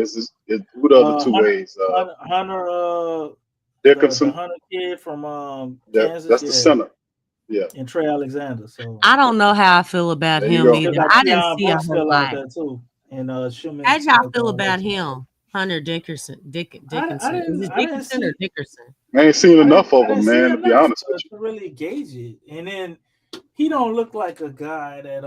Who the other two Hunter, ways? Hunter, the Dickinson. Hunter kid from Yeah, Kansas, that's the yeah, center. Yeah, and Trey Alexander. So I don't know how I feel about there you him go. they either. got I didn't Keon see a Brooks whole still out lot. there too, and How Schumann. y'all feel about him, Hunter Dickerson? I Dickinson. Is it didn't Dickinson or see Dickerson? I ain't seen enough of I didn't them, see man. To be enough honest with to really gauge it. And then he don't look like a guy that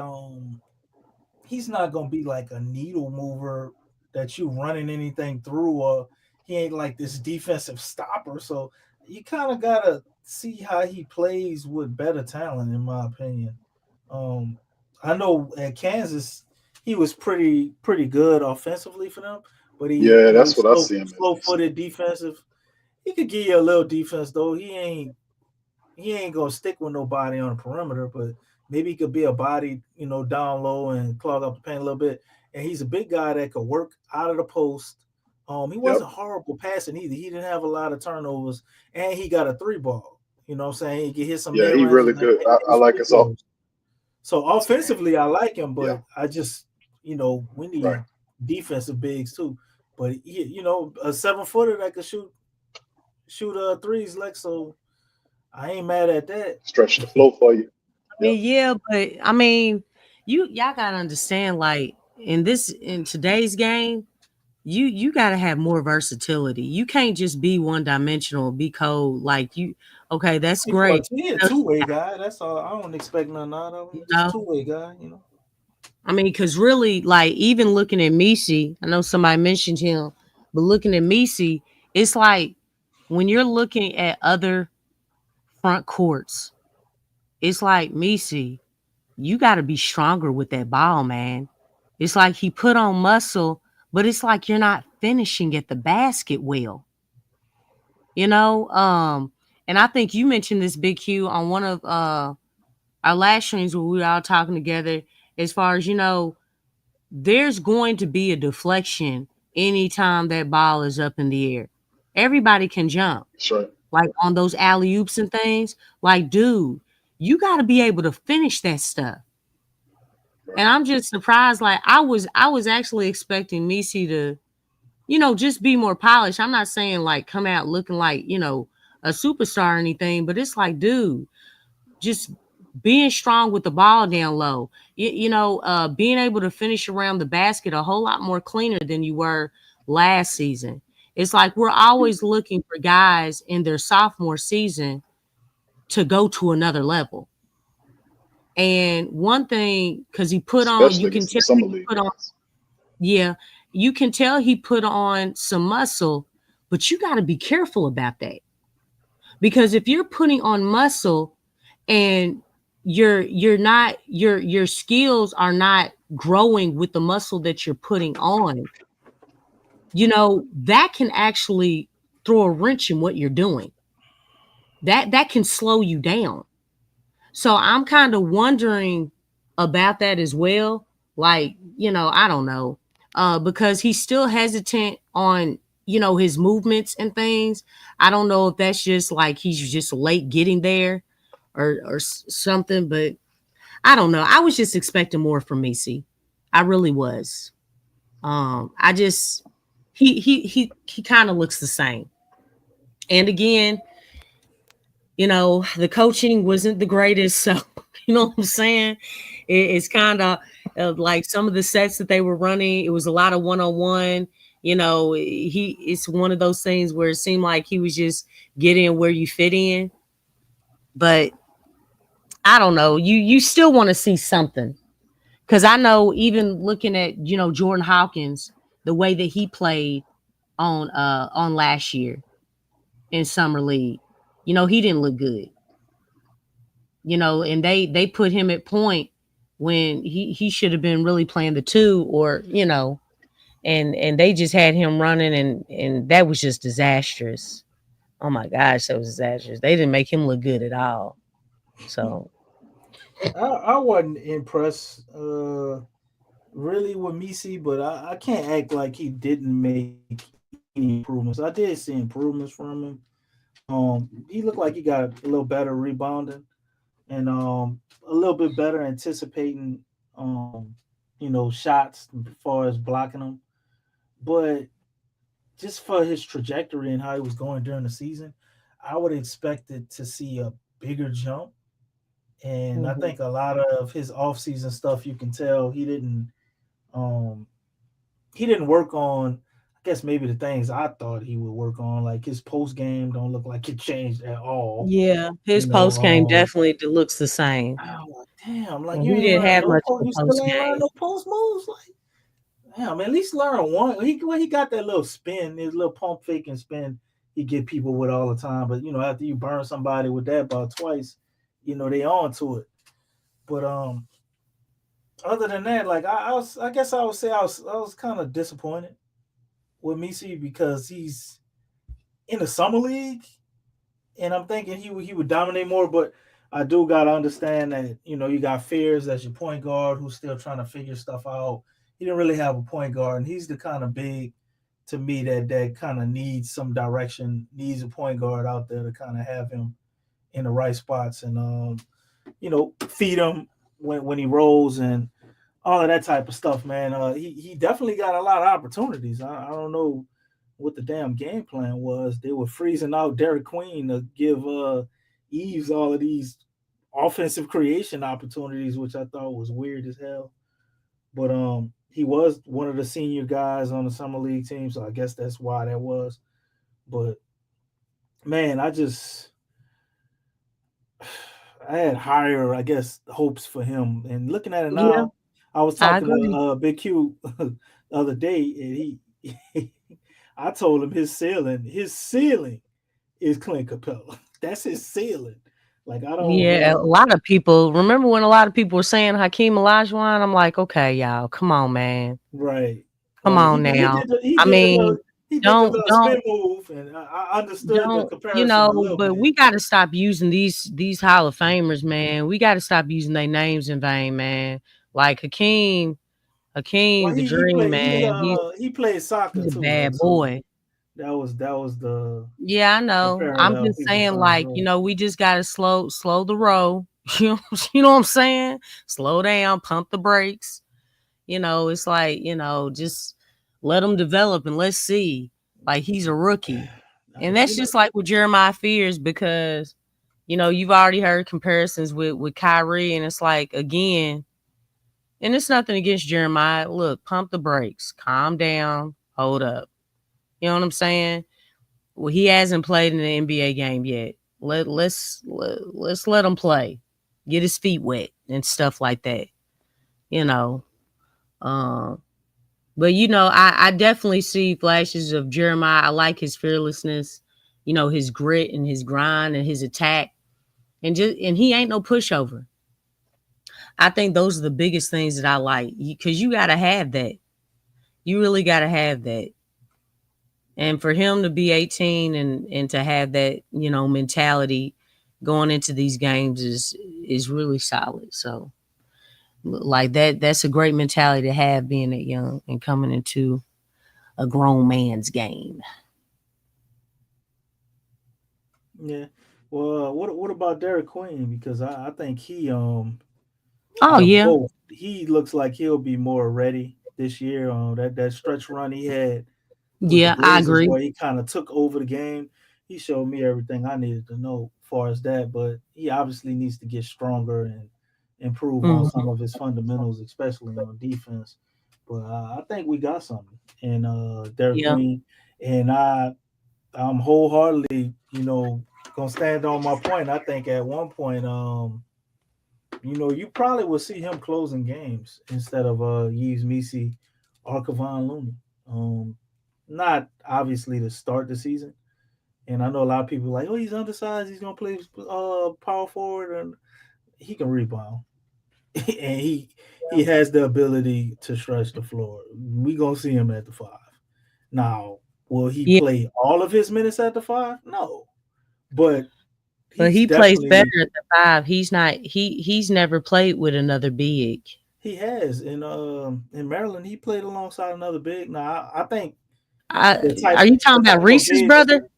he's not gonna be like a needle mover that you running anything through, or he ain't like this defensive stopper. So you kind of gotta see how he plays with better talent, in my opinion. Um, I know at Kansas he was pretty good offensively for them, but you. Yeah, that's he's what I see him as, slow DC. footed defensive. He could give you a little defense though. He ain't gonna stick with nobody on the perimeter, but maybe he could be a body, down low and clog up the paint a little bit. And he's a big guy that could work out of the post. He Yep. wasn't horrible passing either. He didn't have a lot of turnovers, and he got a three ball. You know what I'm saying? He can hit some Yeah, mid he ranges really and good. hit I some like free his off. throws. So offensively, I like him, Yeah, but I just, we right. need defensive bigs too. But a 7-footer that could shoot threes, like, so I ain't mad at that. Stretch the flow for you. I Yep. mean, yeah, but I mean, y'all gotta understand, like, in today's game, you gotta have more versatility. You can't just be one dimensional, be cold. Like, okay, that's great. He a two-way guy. That's all. I don't expect nothing out of him. You Just know, two-way guy. I mean, because really, like, even looking at Misi, I know somebody mentioned him, but looking at Misi, it's like when you're looking at other front courts, it's like Misi, you got to be stronger with that ball, man. It's like he put on muscle, but it's like you're not finishing at the basket well, you know? And I think you mentioned this, Big Q, on one of our last streams where we were all talking together, as far as, there's going to be a deflection anytime that ball is up in the air. Everybody can jump, That's right. like on those alley oops and things. Like, dude, you got to be able to finish that stuff. Right. And I'm just surprised. Like, I was actually expecting Misi to, just be more polished. I'm not saying like come out looking like, a superstar or anything, but it's like, dude, just being strong with the ball down low. Being able to finish around the basket a whole lot more cleaner than you were last season. It's like we're always looking for guys in their sophomore season to go to another level. And one thing, because he put on, especially you can against the tell summer he league put on, guys. yeah, you can tell he put on some muscle, but you got to be careful about that. Because if you're putting on muscle and you're not your skills are not growing with the muscle that you're putting on, that can actually throw a wrench in what you're doing. That can slow you down. So I'm kind of wondering about that as well. Like, I don't know. Because he's still hesitant on, his movements and things. I don't know if that's just like he's just late getting there or something, but I don't know. I was just expecting more from Messi. I really was. I just he kind of looks the same. And again, the coaching wasn't the greatest. So, you know what I'm saying? It's kind of like some of the sets that they were running, it was a lot of one-on-one. It's one of those things where it seemed like he was just getting where you fit in. But I don't know. You still want to see something. Because I know even looking at, Jordan Hawkins, the way that he played on last year in summer league, he didn't look good. And they put him at point when he should have been really playing the two, or and they just had him running, and that was just disastrous. Oh my gosh, that was disastrous. They didn't make him look good at all. So I wasn't impressed really with Messi, but I can't act like he didn't make any improvements. I did see improvements from him. He looked like he got a little better rebounding and a little bit better anticipating shots as far as blocking them. But just for his trajectory and how he was going during the season, I would expect it to see a bigger jump. And I mhm. think a lot of his offseason stuff, you can tell um he didn't work on, I guess, maybe the things I thought he would work on, like his post game don't look like it changed at all. Yeah, his You know, post game definitely looks the same. I'm like, damn, like And you he ain't didn't learn have no much post, of you a still post ain't learn game. no post moves. Like, damn, at least learn one. He got that little spin, his little pump fake and spin he get people with all the time. But after you burn somebody with that about twice, they on to it. But other than that, like I guess I would say I was kind of disappointed with Messi because he's in the summer league, and I'm thinking he would dominate more. But I do gotta understand that you got Fears as your point guard who's still trying to figure stuff out. He didn't really have a point guard, and he's the kind of big to me that kind of needs some direction, needs a point guard out there to kind of have him in the right spots and feed him when he rolls and all of that type of stuff, man. He definitely got a lot of opportunities. I don't know what the damn game plan was. They were freezing out Derek Queen to give Eves all of these offensive creation opportunities, which I thought was weird as hell. But he was one of the senior guys on the summer league team, so I guess that's why that was. But man, I had higher, I guess, hopes for him. And looking at it Yeah, now, I was I talking to agree. Big Q the other day, and he, I told him his ceiling is Clint Capella. That's his ceiling. Like I don't, Yeah, a lot of people remember when a lot of people were saying Hakeem Olajuwon. I'm like, okay, y'all, come on, man, right, come right. on now. He I did the mean, little he did the don't little don't spin move, and I understood the don't comparison a little but bit. we got to stop using these Hall of Famers, man. We got to stop using their names in vain, man. Like Well, Hakeem, the he Dream played Man. he played soccer He's a too, though. bad So boy. that was Yeah, I the know. I'm parallel just people saying, trying to like, draw. we just gotta slow the roll. You know what I'm saying? Slow down, pump the brakes. It's like, just let him develop and let's see. Like he's a rookie. I And can that's see that. just like what Jeremiah fears because, you've already heard comparisons with Kyrie, and it's like, again, and it's nothing against Jeremiah. Look, pump the brakes, calm down, hold up. You know what I'm saying? Well, he hasn't played in an NBA game yet. Let's let him play, get his feet wet and stuff like that. You know, um, but I definitely see flashes of Jeremiah. I like his fearlessness, his grit and his grind and his attack, and he ain't no pushover. I think those are the biggest things that I like because you got to have that. You really got to have that. And for him to be 18 and to have that, mentality going into these games is really solid. So like that's a great mentality to have being that young and coming into a grown man's game. Yeah. Well, what about Derek Queen? Because I think he Oh out of yeah. both, he looks like he'll be more ready this year. That stretch run he had with the Yeah, I Blazers agree. where he kind of took over the game. He showed me everything I needed to know as far as that, but he obviously needs to get stronger and improve on Mhm. some of his fundamentals, especially on defense. But I think we got something in Derek Yeah. Queen, and I'm wholeheartedly, gonna stand on my point. I think at one point, you probably will see him closing games instead of Yves Misi or Kevon Looney. Um, Not obviously to start the season. And I know a lot of people are like, oh, he's undersized. He's gonna play power forward, and he can rebound, and he has the ability to stretch the floor. We gonna see him at the five. Now, will he Yeah. play all of his minutes at the five? No, but But he's he plays better definitely at the five. He's not he's never played with another big. he has in Maryland. He played alongside another big. Now, I think I the Are type you talking the about type of Reese's big. brother?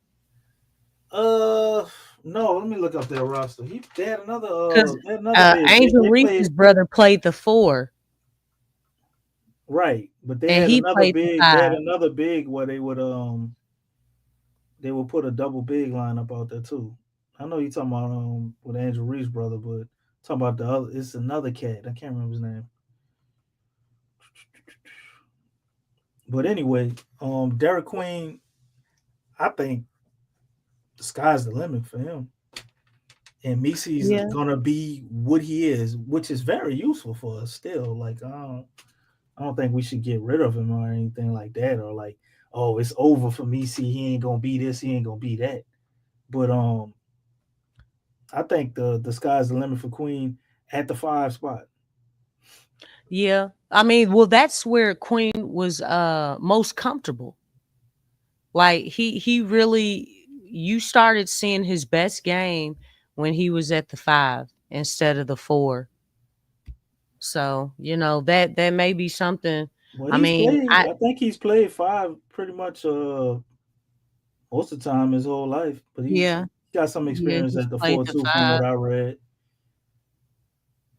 No. Let me look up their roster. They had another. Because They had another big. Angel They Reese's played brother played the four, right, but they and had he another played the big. They had five. another big where they would put a double big lineup out there too. I know you talking about with Angel Reese's brother, but talking about the other. It's another cat. I can't remember his name. But anyway, Derek Queen. I think the sky's the limit for him. And Misi's Yeah. gonna be what he is, which is very useful for us still. Like I don't think we should get rid of him or anything like that, or like, oh, it's over for Misi. He ain't gonna be this. He ain't gonna be that. But I think the sky's the limit for Queen at the five spot. Yeah. I mean, well, that's where Queen was most comfortable. Like he really you started seeing his best game when he was at the five instead of the four. So, that may be something. Well, I he's mean, played. I think he's played five pretty much most of the time his whole life. But he's yeah, got some yeah, experience he's at the played four the too, from what five. I read.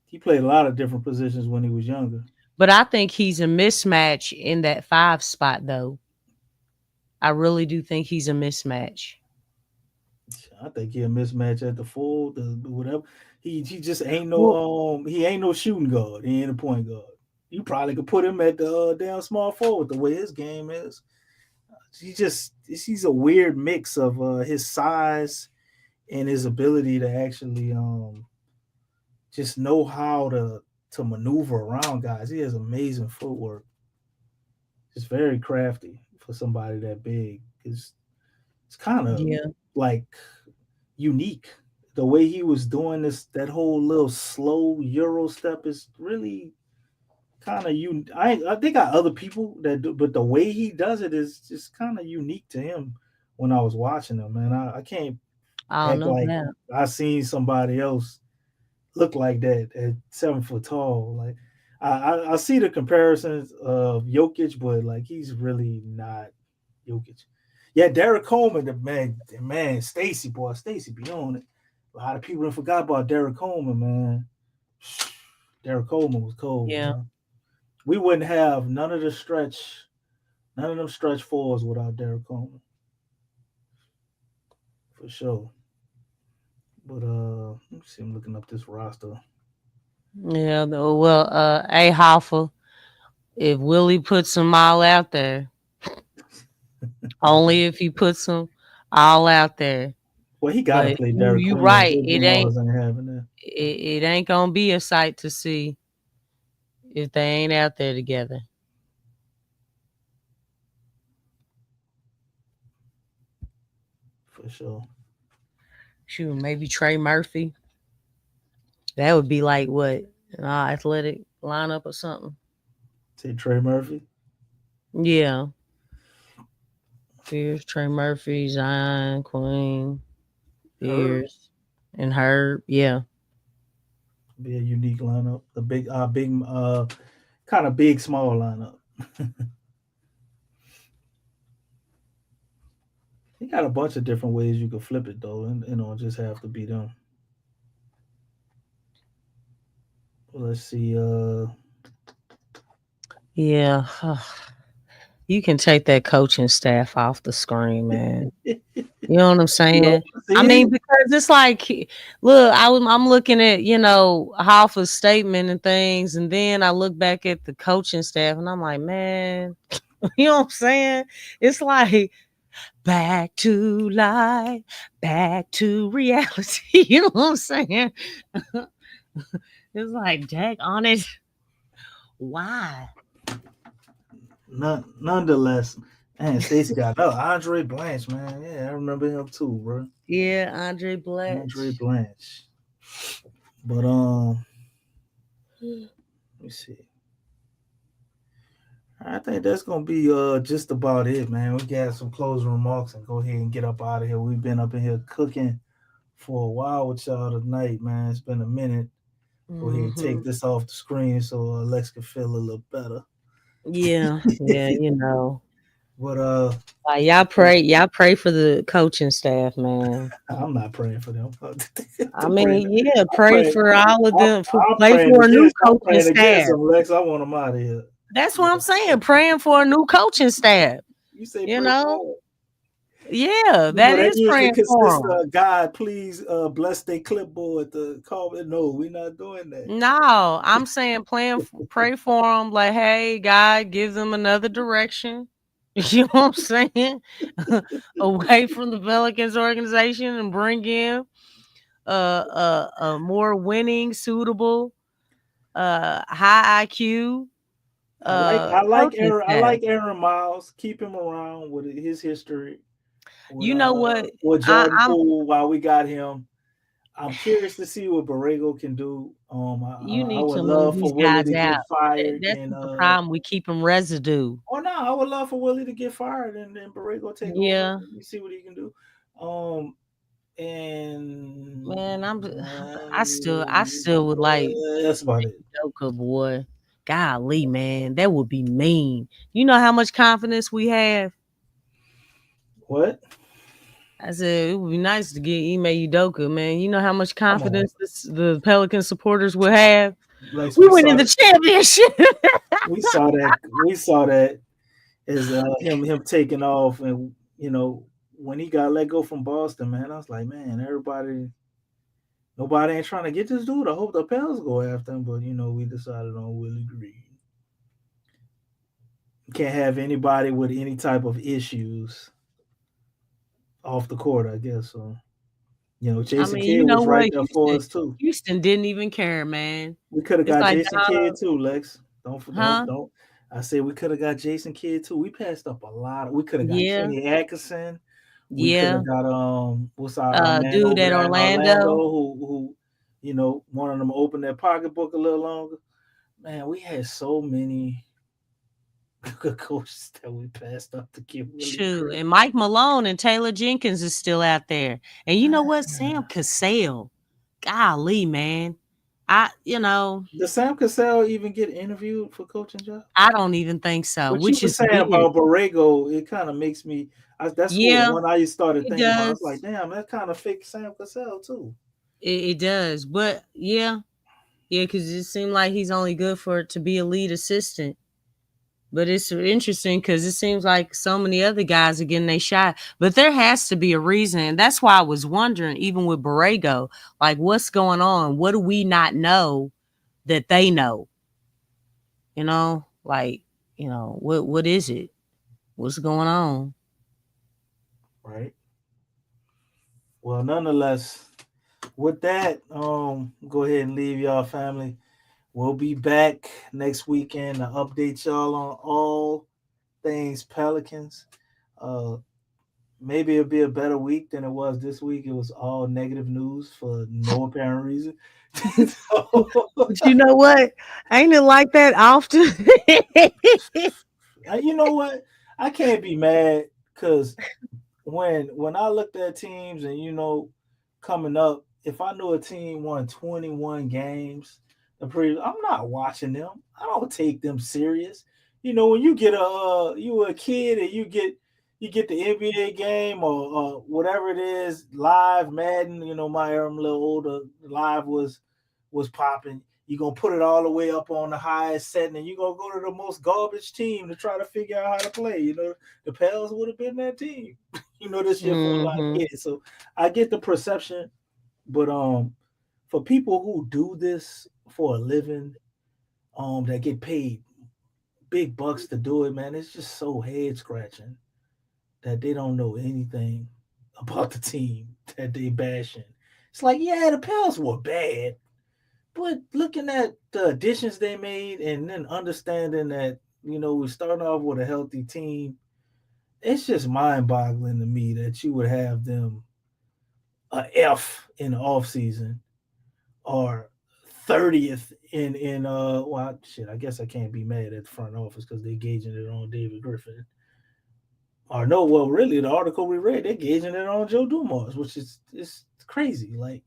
He played a lot of different positions when he was younger. But I think he's a mismatch in that five spot though. I really do think he's a mismatch. I think he a mismatch at the full, the whatever. He just ain't Well, no he ain't no shooting guard. He ain't a point guard. You probably could put him at the down small forward the way his game is. He's a weird mix of his size and his ability to actually just know how to maneuver around guys. He has amazing footwork. It's very crafty for somebody that big. It's kind of yeah. like unique. The way he was doing that whole little slow Euro step is really kind of you. I think got other people that do, but the way he does it is just kind of unique to him. When I was watching him, man, I can't I don't act know like that. I seen somebody else look like that at 7 foot tall. Like I see the comparisons of Jokic, but like he's really not Jokic. Yeah, Derek Coleman, the man, Stacy be on it. A lot of people have forgot about Derek Coleman, man. Derek Coleman was cold, Yeah. man. We wouldn't have none of them stretch fours without Derek Coleman. for sure. But let me see. I'm looking up this roster. Yeah, well, A Hoffa, if Willie puts them all out there, only if he puts them all out there. Well, he got to But play you Derek you Queen. right, Joe Dumars ain't having that it ain't gonna be a sight to see if they ain't out there together. for sure. Shoot, maybe Trey Murphy. That would be like what athletic lineup or something. Say Trey Murphy. Yeah, Pierce, Trey Murphy, Zion, Queen, Herb Pierce, and Herb. Yeah. be a unique lineup. The kind of big small lineup. He got a bunch of different ways you could flip it though, and just have to be them. Let's see. Yeah. You can take that coaching staff off the screen, man. You know what I'm saying? I See, mean, because it's like, look, I'm looking at Hoffa's statement and things, and then I look back at the coaching staff, and I'm like, man, you know what I'm saying? It's like back to life, back to reality. You know what I'm saying? It's like, dag on it. Why? nonetheless, man, Stacey got no Andre Blanche, man. Yeah, I remember him too, bro. Yeah, Andre Andre Blatch. Blanche. But let me see. I think that's gonna be just about it, man. We got some closing remarks and go ahead and get up out of here. We've been up in here cooking for a while with y'all tonight, man. It's been a minute. Go ahead and Hmm. take this off the screen so Lex can feel a little better. Yeah, yeah, But Like y'all pray for the coaching staff, man. I'm not praying for them. I I'm praying. mean, yeah, I'm pray praying. for all of them. I'm Play praying for a new against. I'm coaching praying against staff. them, Lex. I want them out of here. That's what I'm saying. Praying for a new coaching staff. You say You pray know, for. yeah, that That is usually praying for consists them. of God, please bless their clipboard to call it. No, we're not doing that. No, I'm saying pray for them. Like, hey, God, give them another direction. You know what I'm saying? Away from the Pelicans organization and bring in a more winning, suitable, high IQ coaching I staff. like Aaron Miles. Keep him around with his history You know what? with Jordan I'm. Poole while we got him. I'm curious to see what Borrego can do. You I need would to move love for these Willie guys to out. get fired That's and the problem. We keep them residue. oh no, I would love for Willie to get fired and then Borrego take over. Yeah, You see what he can do. Um and man. I still would like that's about it. Joker, boy. Golly, man, that would be mean. You know how much confidence we have. What? I said it would be nice to get Ime Udoka, man. You know how much Come on. confidence the Pelican supporters would have. Lex, We went in the championship. we saw that as him taking off and when he got let go from Boston, man, I was like, man, nobody ain't trying to get this dude. I hope the Pels go after him, but we decided on Willie Green. You can't have anybody with any type of issues off the court, I guess. So, I Jason mean, Kidd you know was right what? there for us too. Houston didn't even care, man. We could have It's got like Jason Kidd Donald, too, Lex. Don't huh? don't. I said we could have got Jason Kidd too. We passed up a lot. We could have got Yeah, Kenny Atkinson. We could yeah. have got what's our man Dude over at there in Orlando Orlando. who wanted them to open their pocketbook a little longer. Man, we had so many good coaches that we passed up to give Willie Shoot, credit. and Mike Malone and Taylor Jenkins is still out there. And you know what? Sam Cassell. Golly, man. Does Sam Cassell even get interviewed for coaching job? I don't even think so, What you which were is saying weird. about Borrego, it kind of makes me. That's what Yeah, when I started it thinking about. I was like, does. damn, that kind of fits Sam Cassell too. It does. But yeah, because it seemed like he's only good for to be a lead assistant. But it's interesting because it seems like so many other guys are getting their shot. But there has to be a reason. That's why I was wondering, even with Borrego, like what's going on? What do we not know that they know? You know, like, what is it? What's going on? Right. Well, nonetheless, with that, go ahead and leave y'all, family. We'll be back next weekend to update y'all on all things Pelicans. Maybe it'll be a better week than it was this week. It was all negative news for no apparent reason. But you know what? Ain't it like that often? You know what? I can't be mad because when I looked at teams and coming up, if I knew a team won 21 games I'm not watching them. I don't take them serious. When you get you a kid and you get the NBA game or whatever it is, live Madden, my era, I'm a little older, live was popping. You're going to put it all the way up on the highest setting and you're going to go to the most garbage team to try to figure out how to play. The Pels would have been that team, this year for a lot of kids. So I get the perception, but for people who do this for a living, that get paid big bucks to do it, man, it's just so head scratching that they don't know anything about the team that they bashing. It's like, yeah, the Pels were bad, but looking at the additions they made and then understanding that, we're starting off with a healthy team, it's just mind-boggling to me that you would have them a F in the offseason or 30th in I guess I can't be mad at the front office because they're gauging it on David Griffin. Or no, well, really, the article we read, they're gauging it on Joe Dumars, which is crazy. Like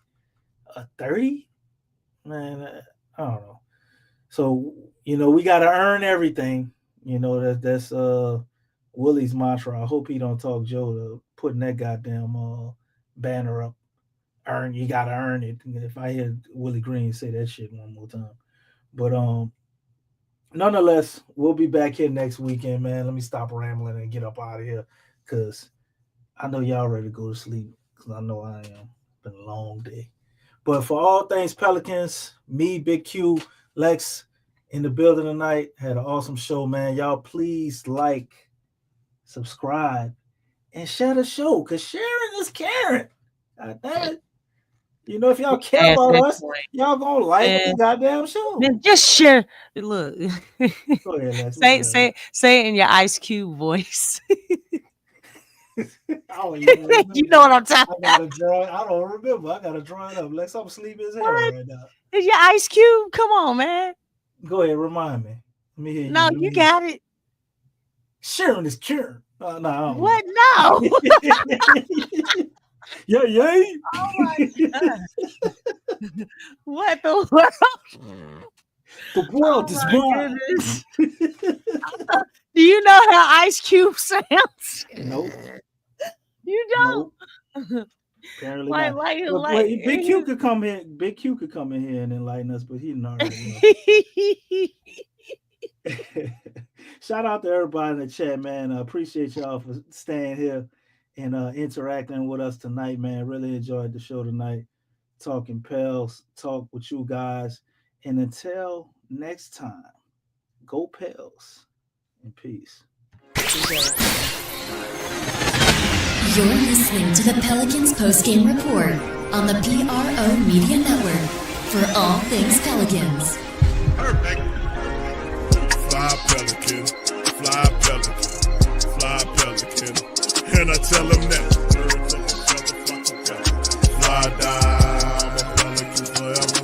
a 30? Man, I don't know. So, we got to earn everything. That's Willie's mantra. I hope he don't talk Joe to putting that goddamn banner up. You got to earn it. If I hear Willie Green say that shit one more time. But nonetheless, we'll be back here next weekend, man. Let me stop rambling and get up out of here because I know y'all ready to go to sleep because I know I am. Been a long day. But for all things Pelicans, me, Big Q, Lex in the building tonight. Had an awesome show, man. Y'all please like, subscribe, and share the show because sharing is caring. God damn it. If y'all care about us, y'all gonna like the goddamn show. Man, just share. Look. Go ahead, Lex. Say it in your Ice Cube voice. You know what I'm talking about. I don't remember. I gotta draw it up. Lex, I'm sleepy as hell right now. Is your Ice Cube? Come on, man. Go ahead, remind me. Let me hear you. No, you got it. Sharing is curing. No. What? No. Yeah. Oh my God. What the world? The world is mine. Do you know how Ice Cube sounds? Nope. You don't. Nope. Apparently like, not. Big Q could come in. Big Q could come in here and enlighten us, but he not. Shout out to everybody in the chat, man. I appreciate y'all for staying here and interacting with us tonight, man. Really enjoyed the show tonight. Talking Pels, talk with you guys. And until next time, go Pels and peace. You're listening to the Pelicans Postgame Report on the PRO Media Network for all things Pelicans. Perfect. Fly Pelican, fly Pelican, fly Pelican. And I tell them that. Fly down, I'm a Pelican forever.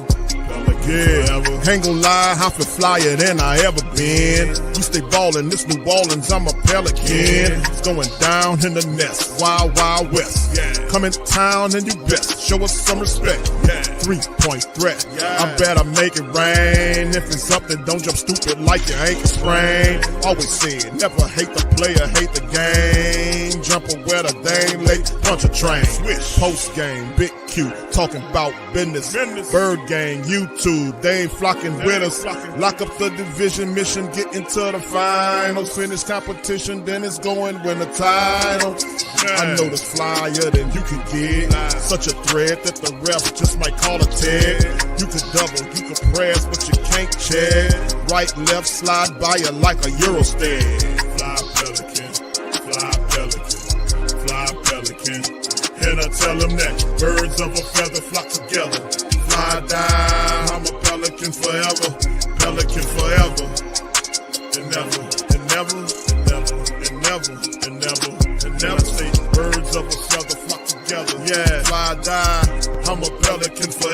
Yeah, ain't gon' lie, I feel flyer than I ever been. We stay ballin', this New Orleans, I'm a Pelican. It's going down in the nest, wild, wild west. Come in town and you best, show us some respect. 3-point threat. I better make it rain. If it's something, don't jump stupid like your ankle sprain. Always said, never hate the player, hate the game. Jumper where the dame late, punch a train. Post game, big Q, talking about business. Bird gang, YouTube, they ain't flocking with us. Lock up the division mission, get into the finals. Finish competition, then it's going win the title. I know this flyer than you can get. Such a threat that the refs just might call a tag. You could double, you could press, but you can't check. Right, left, slide by you like a Eurostep. Fly Pelican, fly Pelican, fly Pelican. And I tell them that birds of a feather flock together. Fly down, I'm a Pelican forever. Pelican forever. And never, and never, and never, and never, and never, and never say birds of a feather flock together. Yeah, fly down, I'm a Pelican forever.